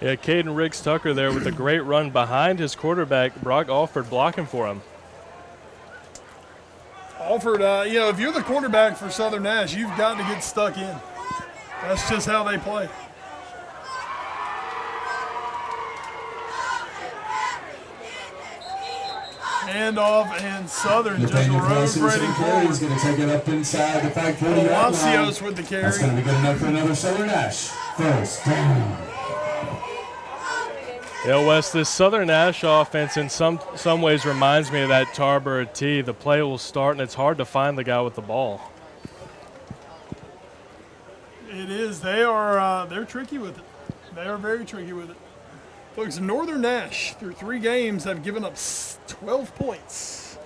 [SPEAKER 2] Yeah, Caden Riggs Tucker there with a great run behind his quarterback, Brock Alford, blocking for him.
[SPEAKER 1] Alford, if you're the quarterback for Southern Nash, you've got to get stuck in. That's just how they play. Handoff, and Southern just road grading forward.
[SPEAKER 4] He's going to take it up inside the FIKE 40-yard line.
[SPEAKER 1] Palacios with the carry.
[SPEAKER 4] That's going to be good enough for another Southern Nash. 1st down.
[SPEAKER 2] Yeah, Wes, this Southern Nash offense in some ways reminds me of that Tarboro T. The play will start, and it's hard to find the guy with the ball.
[SPEAKER 1] It is. They're tricky with it. They are very tricky with it. Folks, Northern Nash, through 3 games, have given up 12 points.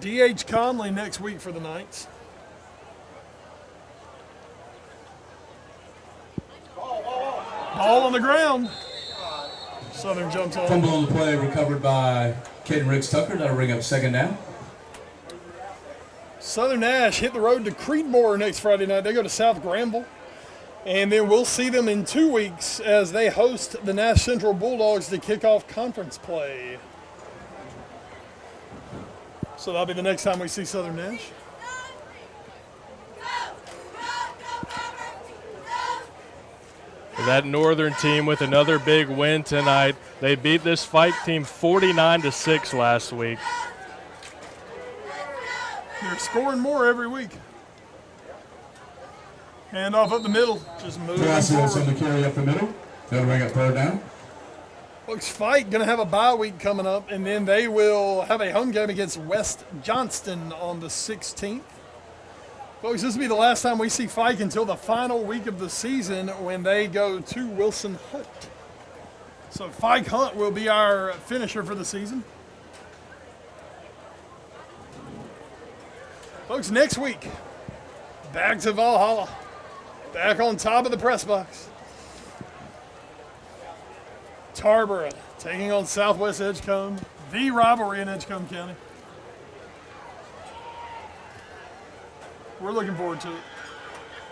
[SPEAKER 1] D.H. Conley next week for the Knights. Ball on the ground. Southern jumps on.
[SPEAKER 4] Fumble on the play recovered by Caden Riggs Tucker. That'll bring up 2nd down.
[SPEAKER 1] Southern Nash hit the road to Creedmoor next Friday night. They go to South Granville. And then we'll see them in 2 weeks as they host the Nash Central Bulldogs to kick off conference play. So that'll be the next time we see Southern Nash.
[SPEAKER 2] That Northern team with another big win tonight. They beat this FIKE team 49-6 last week.
[SPEAKER 1] They're scoring more every week. Hand off up the middle, just moving
[SPEAKER 4] Palacios on
[SPEAKER 1] forward.
[SPEAKER 4] the carry up the middle. That'll bring up 3rd down.
[SPEAKER 1] Looks FIKE going to have a bye week coming up, and then they will have a home game against West Johnston on the 16th. Folks, this will be the last time we see FIKE until the final week of the season when they go to Wilson Hunt. So FIKE Hunt will be our finisher for the season. Folks, next week, back to Valhalla. Back on top of the press box. Tarboro taking on Southwest Edgecombe, the rivalry in Edgecombe County. We're looking forward to it.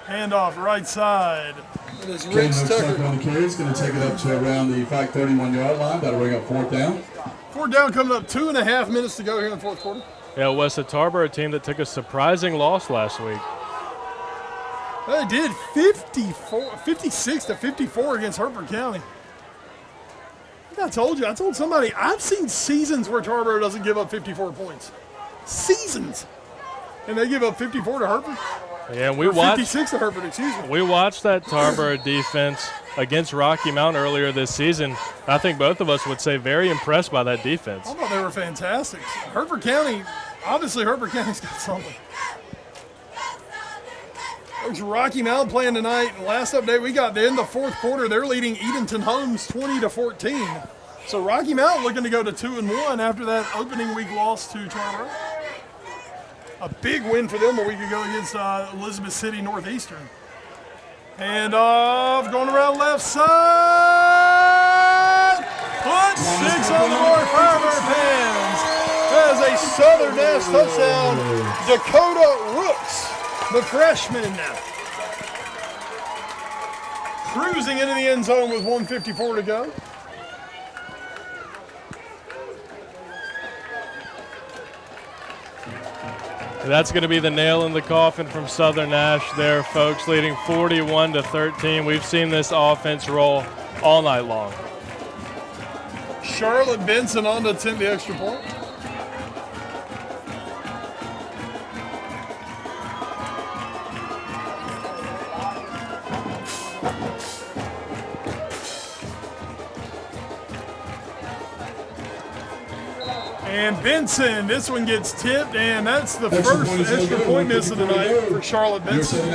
[SPEAKER 1] Handoff right side. It is Rich Tucker.
[SPEAKER 4] On the carry. He's going to take it up to around the FIKE 31-yard line. That'll bring up 4th down.
[SPEAKER 1] 4th down coming up, 2.5 minutes to go here in the 4th quarter.
[SPEAKER 2] Yeah, West of Tarboro, a team that took a surprising loss last week.
[SPEAKER 1] They did 56 to 54 against Hertford County. I told somebody, I've seen seasons where Tarboro doesn't give up 54 points. Seasons. And they give up 54 to Hertford?
[SPEAKER 2] Yeah, we
[SPEAKER 1] watched 56 to Hertford, excuse me.
[SPEAKER 2] We watched that Tarboro defense against Rocky Mount earlier this season. I think both of us would say very impressed by that defense.
[SPEAKER 1] I thought they were fantastic. Hertford County, obviously Hertford County's got something. There's Rocky Mount playing tonight. Last update we got in the 4th quarter, they're leading Edenton Homes 20-14. So Rocky Mount looking to go to 2-1 after that opening week loss to Tarboro. A big win for them a week ago against Elizabeth City Northeastern. And off, going around left side. Put 6 on the board, Firebird fans. That is a Southern Nash touchdown. Dakota Rooks, the freshman, cruising into the end zone with 1:54 to go.
[SPEAKER 2] That's going to be the nail in the coffin from Southern Nash there, folks, leading 41-13. We've seen this offense roll all night long.
[SPEAKER 1] Charlotte Benson on to attempt the extra point. And Benson, this one gets tipped, and that's the first extra point miss of the night for Charlotte Benson. All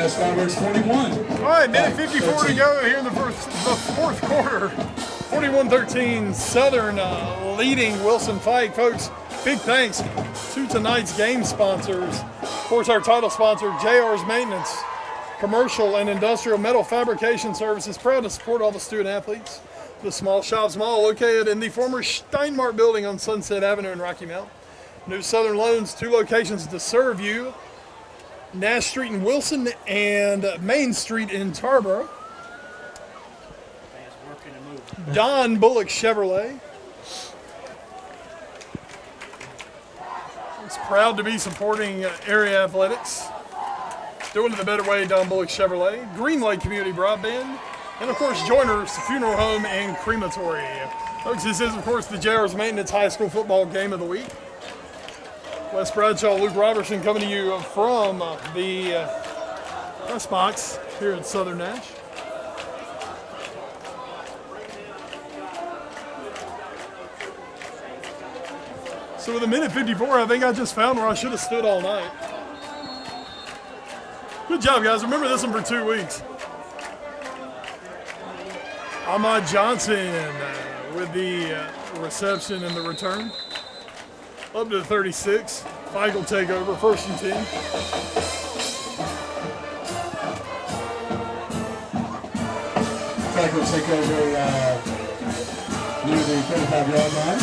[SPEAKER 1] right, minute 54 to go here in the 4th quarter. 41-13, Southern leading Wilson Fike. Folks, big thanks to tonight's game sponsors. Of course, our title sponsor, JR's Maintenance, Commercial and Industrial Metal Fabrication Services, proud to support all the student athletes. The Small Shops Mall, located in the former Steinmart building on Sunset Avenue in Rocky Mount. New Southern Loans, 2 locations to serve you. Nash Street in Wilson and Main Street in Tarboro. Don Bullock Chevrolet. It's proud to be supporting area athletics. Doing it the better way, Don Bullock Chevrolet. Green Lake Community Broadband. And, of course, Joiner's Funeral Home and Crematory. Folks, this is, of course, the JR's Maintenance High School Football Game of the Week. Wes Bradshaw, Luke Robertson coming to you from the press box here at Southern Nash. So with a minute 54, I think I just found where I should have stood all night. Good job, guys. Remember this one for 2 weeks. Ahmad Johnson with the reception and the return. Up to the 36. Fike will take over, 1st and 10.
[SPEAKER 4] Fike will take over near the 35-yard line.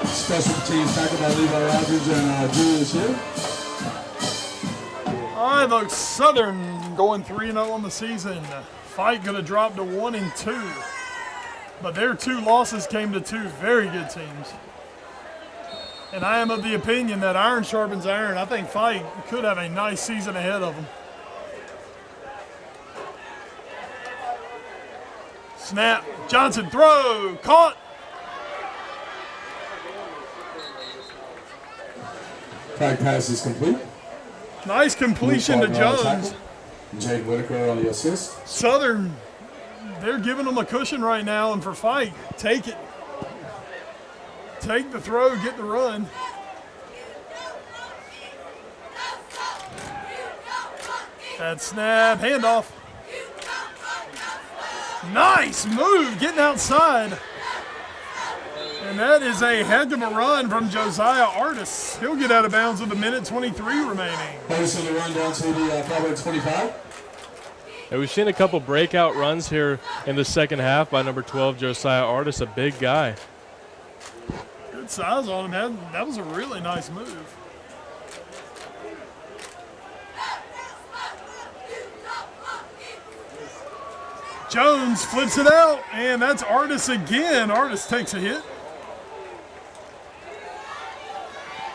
[SPEAKER 4] Special teams tackled by Levi Rogers and Julius Hill.
[SPEAKER 1] All right, folks, Southern going 3-0 on the season. Fike going to drop to 1-2. But their 2 losses came to 2 very good teams. And I am of the opinion that iron sharpens iron. I think Fike could have a nice season ahead of them. Snap, Johnson throw, caught.
[SPEAKER 4] Fike pass is complete.
[SPEAKER 1] Nice completion to Jones.
[SPEAKER 4] Jade Whitaker on the assist.
[SPEAKER 1] Southern, they're giving them a cushion right now, and for Fike, take it. Take the throw, get the run. That snap, handoff. Nice move, getting outside. And that is a heck of a run from Josiah Artis. He'll get out of bounds with a minute 23 remaining.
[SPEAKER 4] Pace on the run down to the 25.
[SPEAKER 2] And we've seen a couple breakout runs here in the second half by number 12, Josiah Artis, a big guy.
[SPEAKER 1] Good size on him. That was a really nice move. Jones flips it out, and that's Artis again. Artis takes a hit.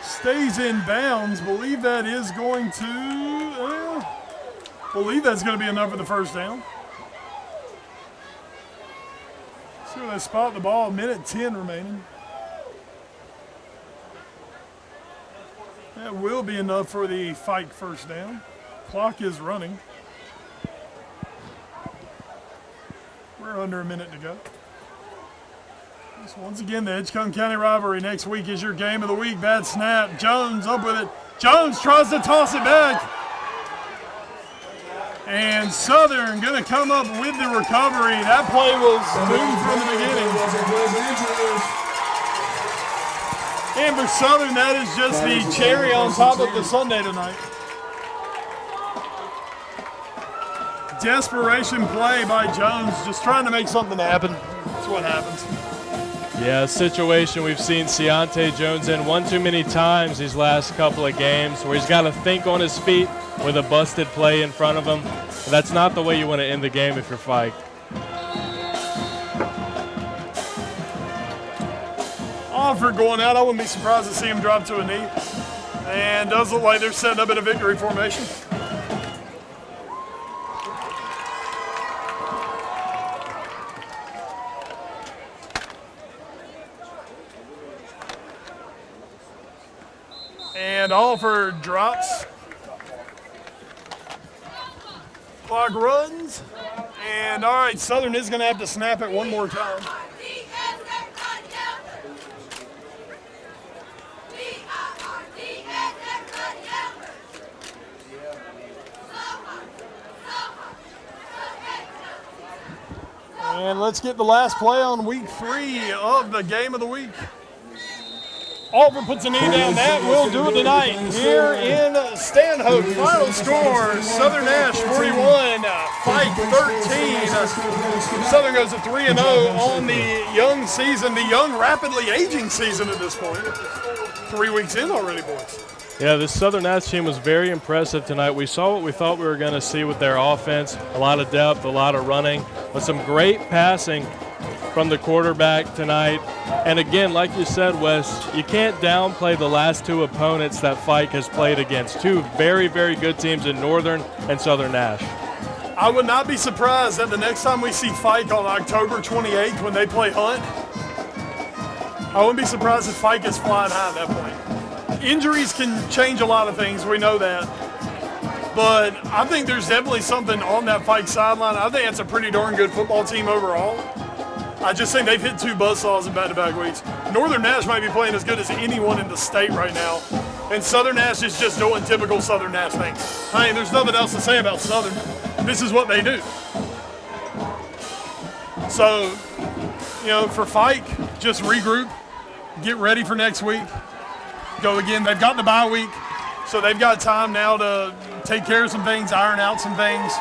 [SPEAKER 1] Stays in bounds. Believe that is going to, believe that's going to be enough for the first down. See where they spot the ball. 1:10 remaining. That will be enough for the Fike first down. Clock is running. We're under a minute to go. This once again, the Edgecombe County rivalry next week is your game of the week. Bad snap. Jones up with it. Jones tries to toss it back. And Southern going to come up with the recovery. That play was doomed from the beginning. And for Southern, that is just the cherry on top of the sundae tonight. Desperation play by Jones, just trying to make something happen. That's what happens.
[SPEAKER 2] Yeah, a situation we've seen Ciante Jones in one too many times these last couple of games where he's got to think on his feet with a busted play in front of him. And that's not the way you want to end the game if you're Fike.
[SPEAKER 1] Alford going out, I wouldn't be surprised to see him drop to a knee. And does look like they're setting up in a victory formation. And Alford drops. Clock runs. And all right, Southern is going to have to snap it one more time. And let's get the last play on week 3 of the game of the week. Alford puts a knee down. That will do it tonight here in Stanhope. Final score, Southern Nash 41, Fike 13. Southern goes to 3-0 on the young season, the young, rapidly aging season at this point. 3 weeks in already, boys.
[SPEAKER 2] Yeah, this Southern Nash team was very impressive tonight. We saw what we thought we were going to see with their offense, a lot of depth, a lot of running, but some great passing from the quarterback tonight. And again, like you said, Wes, you can't downplay the last 2 opponents that Fike has played against. 2 very, very good teams in Northern and Southern Nash.
[SPEAKER 1] I would not be surprised that the next time we see Fike on October 28th when they play Hunt, I wouldn't be surprised if Fike is flying high at that point. Injuries can change a lot of things, we know that. But I think there's definitely something on that Fike sideline. I think it's a pretty darn good football team overall. I just think they've hit 2 buzzsaws in back-to-back weeks. Northern Nash might be playing as good as anyone in the state right now. And Southern Nash is just doing typical Southern Nash things. I mean, there's nothing else to say about Southern. This is what they do. So, you know, for Fike, just regroup, get ready for next week. Go again. They've got the bye week, so they've got time now to take care of some things, iron out some things.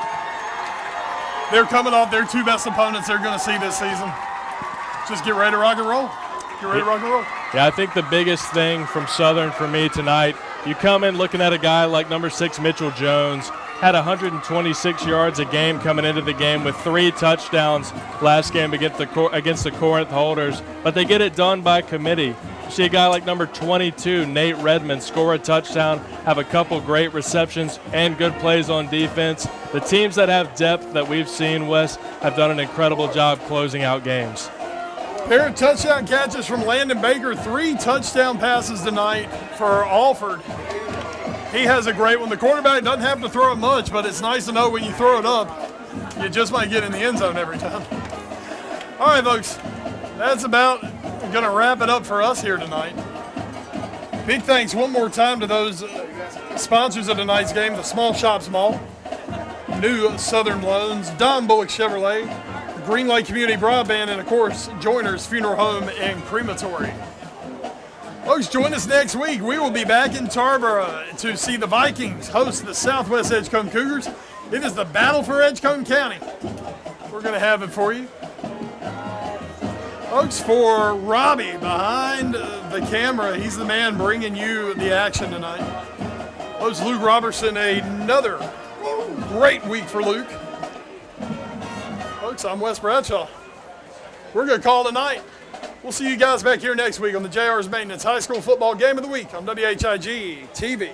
[SPEAKER 1] They're coming off their 2 best opponents they're going to see this season. Just get ready to rock and roll. Get ready to rock and roll.
[SPEAKER 2] Yeah, I think the biggest thing from Southern for me tonight, you come in looking at a guy like number 6, Mitchell Jones, had 126 yards a game coming into the game with 3 touchdowns last game against the Corinth Holders, but they get it done by committee. You see a guy like number 22, Nate Redmond, score a touchdown, have a couple great receptions and good plays on defense. The teams that have depth that we've seen, Wes, have done an incredible job closing out games.
[SPEAKER 1] Pair of touchdown catches from Landon Baker, 3 touchdown passes tonight for Alford. He has a great one. The quarterback doesn't have to throw it much, but it's nice to know when you throw it up, you just might get in the end zone every time. All right, folks, that's about going to wrap it up for us here tonight. Big thanks one more time to those sponsors of tonight's game, the Small Shops Mall, New Southern Loans, Don Bullock Chevrolet, Green Lake Community Broadband, and of course, Joiners Funeral Home and Crematory. Folks, join us next week. We will be back in Tarboro to see the Vikings host the Southwest Edgecombe Cougars. It is the battle for Edgecombe County. We're going to have it for you. Folks, for Robbie behind the camera, he's the man bringing you the action tonight. Folks, Luke Robertson, another great week for Luke. Folks, I'm Wes Bradshaw. We're going to call tonight. We'll see you guys back here next week on the JR's Maintenance High School Football Game of the Week on WHIG TV.